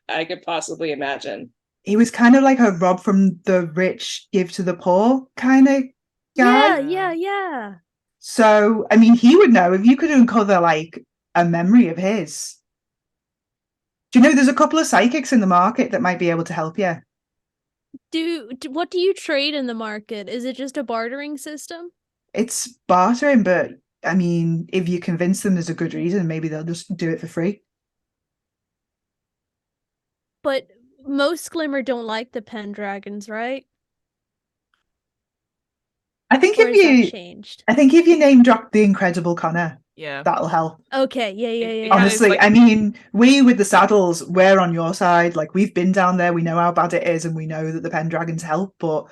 I could possibly imagine. he was kind of like a rob from the rich, give to the poor kind of guy. Yeah. So, I mean, he would know if you could uncover like a memory of his. Do you know there's a couple of psychics in the market that might be able to help you? What do you trade in the market? Is it just a bartering system? It's bartering, but I mean, if you convince them there's a good reason, maybe they'll just do it for free. But most Glimmer don't like the Pendragons, right? I think Or is that changed? I think if you name drop the Incredible Connor, Yeah. that'll help. Okay, yeah. Yeah, Honestly, like... I mean, we with the Saddles, we're on your side. Like, we've been down there, we know how bad it is, and we know that the Pendragons help, but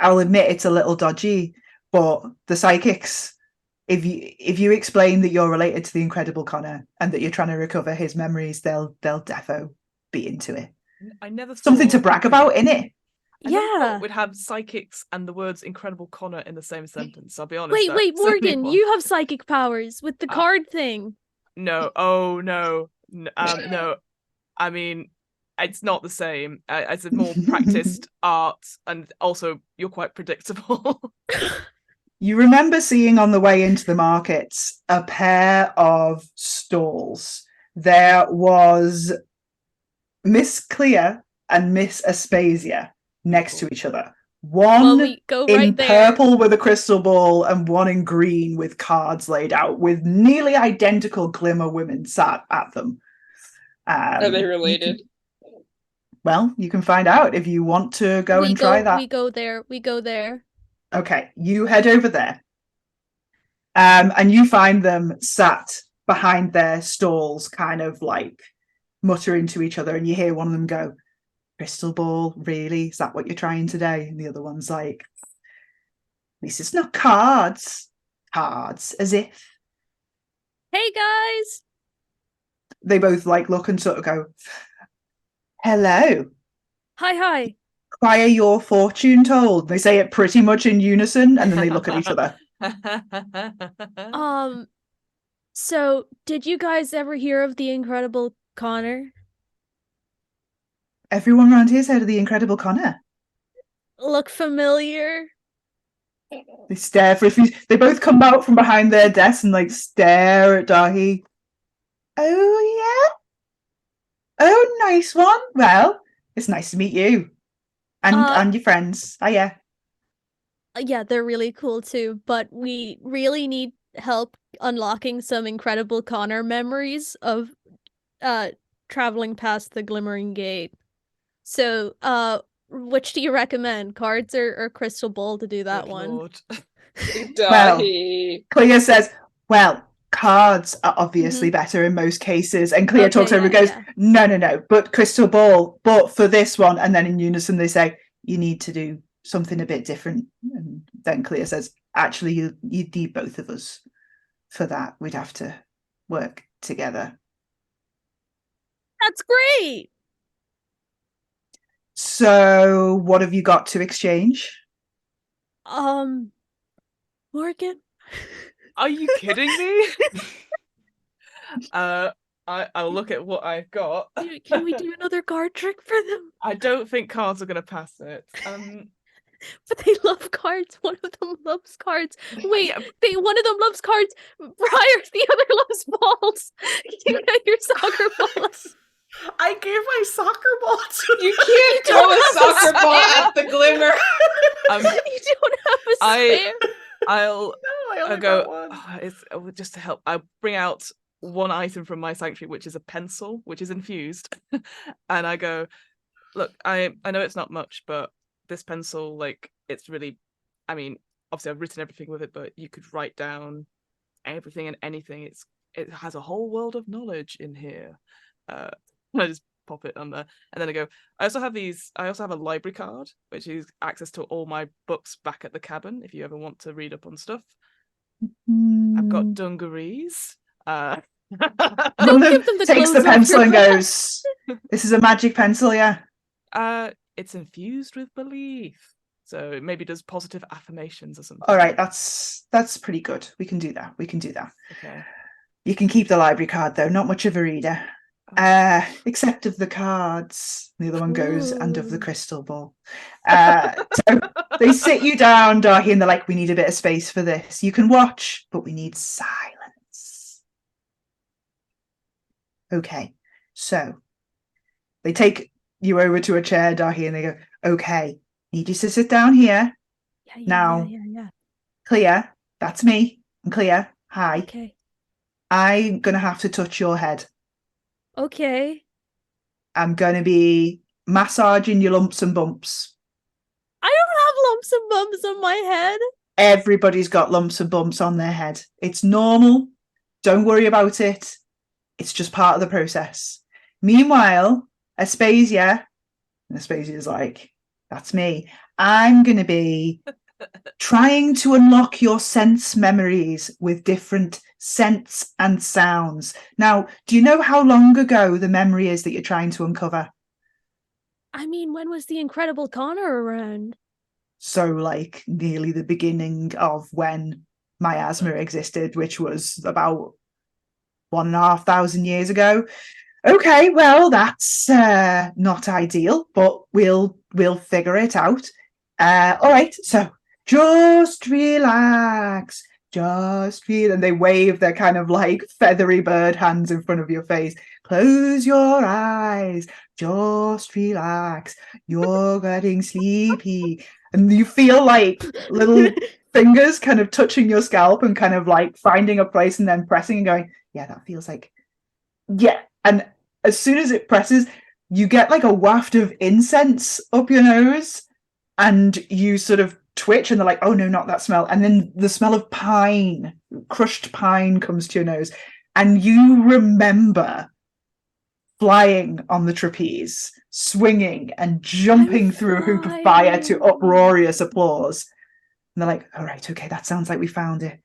I'll admit it's a little dodgy. But the psychics, if you explain that you're related to the Incredible Connor and that you're trying to recover his memories, they'll defo be into it. I never thought... Something to brag about, innit? I never thought we'd have psychics and the words Incredible Connor in the same sentence, I'll be honest. Wait, Morgan, you have psychic powers with the card thing. No, no. I mean, it's not the same. It's a more practiced art, and also you're quite predictable. You remember seeing on the way into the markets a pair of stalls. There was Miss Clea and Miss Aspasia next to each other. One we go in right there. purple with a crystal ball and one in green with cards laid out with nearly identical Glimmer women sat at them. Are they related? You can find out if you want to go and try that. We go there. Okay, you head over there. And you find them sat behind their stalls, kind of like muttering to each other, and you hear one of them go, "Crystal ball, really? Is that what you're trying today?" And the other one's like, "This is not cards. Cards, as if." Hey guys! They both like look and sort of go, "Hello. Hi. Acquire your fortune told." They say it pretty much in unison, and then they look at each other. So did you guys ever hear of the Incredible Connor? Everyone around here's heard of the Incredible Connor. Look familiar? They stare for a few. They both come out from behind their desk and like stare at Dahi. "Oh yeah? Oh, nice one. Well, it's nice to meet you. And your friends. Oh yeah. Yeah, they're really cool too, but we really need help unlocking some Incredible Connor memories of traveling past the Glimmering Gate. So, which do you recommend? Cards or Crystal Ball to do that one? Dahi. Clea says, "Well, cards are obviously better in most cases." And Clea talks over and goes, No, but Crystal Ball, but for this one." And then in unison they say, "You need to do something a bit different." And then Clea says, "Actually, you need both of us for that. We'd have to work together." That's great! So what have you got to exchange? Morgan? Are you kidding me? I'll look at what I've got. Can we do another card trick for them? I don't think cards are going to pass it. But they love cards. One of them loves cards. Wait, one of them loves cards. Briar, the other loves balls. You get your soccer balls. I gave my soccer ball to You can't throw a soccer ball at the Glimmer. You don't have a spare. I'll go. It's Just to help. I'll bring out one item from my sanctuary, which is a pencil, which is infused, and I go, "Look, I know it's not much, but this pencil, like, it's really. I mean, obviously, I've written everything with it, but you could write down everything and anything. It has a whole world of knowledge in here." I just pop it on there, and then I go. I also have a library card, which is access to all my books back at the cabin. If you ever want to read up on stuff, I've got dungarees. Don't One of give them the takes the clothes off pencil your and back. goes, "This is a magic pencil, yeah." It's infused with belief, so it maybe does positive affirmations or something. All right, that's pretty good. We can do that. Okay. You can keep the library card though. Not much of a reader, except of the cards. The other one goes, and of the Ooh. crystal ball. So they sit you down, Darky, and they're like, "We need a bit of space for this. You can watch, but we need silence." Okay, so they take you over to a chair, Darky, and they go, "Okay, need you to sit down here. Now, Clea, that's me. I'm Clea. Hi. Okay. I'm going to have to touch your head. Okay. I'm going to be massaging your lumps and bumps. I don't have lumps and bumps on my head. Everybody's got lumps and bumps on their head. It's normal. Don't worry about it. It's just part of the process. Meanwhile, Aspasia is like, "That's me. I'm going to be trying to unlock your sense memories with different scents and sounds." Now, do you know how long ago the memory is that you're trying to uncover? I mean, when was the Incredible Connor around? So, like, nearly the beginning of when miasma existed, which was about 1,500 years ago. Okay, well, that's not ideal, but we'll figure it out. All right, so just relax. And they wave their kind of like feathery bird hands in front of your face. Close your eyes. Just relax. You're getting sleepy. And you feel like little fingers kind of touching your scalp and kind of like finding a place and then pressing and going, "Yeah, that feels like, yeah." And as soon as it presses, you get like a waft of incense up your nose and you sort of twitch and they're like, "Oh no, not that smell." And then the smell of pine, crushed pine, comes to your nose. And you remember flying on the trapeze, swinging and jumping through a hoop of fire to uproarious applause. And they're like, "All right, okay, that sounds like we found it.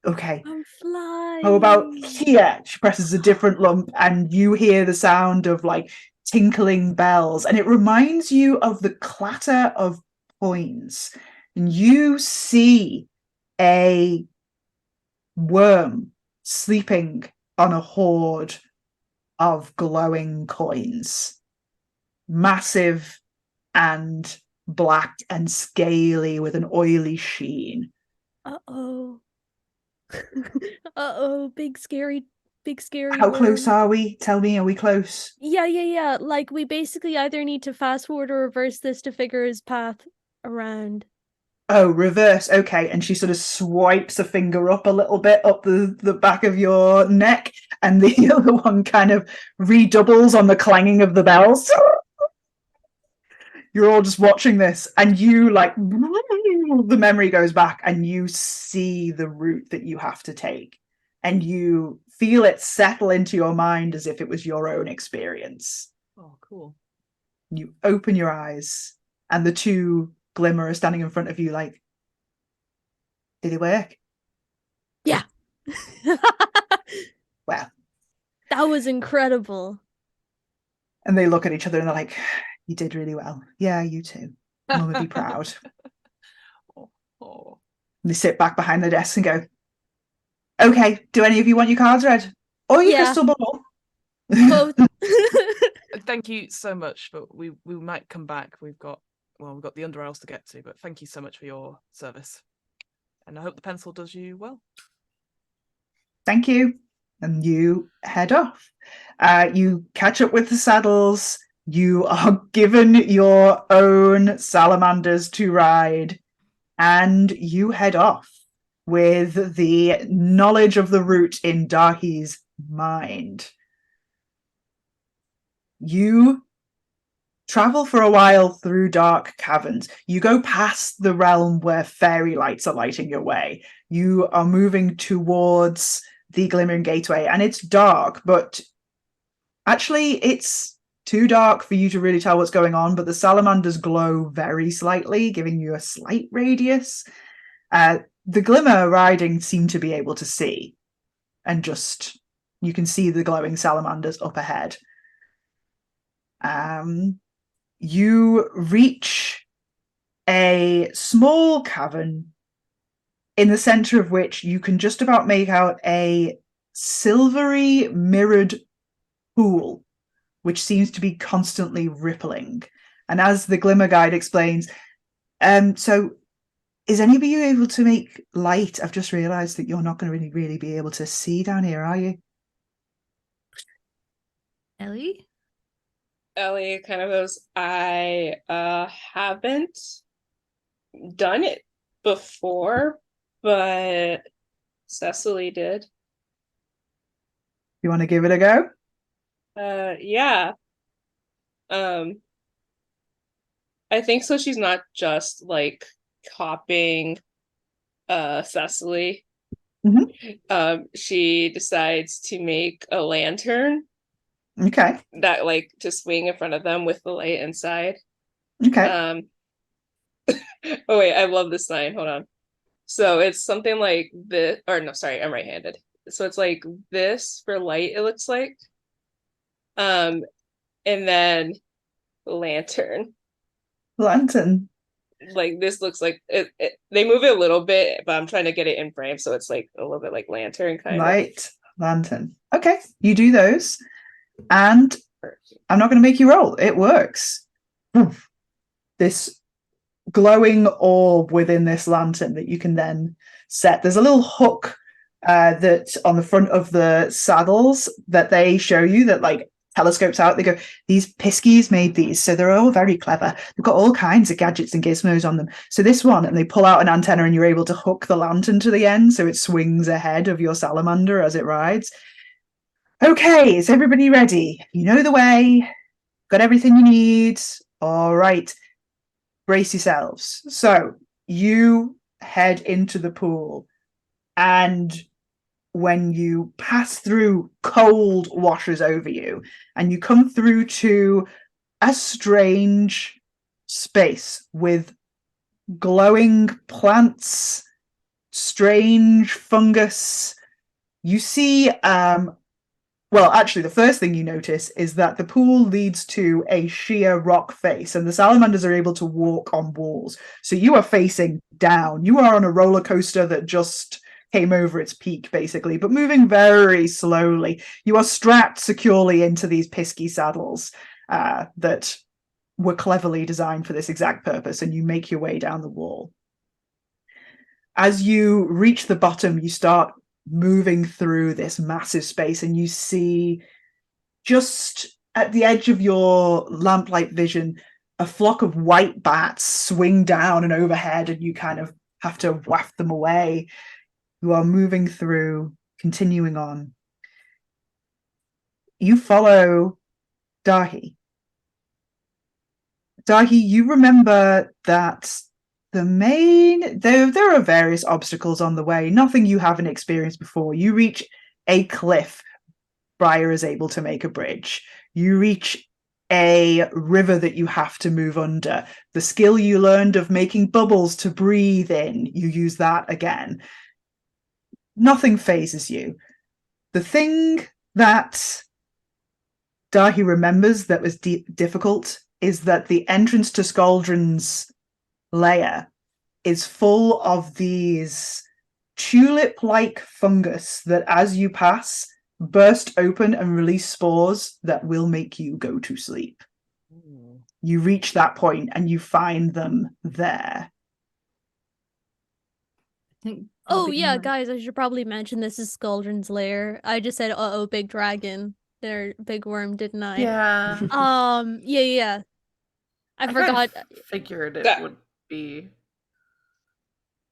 Okay, I'm flying. how about here?" She presses a different lump and you hear the sound of like tinkling bells. And it reminds you of the clatter of coins. And you see a worm sleeping on a hoard of glowing coins. Massive and black and scaly with an oily sheen. Uh-oh. Uh-oh, big scary How close worm. are we? Tell me, are we close? Yeah. Like, we basically either need to fast forward or reverse this to figure his path around. Oh, reverse. Okay. And she sort of swipes a finger up a little bit up the back of your neck, and the other one kind of redoubles on the clanging of the bells. You're all just watching this, and you like the memory goes back, and you see the route that you have to take, and you feel it settle into your mind as if it was your own experience. Oh, cool. You open your eyes, and the two Glimmer are standing in front of you like, "Did it work?" Yeah. Well, that was incredible. And they look at each other and they're like, "You did really well. Yeah, you too. Mum would be proud." Oh. And they sit back behind their desks and go, "Okay, do any of you want your cards read? Or your crystal ball?" Both. Thank you so much, but we might come back. We've got the Underisles to get to, but thank you so much for your service. And I hope the pencil does you well. Thank you. And you head off. You catch up with the saddles. You are given your own salamanders to ride. And you head off with the knowledge of the route in Dahi's mind. You travel for a while through dark caverns. You go past the realm where fairy lights are lighting your way. You are moving towards the Glimmering Gateway, and it's dark, but actually it's too dark for you to really tell what's going on, but the salamanders glow very slightly, giving you a slight radius. The glimmer riding seem to be able to see, and just you can see the glowing salamanders up ahead. You reach a small cavern in the center of which you can just about make out a silvery mirrored pool, which seems to be constantly rippling. And as the Glimmer Guide explains, so is any of you able to make light? I've just realized that you're not going to really be able to see down here, are you? Ellie? Ellie kind of goes, I haven't done it before, but Cecily did. You want to give it a go? Yeah. I think so. She's not just like copying Cecily. She decides to make a lantern. Okay. That like to swing in front of them with the light inside. Okay. Oh wait, I love this sign. Hold on. So it's something like this, or no, sorry, I'm right-handed. So it's like this for light, it looks like. And then lantern. Lantern. Like this looks like it, they move it a little bit, but I'm trying to get it in frame, so it's like a little bit like lantern kind Light, lantern. Okay, you do those. And I'm not going to make you roll. It works. This glowing orb within this lantern that you can then set. There's a little hook that on the front of the saddles that they show you that like telescopes out. They go, these Piskies made these, so they're all very clever. They've got all kinds of gadgets and gizmos on them. So this one, and they pull out an antenna and you're able to hook the lantern to the end so it swings ahead of your salamander as it rides. Okay, is everybody ready? You know the way. Got everything you need. All right. Brace yourselves. So you head into the pool, and when you pass through, cold washes over you, and you come through to a strange space with glowing plants, strange fungus. You see well, actually, the first thing you notice is that the pool leads to a sheer rock face, and the salamanders are able to walk on walls. So you are facing down. You are on a roller coaster that just came over its peak, basically, but moving very slowly. You are strapped securely into these pisky saddles that were cleverly designed for this exact purpose, and you make your way down the wall. As you reach the bottom, you start moving through this massive space, and you see just at the edge of your lamplight vision a flock of white bats swing down and overhead, and you kind of have to waft them away. You are moving through, continuing on. You follow Dahi. Dahi, you remember that there are various obstacles on the way, nothing you haven't experienced before. You reach a cliff. Briar is able to make a bridge. You reach a river that you have to move under. The skill you learned of making bubbles to breathe in, you use that again. Nothing phases you. The thing that Dahi remembers that was difficult is that the entrance to Skaldrin's layer is full of these tulip-like fungus that, as you pass, burst open and release spores that will make you go to sleep. You reach that point and you find them there. Oh yeah, guys, I should probably mention this is Skaldrin's lair. I just said, uh-oh, big dragon. Their big worm, didn't I? Yeah. Yeah. I forgot. Kind of figured it That- would be.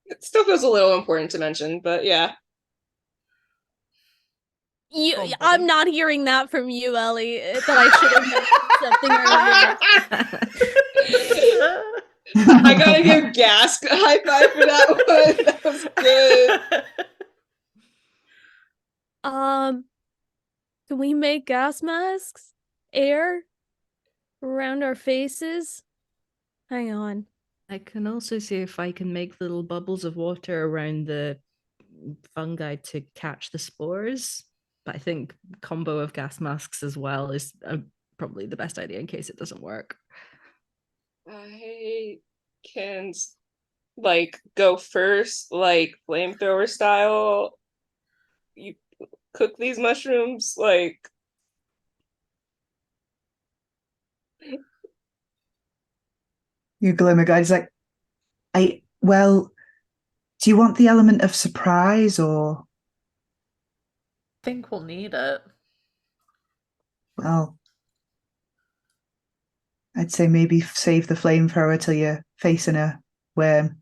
It still feels a little important to mention, but yeah. I'm not hearing that from you, Ellie, that I should have mentioned something. I gotta give Gask a high five for that one. That was good. Can we make gas masks? Air? around our faces. Hang on. I can also see if I can make little bubbles of water around the fungi to catch the spores. But I think combo of gas masks as well is probably the best idea in case it doesn't work. I can like go first, like flamethrower style. You cook these mushrooms, like Your glimmer guide is like, well, do you want the element of surprise or? Think we'll need it. Well, I'd say maybe save the flamethrower till you're facing a worm.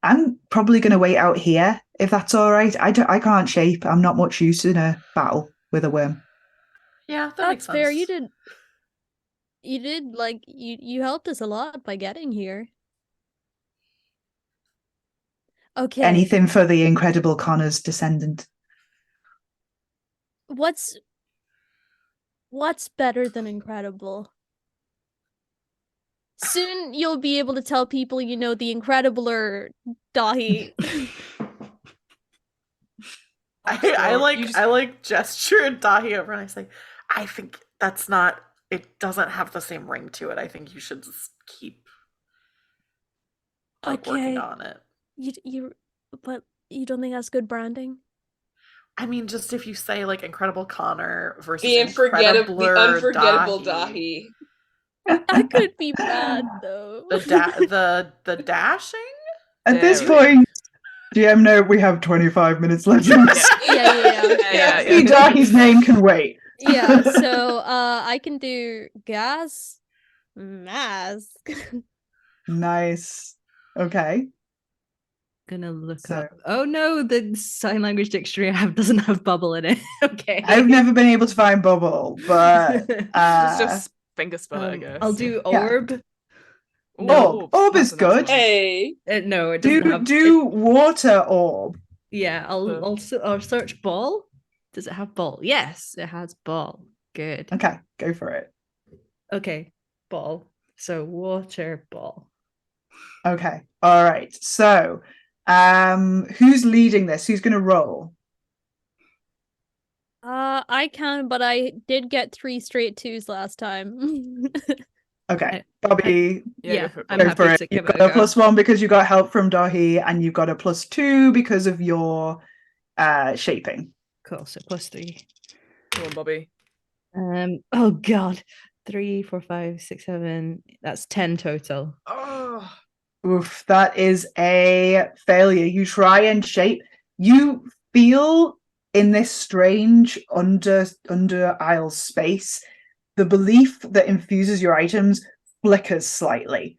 I'm probably going to wait out here if that's all right. I can't shape. I'm not much use in a battle with a worm. Yeah, that makes That's fair. sense. You helped us a lot by getting here. Okay. Anything for the incredible Connor's descendant. What's better than incredible? Soon you'll be able to tell people you know the Incredibler Dahi. I like gesture and Dahi over and I say, I think that's not, it doesn't have the same ring to it. I think you should just keep working on it. But you don't think that's good branding? I mean, just if you say like Incredible Connor versus the unforgettable Dahi. Dahi. That could be bad though. The dashing? At this point, GM note, we have 25 minutes left. Yeah. Dahi's name can wait. Yeah, so I can do gas mask. Nice. Okay. Gonna look up. Oh no, the sign language dictionary I have doesn't have bubble in it. Okay. I've never been able to find bubble, but it's just finger spell it, I guess. I'll do orb. No, orb is good. Hey. No, it doesn't have do water orb. Yeah, I'll search ball. Does it have ball? Yes, it has ball. Good. Okay, go for it. Okay, ball. So water ball. Okay. All right. So, who's leading this? Who's going to roll? I can, but I did get 3 straight 2s last time. Okay, Bobby. I'm go happy for it. to You've give got it a +1 because you got help from Dahi, and you've got a +2 because of your shaping. Cool. So +3. Come on, Bobby. Oh god. 3, 4, 5, 6, 7. That's 10 total. Oh. Oof, that is a failure. You try and shape. You feel in this strange under aisle space, the belief that infuses your items flickers slightly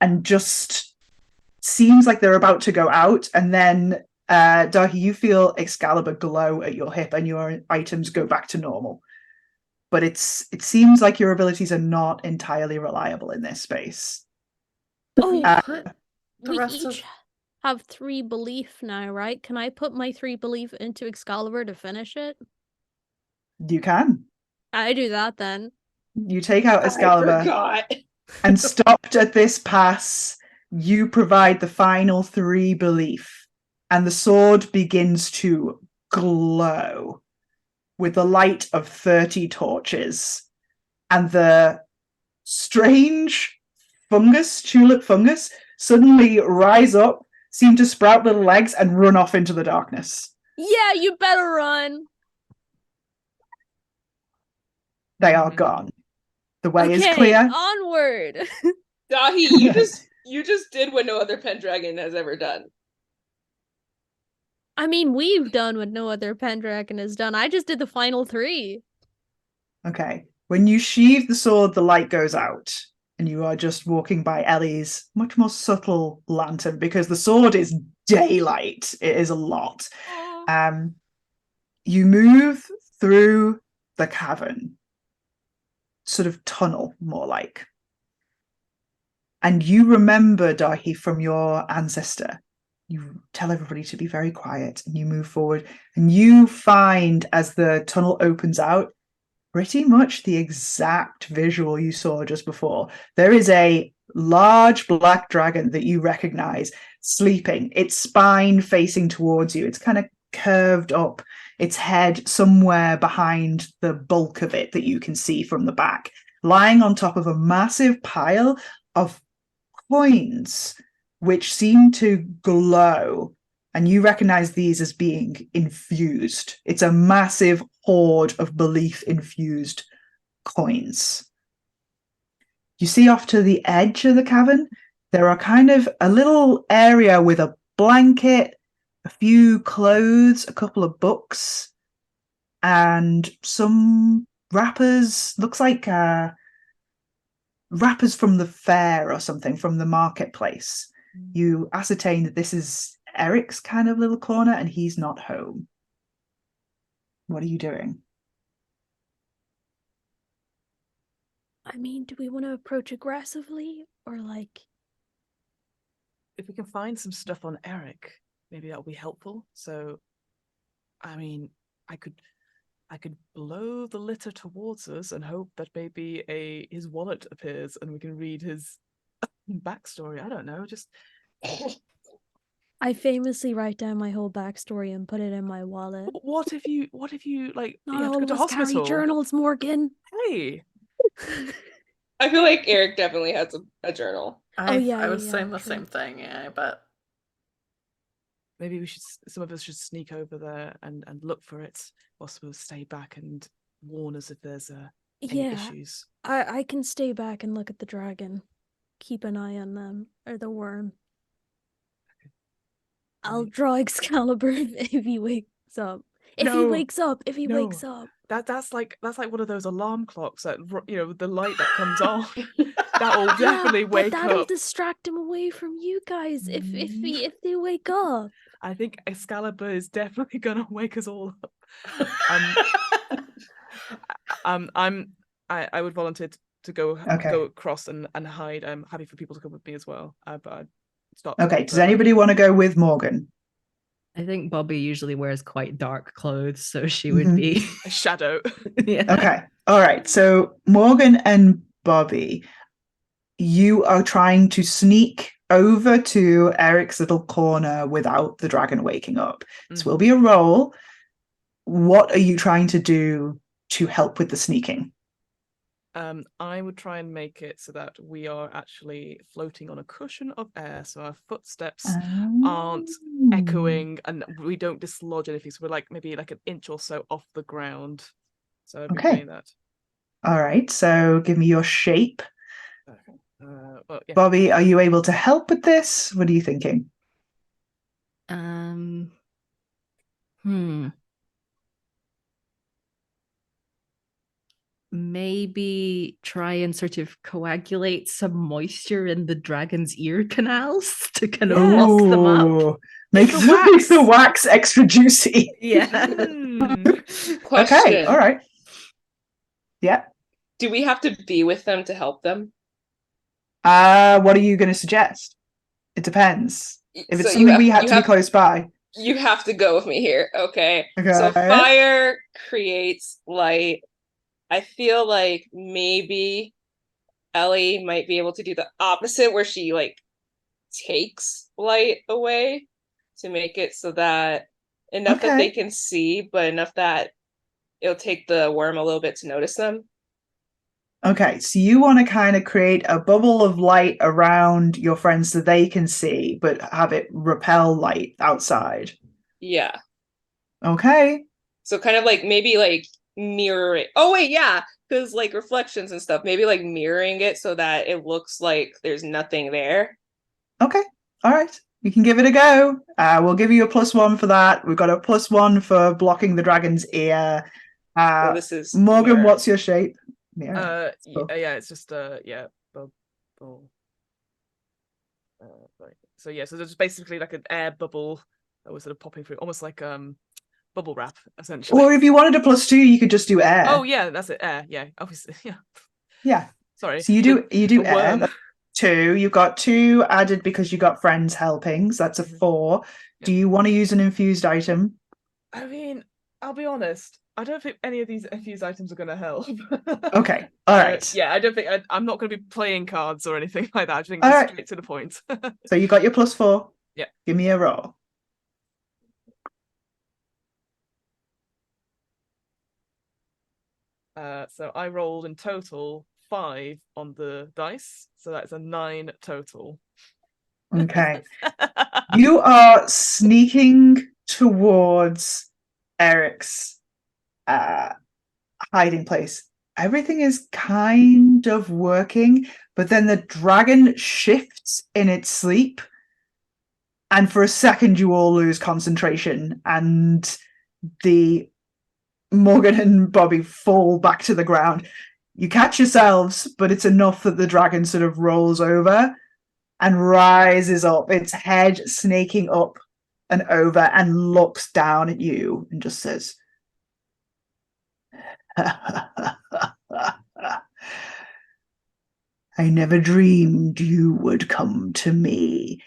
and just seems like they're about to go out. And then, Dahi, you feel Excalibur glow at your hip and your items go back to normal. But it seems like your abilities are not entirely reliable in this space. Oh, we each have 3 belief now, right? Can I put my 3 belief into Excalibur to finish it? You can. I do that then. You take out Excalibur. I forgot. And stopped at this pass, you provide the final 3 belief, and the sword begins to glow with the light of 30 torches, and the strange tulip fungus, suddenly rise up, seem to sprout little legs, and run off into the darkness. Yeah, you better run. They are gone. The way is Okay, clear. onward. Dahi, you just did what no other Pendragon has ever done. I mean, we've done what no other Pendragon has done. I just did the final 3. Okay. When you sheathe the sword, the light goes out, and you are just walking by Ellie's much more subtle lantern, because the sword is daylight. It is a lot. You move through the cavern, sort of tunnel, more like. And you remember, Dahi, from your ancestor. You tell everybody to be very quiet, and you move forward, and you find, as the tunnel opens out, pretty much the exact visual you saw just before. There is a large black dragon that you recognize sleeping, its spine facing towards you. It's kind of curved up, its head somewhere behind the bulk of it that you can see from the back, lying on top of a massive pile of coins which seem to glow, and you recognize these as being infused. It's a massive hoard of belief infused coins. You see off to the edge of the cavern, there are kind of a little area with a blanket, a few clothes, a couple of books, and some wrappers. Looks like wrappers from the fair or something, from the marketplace. You ascertain that this is Eric's kind of little corner and he's not home. What are you doing? I mean, do we want to approach aggressively or like... If we can find some stuff on Eric, maybe that'll be helpful. So, I mean, I could blow the litter towards us and hope that maybe his wallet appears and we can read his backstory. I don't know, just... I famously write down my whole backstory and put it in my wallet. What if you like Not you have to all go of to us hospital? carry journals, Morgan. Hey, I feel like Eric definitely has a journal. I yeah, was yeah, saying the true. same thing, yeah, but maybe we should. Some of us should sneak over there and look for it, whilst we'll stay back and warn us if there's any issues. I can stay back and look at the dragon. Keep an eye on them, or the worm. Okay. I'll draw Excalibur if he wakes up. If he wakes up. That's like one of those alarm clocks that the light that comes on. That'll definitely wake but that'll up. distract him away from you guys if they wake up. I think Excalibur is definitely gonna wake us all up. I would volunteer to go across and hide. I'm happy for people to come with me as well. But stop. Okay, does anybody want to go with Morgan? I think Bobby usually wears quite dark clothes, so she would be a shadow. Yeah. Okay. All right. So Morgan and Bobby, you are trying to sneak over to Eric's little corner without the dragon waking up. This will be a roll. What are you trying to do to help with the sneaking? I would try and make it so that we are actually floating on a cushion of air, so our footsteps aren't echoing and we don't dislodge anything. So we're like maybe like an inch or so off the ground. So I'd be doing that. All right. So give me your shape. Okay. Well, yeah. Bobby, are you able to help with this? What are you thinking? Maybe try and sort of coagulate some moisture in the dragon's ear canals to kind of lock them up. Make the wax extra juicy. Yeah. Question. Okay, all right. Yeah. Do we have to be with them to help them? What are you going to suggest? It depends. If it's something we have to be close by. You have to go with me here. Okay. So fire creates light. I feel like maybe Ellie might be able to do the opposite, where she like takes light away to make it so that enough that they can see, but enough that it'll take the worm a little bit to notice them. Okay, so you want to kind of create a bubble of light around your friends so they can see, but have it repel light outside. Yeah. Okay. So kind of like maybe like mirroring. Oh wait, yeah, because like reflections and stuff. Maybe like mirroring it so that it looks like there's nothing there. Okay. All right. You can give it a go. We'll give you a +1 for that. We've got a +1 for blocking the dragon's ear. So this is Morgan. mirror. What's your shape? Yeah, it's just bubble. Right. So yeah, so there's basically like an air bubble that was sort of popping through, almost like bubble wrap, essentially. Or if you wanted a +2, you could just do air. Oh yeah, that's it. Air, yeah, obviously, yeah. Yeah. Sorry. So you do air. That's 2. You've got 2 added because you got friends helping, so that's a 4. Yeah. Do you want to use an infused item? I mean, I'll be honest. I don't think any of these items are going to help. Okay, all right. Yeah, I don't think I'm not going to be playing cards or anything like that. I think All just right. straight to the point. So you got your +4. Yeah. Give me a roll. So I rolled in total 5 on the dice, so that's a 9 total. Okay. You are sneaking towards Eric's hiding place. Everything is kind of working, but then the dragon shifts in its sleep, and for a second you all lose concentration, and the Morgan and Bobby fall back to the ground. You catch yourselves, but it's enough that the dragon sort of rolls over and rises up, its head snaking up and over, and looks down at you and just says, I never dreamed you would come to me.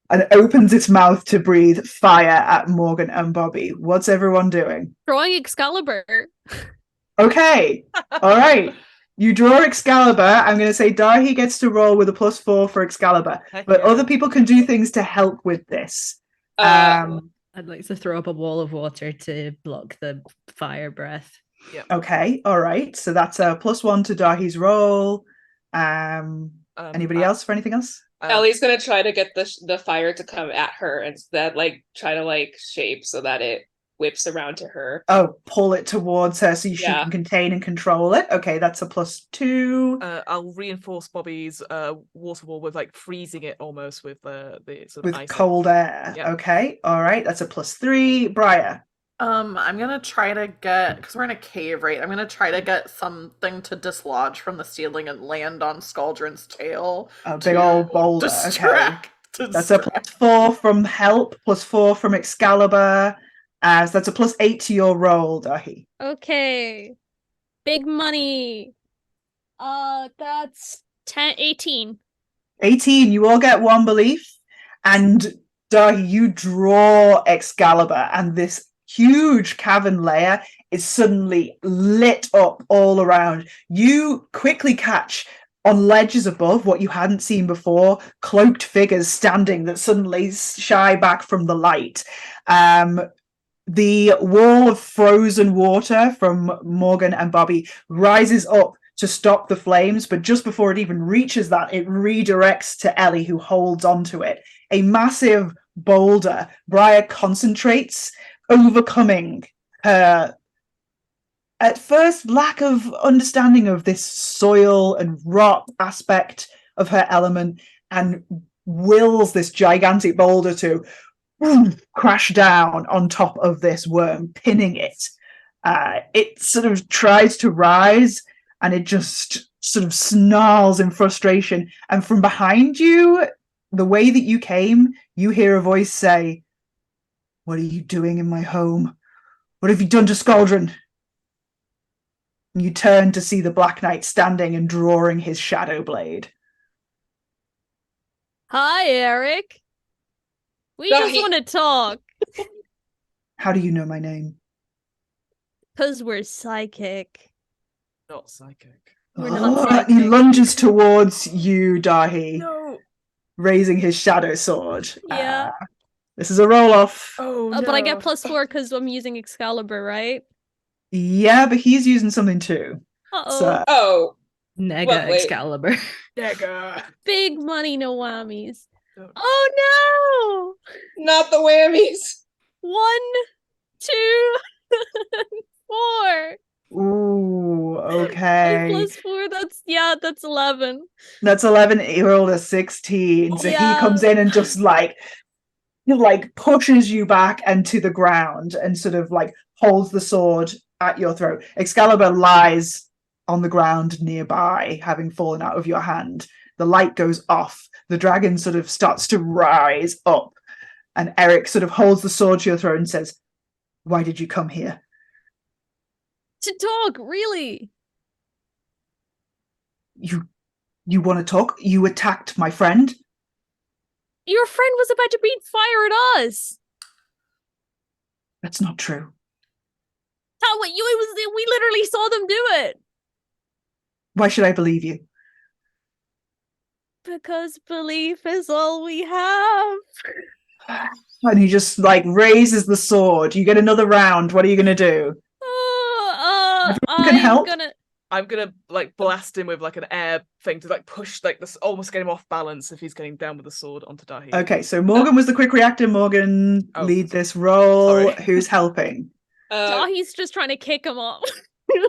And opens its mouth to breathe fire at Morgan and Bobby. What's everyone doing? Drawing Excalibur. Okay. All right. You draw Excalibur. I'm going to say Dahi gets to roll with a +4 for Excalibur. But other people can do things to help with this. I'd like to throw up a wall of water to block the fire breath. Yeah. Okay. All right. So that's a +1 to Dahi's roll. Anybody else for anything else? Ellie's gonna try to get the fire to come at her instead, like try to like shape so that it whips around to her. Oh, pull it towards her so she can contain and control it. Okay, that's a +2. I'll reinforce Bobby's water wall with like freezing it almost with the sort of with icing. cold air. Yep. Okay, all right, that's a +3. Briar. I'm gonna try to get, because we're in a cave, right? I'm gonna try to get something to dislodge from the ceiling and land on Scaldron's tail. A big old boulder. Distract. Okay. That's a +4 from help, +4 from Excalibur. So that's a +8 to your roll, Dahi. Okay. Big money. That's 18. 18. You all get 1 belief, and Dahi, you draw Excalibur, and this huge cavern layer is suddenly lit up all around. You quickly catch on ledges above what you hadn't seen before, cloaked figures standing that suddenly shy back from the light. The wall of frozen water from Morgan and Bobby rises up to stop the flames, but just before it even reaches that, it redirects to Ellie, who holds onto it. A massive boulder. Briar concentrates, overcoming her at first lack of understanding of this soil and rock aspect of her element, and wills this gigantic boulder to crash down on top of this worm, pinning it. It sort of tries to rise, and it just sort of snarls in frustration. And from behind you, the way that you came, you hear a voice say, "What are you doing in my home? What have you done to Scaldron?" And you turn to see the Black Knight standing and drawing his shadow blade. Hi, Eric. We just want to talk. How do you know my name? Because we're psychic. Not psychic. We're not psychic. He lunges towards you, Dahi, No. raising his shadow sword. Yeah. This is a roll-off. Oh, no. But I get +4 because I'm using Excalibur, right? Yeah, but he's using something too. Uh-oh. Oh. Nega Well, wait. Excalibur. Nega. Big money, no whammies. Don't- Oh, no! Not the whammies. 1, 2, 4. Ooh, okay. +4, that's 11. That's 11. He rolled a 16. So he comes in and just like pushes you back and to the ground and sort of like holds the sword at your throat. Excalibur lies on the ground nearby, having fallen out of your hand. The light goes off. The dragon sort of starts to rise up, and Eric sort of holds the sword to your throat and says, "Why did you come here?" To talk, really? You want to talk? You attacked my friend? Your friend was about to breathe fire at us. That's not true. We literally saw them do it. Why should I believe you? Because belief is all we have. And he just like raises the sword. You get another round. What are you going to do? Everyone can help. I'm gonna like blast him with like an air thing to like push like this, almost get him off balance if he's getting down with the sword onto Dahi. Okay, so Morgan was the quick reactor. Morgan, lead this roll. Sorry. Who's helping? Dahi's just trying to kick him off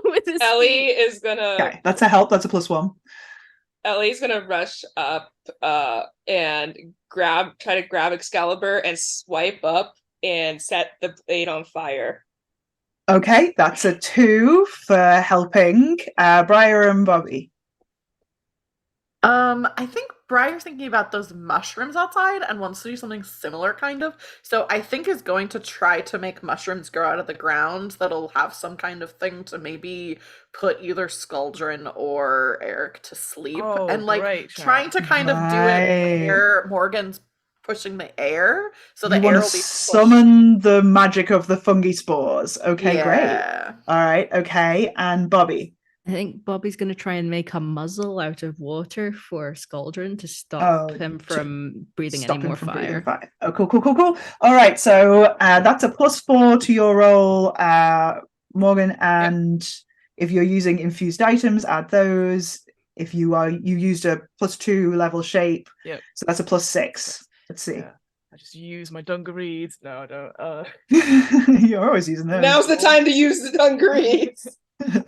with his Ellie feet. is gonna. Okay, that's a help. That's a +1. Ellie's gonna rush up and try to grab Excalibur and swipe up and set the blade on fire. Okay, that's a 2 for helping. Briar and Bobby. I think Briar's thinking about those mushrooms outside and wants to do something similar, kind of. So I think is going to try to make mushrooms grow out of the ground that'll have some kind of thing to maybe put either Skuldrin or Eric to sleep. And like trying to kind of do it where Morgan's pushing the air, so the air will be summon the magic of the fungi spores. Okay, Yeah. great. All right, okay. And Bobby. I think Bobby's going to try and make a muzzle out of water for Skuldrin to stop him from breathing any more fire. Oh, cool. All right, so that's a +4 to your roll, Morgan. And if you're using infused items, add those. If you used a +2 level shape, so that's a +6. Let's see. I just use my dungarees. No, I don't. You're always using those. Now's the time to use the dungarees.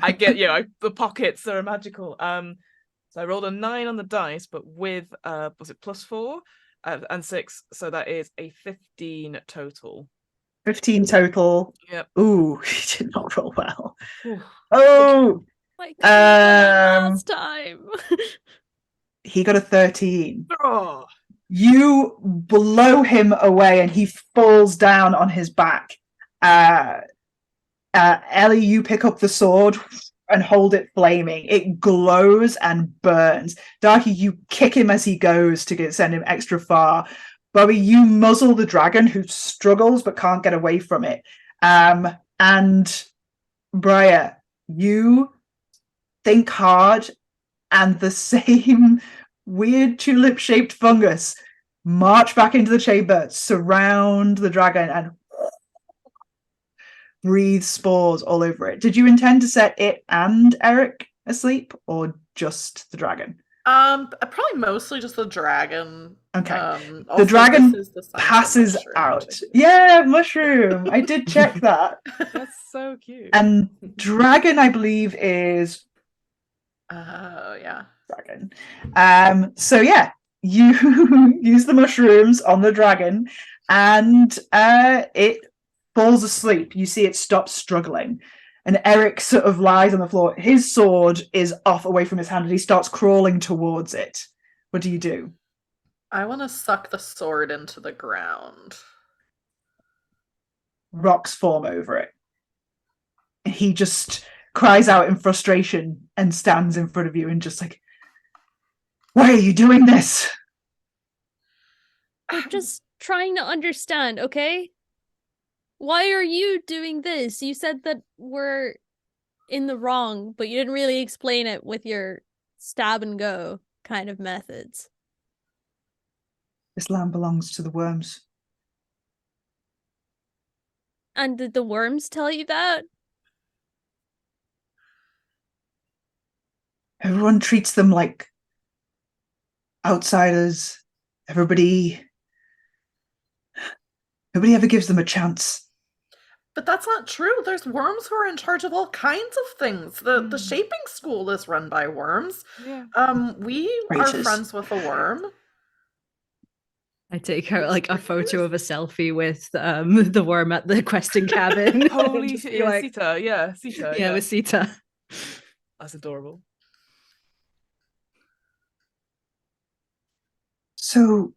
I get, the pockets are magical. So I rolled a 9 on the dice, but with was it +4 and 6, so that is a 15 total. 15 total. Yep. Ooh, he did not roll well. Oh, like last time. He got a 13. Oh. You blow him away, and he falls down on his back. Ellie, you pick up the sword and hold it flaming. It glows and burns. Dahi, you kick him as he goes to send him extra far. Bobby, you muzzle the dragon who struggles but can't get away from it. And Briar, you think hard, and the same weird tulip-shaped fungus march back into the chamber, surround the dragon, and breathe spores all over it. Did you intend to set it and Eric asleep, or just the dragon? Probably mostly just the dragon. Okay. The dragon passes out. Yeah, mushroom. I did check that. That's so cute. And dragon, I believe, is yeah. Dragon. So yeah, you use the mushrooms on the dragon, and it falls asleep. You see it stop struggling, and Eric sort of lies on the floor. His sword is off away from his hand, and he starts crawling towards it. What do you do? I want to suck the sword into the ground. Rocks form over it. He just cries out in frustration and stands in front of you and just like, why are you doing this? I'm just trying to understand, okay? Why are you doing this? You said that we're in the wrong, but you didn't really explain it with your stab and go kind of methods. This land belongs to the worms. And did the worms tell you that? Everyone treats them like outsiders. Nobody ever gives them a chance. But that's not true. There's worms who are in charge of all kinds of things. The shaping school is run by worms. Yeah. We are friends with a worm. I take out like a photo of a selfie with the worm at the questing cabin. Holy shit! Yeah, Sita. Yeah, Sita. Yeah, with Sita. That's adorable. So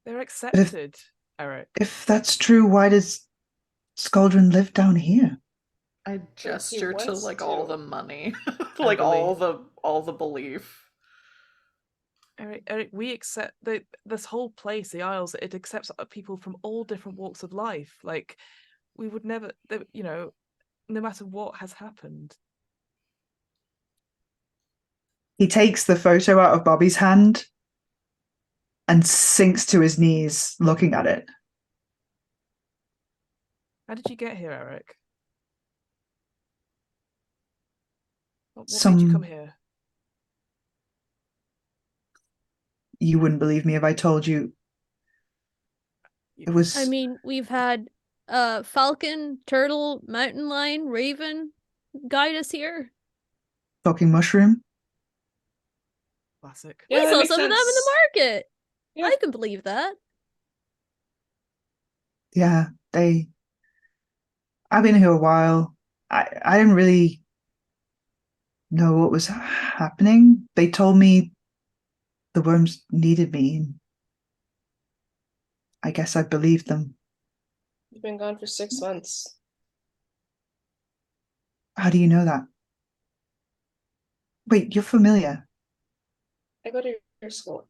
they're accepted, Eric. If that's true, why does Skuldrin live down here? I gesture to like all the money, like all the belief. Eric, we accept this whole place, the Isles. It accepts people from all different walks of life. Like we would never, you know, no matter what has happened. He takes the photo out of Bobby's hand and sinks to his knees looking at it. How did you get here, Eric? What made you come here? You wouldn't believe me if I told you. It was... I mean, we've had falcon, turtle, mountain lion, raven guide us here. Talking mushroom. Classic. We saw some of them in the market. Yeah. I can believe that. Yeah, I've been here a while. I didn't really know what was happening. They told me the worms needed me. And I guess I believed them. You've been gone for 6 months. How do you know that? Wait, you're familiar. I go to your school.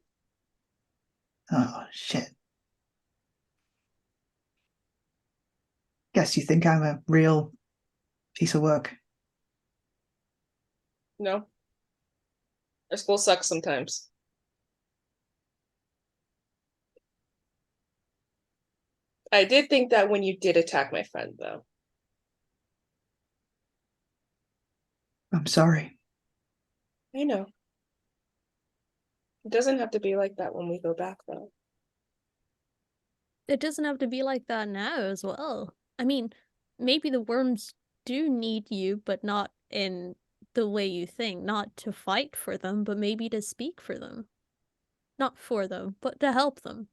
Oh, shit. Guess you think I'm a real piece of work. No. Our school sucks sometimes. I did think that when you did attack my friend, though. I'm sorry. I know. It doesn't have to be like that when we go back, though. It doesn't have to be like that now as well. I mean, maybe the worms do need you, but not in the way you think. Not to fight for them, but maybe to speak for them. Not for them, but to help them.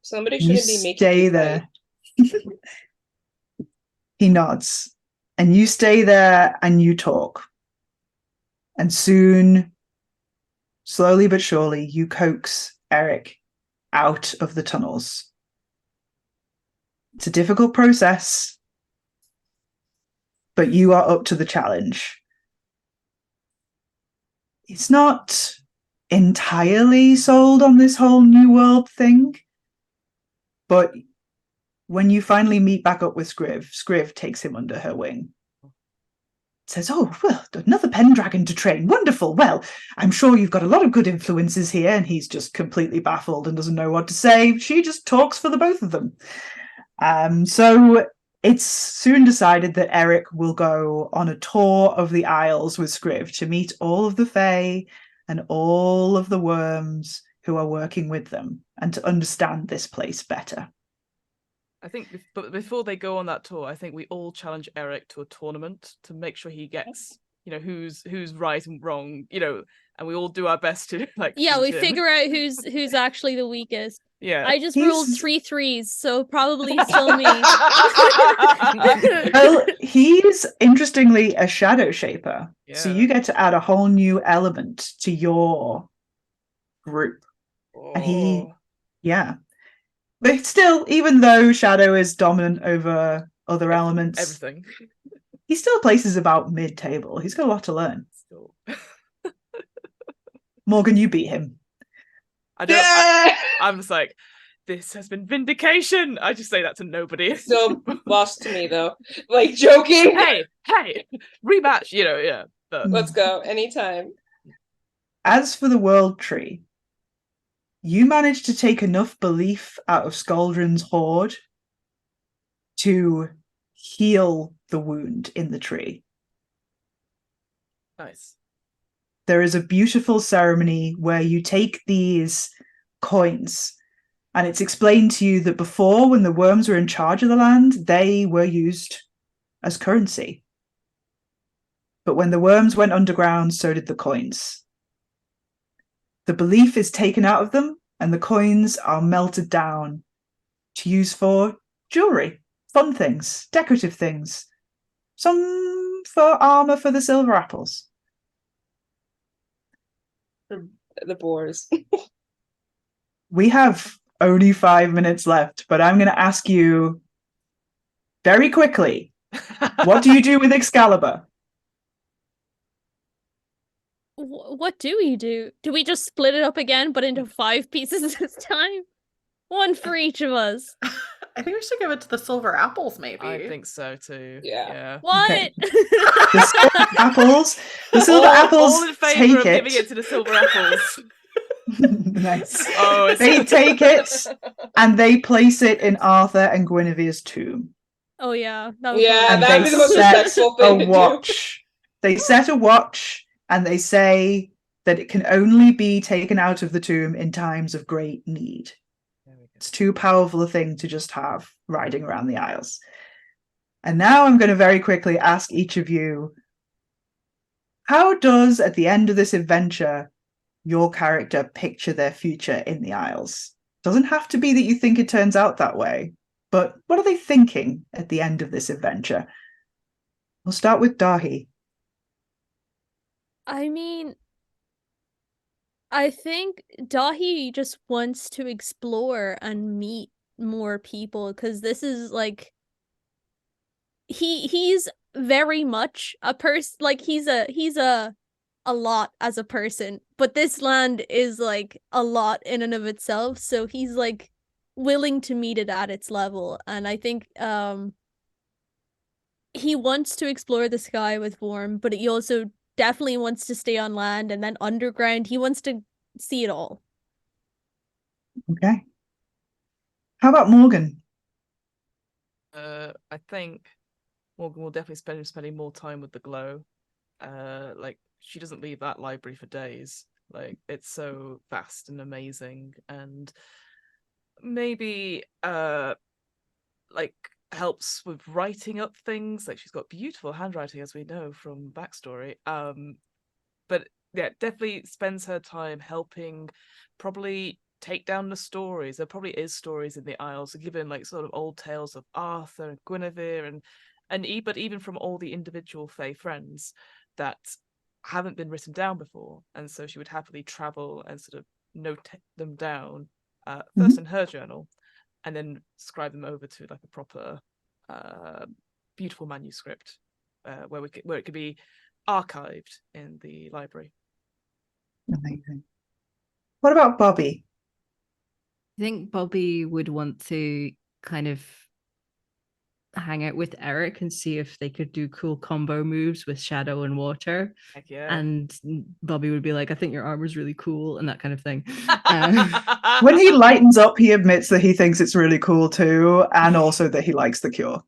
Somebody shouldn't be making stay you there. fight. He nods. And you stay there and you talk. And soon, slowly but surely, you coax Eric out of the tunnels. It's a difficult process, but you are up to the challenge. It's not entirely sold on this whole new world thing, but when you finally meet back up with Scriv takes him under her wing. Says, oh, well, another Pendragon to train. Wonderful. Well, I'm sure you've got a lot of good influences here. And he's just completely baffled and doesn't know what to say. She just talks for the both of them. So it's soon decided that Eric will go on a tour of the Isles with Scriv to meet all of the Fae and all of the worms who are working with them and to understand this place better. I think, but before they go on that tour, I think we all challenge Eric to a tournament to make sure he gets, you know, who's right and wrong, you know, and we all do our best to like. Yeah, we figure out who's actually the weakest. Yeah, I just rolled 3 3s, so probably still me. Well, he's interestingly a shadow shaper, so Yeah. you get to add a whole new element to your group. Oh. And yeah. But still, even though Shadow is dominant over other elements, everything, he still places about mid-table. He's got a lot to learn. Still. Morgan, you beat him. I don't. I'm just like, this has been vindication. I just say that to nobody. Still lost to me though. Like joking. Hey, rematch. You know, yeah. But... Let's go anytime. As for the world tree, you managed to take enough belief out of Skaldrin's horde to heal the wound in the tree. Nice. There is a beautiful ceremony where you take these coins, and it's explained to you that before, when the worms were in charge of the land, they were used as currency. But when the worms went underground, so did the coins. The belief is taken out of them, and the coins are melted down to use for jewelry, fun things, decorative things, some for armor for the silver apples. The boars. We have only 5 minutes left, but I'm going to ask you very quickly, what do you do with Excalibur? What do we do? Do we just split it up again, but into 5 pieces this time? One for each of us. I think we should give it to the silver apples, maybe. I think so too. Yeah. What? Okay. The silver apples. The silver all, apples all in favor take of it. giving it to the silver apples. Nice. Oh, They take it and they place it in Arthur and Guinevere's tomb. Oh yeah, that would Yeah, And that'd they be the most set respectful a thing to do. watch. They set a watch and they say that it can only be taken out of the tomb in times of great need. It's too powerful a thing to just have riding around the Isles. And now I'm going to very quickly ask each of you, how does, at the end of this adventure, your character picture their future in the Isles? Doesn't have to be that you think it turns out that way, but what are they thinking at the end of this adventure? We'll start with Dahi. I mean, I think Dahi just wants to explore and meet more people because this is like he's very much a person, like he's a lot as a person, but this land is like a lot in and of itself, so he's like willing to meet it at its level. And I think he wants to explore the sky with Worm, but he also definitely wants to stay on land and then underground. He wants to see it all. Okay. How about Morgan? I think Morgan will definitely spending more time with the glow. Like she doesn't leave that library for days. Like it's so vast and amazing, and maybe like helps with writing up things. Like she's got beautiful handwriting, as we know from backstory. But yeah, definitely spends her time helping probably take down the stories. There probably is stories in the Isles, given like sort of old tales of Arthur and Guinevere but even from all the individual Fae friends that haven't been written down before. And so she would happily travel and sort of note them down first in her journal, and then scribe them over to like a proper beautiful manuscript where it could be archived in the library. Amazing. What about Bobby? I think Bobby would want to kind of hang out with Eric and see if they could do cool combo moves with shadow and water. Heck yeah. And Bobby would be like, I think your armor's really cool, and that kind of thing. When he lightens up, he admits that he thinks it's really cool too, and also that he likes the cure.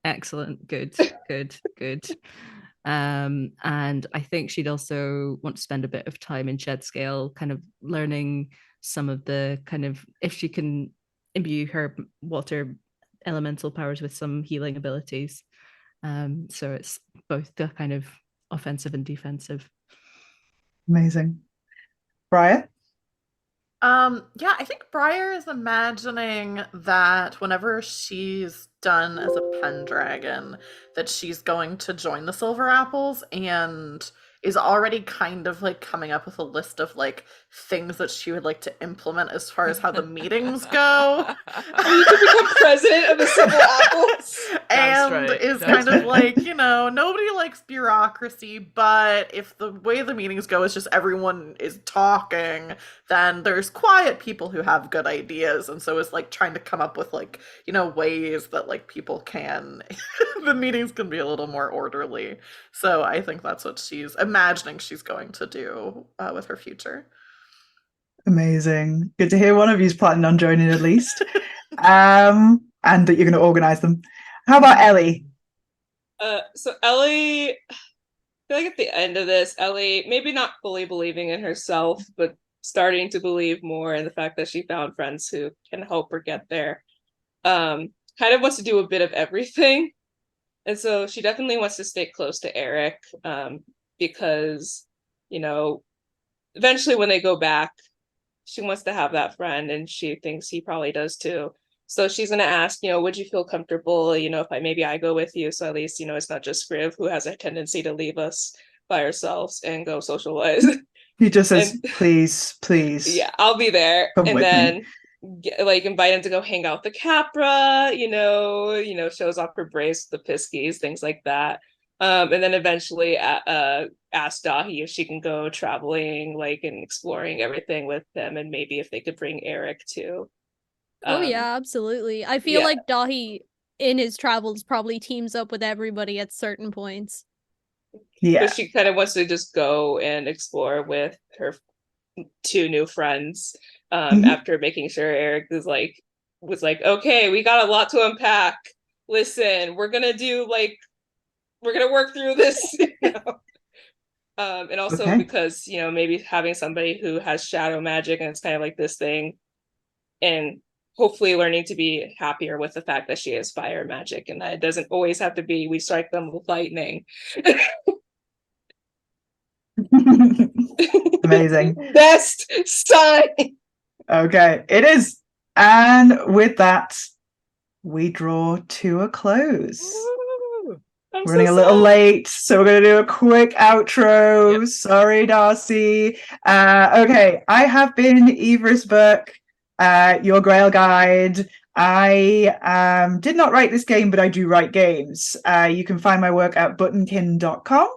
Excellent. Good. And I think she'd also want to spend a bit of time in Shedscale, kind of learning some of the kind of, if she can imbue her water elemental powers with some healing abilities. So it's both the kind of offensive and defensive. Amazing. Briar? Yeah, I think Briar is imagining that whenever she's done as a Pendragon, that she's going to join the Silver Apples and is already kind of like coming up with a list of like things that she would like to implement as far as how the meetings go. You could become president of the Silver Apples. And is kind of like, you know, nobody likes bureaucracy, but if the way the meetings go is just everyone is talking, then there's quiet people who have good ideas. And so it's like trying to come up with like, you know, ways that like people can, the meetings can be a little more orderly. So I think that's what she's imagining she's going to do with her future. Amazing. Good to hear one of you's planning on joining at least. And that you're going to organize them. How about Ellie? So Ellie, I feel like at the end of this, Ellie maybe not fully believing in herself, but starting to believe more in the fact that she found friends who can help her get there. Kind of wants to do a bit of everything. And so she definitely wants to stay close to Eric, because, you know, eventually when they go back, she wants to have that friend, and she thinks he probably does too. So she's going to ask, you know, would you feel comfortable, you know, if I go with you? So at least, you know, it's not just Scriv who has a tendency to leave us by ourselves and go socialize. He just says, please. Yeah, I'll be there. And then like invite him to go hang out with the Capra, you know, shows off her brace, the Piskies, things like that. And then eventually ask Dahi if she can go traveling, like, and exploring everything with them, and maybe if they could bring Eric too. Oh yeah, absolutely. I feel yeah. like Dahi in his travels probably teams up with everybody at certain points. Yeah. But she kind of wants to just go and explore with her 2 new friends, Mhm. after making sure Eric was like, okay, we got a lot to unpack. Listen, we're gonna work through this. And also Okay. because, maybe having somebody who has shadow magic and it's kind of like this thing, and hopefully learning to be happier with the fact that she has fire magic and that it doesn't always have to be we strike them with lightning. Amazing. Best sign. Okay, it is. And with that, we draw to a close. I'm We're running so a little sad. late, so we're going to do a quick outro. Yep. Sorry, Darcy. Okay, I have been Everest Burke, your Grail Guide. I did not write this game, but I do write games. You can find my work at buttonkin.com.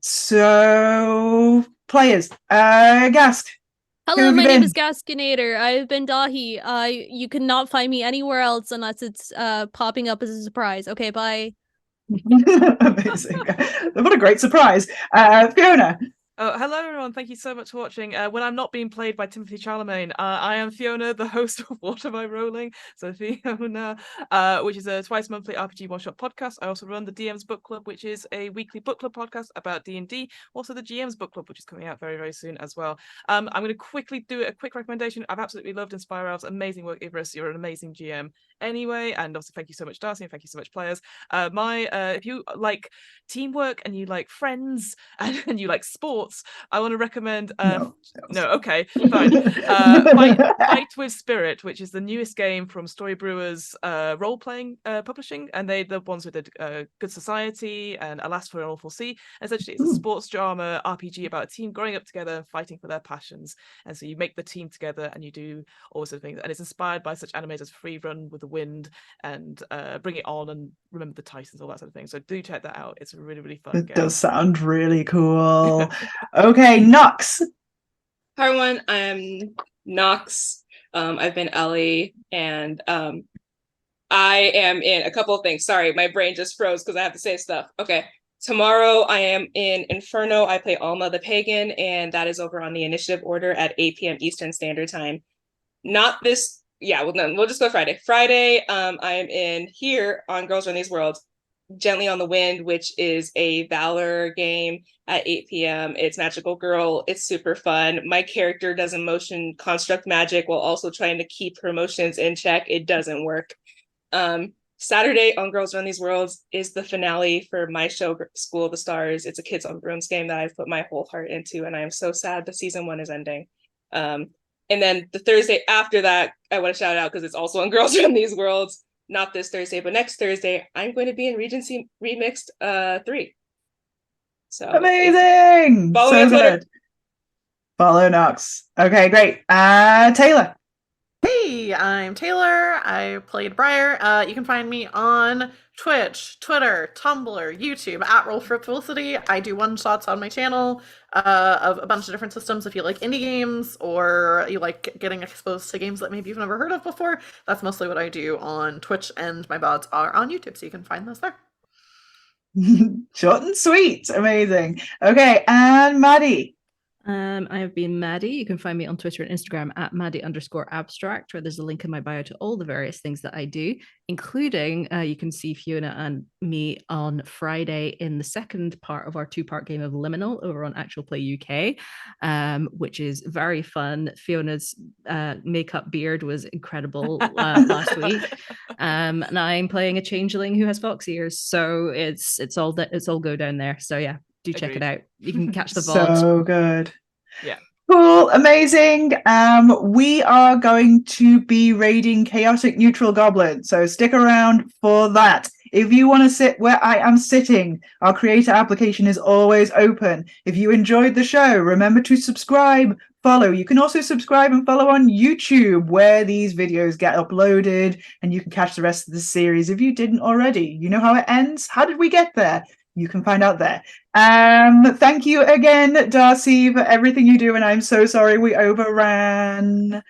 So, players, Gask. Hello, have you my name been? is Gaskinator. I've been Dahi. You cannot find me anywhere else unless it's popping up as a surprise. Okay, bye. Amazing. What a great surprise. Fiona. Oh, hello everyone! Thank you so much for watching. When I'm not being played by Timothy Chalamet, I am Fiona, the host of What Am I Rolling? So Fiona, which is a twice monthly RPG one-shot podcast. I also run the DM's Book Club, which is a weekly book club podcast about D&D. Also the GM's Book Club, which is coming out very, very soon as well. I'm going to quickly do a quick recommendation. I've absolutely loved Inspirisles. Amazing work, Ivris. You're an amazing GM anyway. And also thank you so much, Darcy, and thank you so much, players. If you like teamwork and you like friends and you like sports, I want to recommend no, okay, fine. Fight with Spirit, which is the newest game from Story Brewers role-playing publishing, and they're the ones who did Good Society and Alas for an Awful Sea. Essentially, it's a sports drama RPG about a team growing up together and fighting for their passions. And so you make the team together and you do all sorts of things. And it's inspired by such animes as Free Run with the Wind and Bring It On and Remember the Titans, all that sort of thing. So do check that out. It's a really, really fun game. It does sound really cool. Okay, Nox. Hi everyone, I'm Nox. I've been Ellie, and I am in a couple of things. Sorry, my brain just froze because I have to say stuff. Okay, tomorrow I am in Inferno. I play Alma the Pagan, and that is over on the initiative order at 8 p.m. Eastern Standard Time. Not this, yeah, well, no, we'll just go Friday. Friday, I'm in here on Girls Run These Worlds, Gently on the Wind, which is a Valor game at 8 p.m. It's Magical Girl. It's super fun. My character does emotion construct magic while also trying to keep her emotions in check. It doesn't work. Saturday on Girls Run These Worlds is the finale for my show, School of the Stars. It's a Kids on Brooms game that I've put my whole heart into, and I am so sad the season 1 is ending. And then the Thursday after that, I want to shout out because it's also on Girls Run These Worlds. Not this Thursday, but next Thursday, I'm going to be in Regency Remixed 3. So Amazing. Follow me So on Twitter. good. Follow Nox. Okay, great. Taylor. Hey, I'm Taylor. I played Briar. You can find me on Twitch, Twitter, Tumblr, YouTube at Roll for Felicity. I do one-shots on my channel of a bunch of different systems. If you like indie games or you like getting exposed to games that maybe you've never heard of before, that's mostly what I do on Twitch, and my VODs are on YouTube, so you can find those there. Short and sweet. Amazing. Okay, and Maddie. I have been Maddie. You can find me on Twitter and Instagram at Maddie_abstract, where there's a link in my bio to all the various things that I do, including you can see Fiona and me on Friday in the second part of our 2-part game of Liminal over on Actual Play UK, which is very fun. Fiona's makeup beard was incredible last week, and I'm playing a changeling who has fox ears, so it's all go down there. So yeah. Do check it out. You can catch the VOD. So good. Yeah. Cool, amazing. We are going to be raiding Chaotic Neutral Goblin, so stick around for that. If you want to sit where I am sitting, our creator application is always open. If you enjoyed the show, remember to subscribe, follow. You can also subscribe and follow on YouTube, where these videos get uploaded, and you can catch the rest of the series if you didn't already. You know how it ends? How did we get there? You can find out there. Thank you again, Darcy, for everything you do, and I'm so sorry we overran.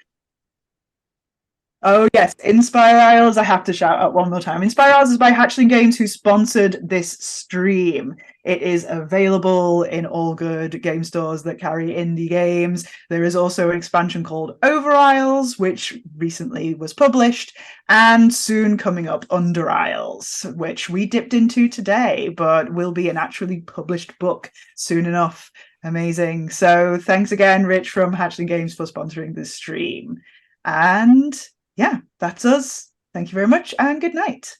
Oh yes, Inspirisles. I have to shout out one more time. Inspirisles is by Hatchling Games, who sponsored this stream. It is available in all good game stores that carry indie games. There is also an expansion called Overisles, which recently was published, and soon coming up Underisles, which we dipped into today, but will be an actually published book soon enough. Amazing. So thanks again, Rich from Hatchling Games, for sponsoring this stream. And yeah, that's us. Thank you very much and good night.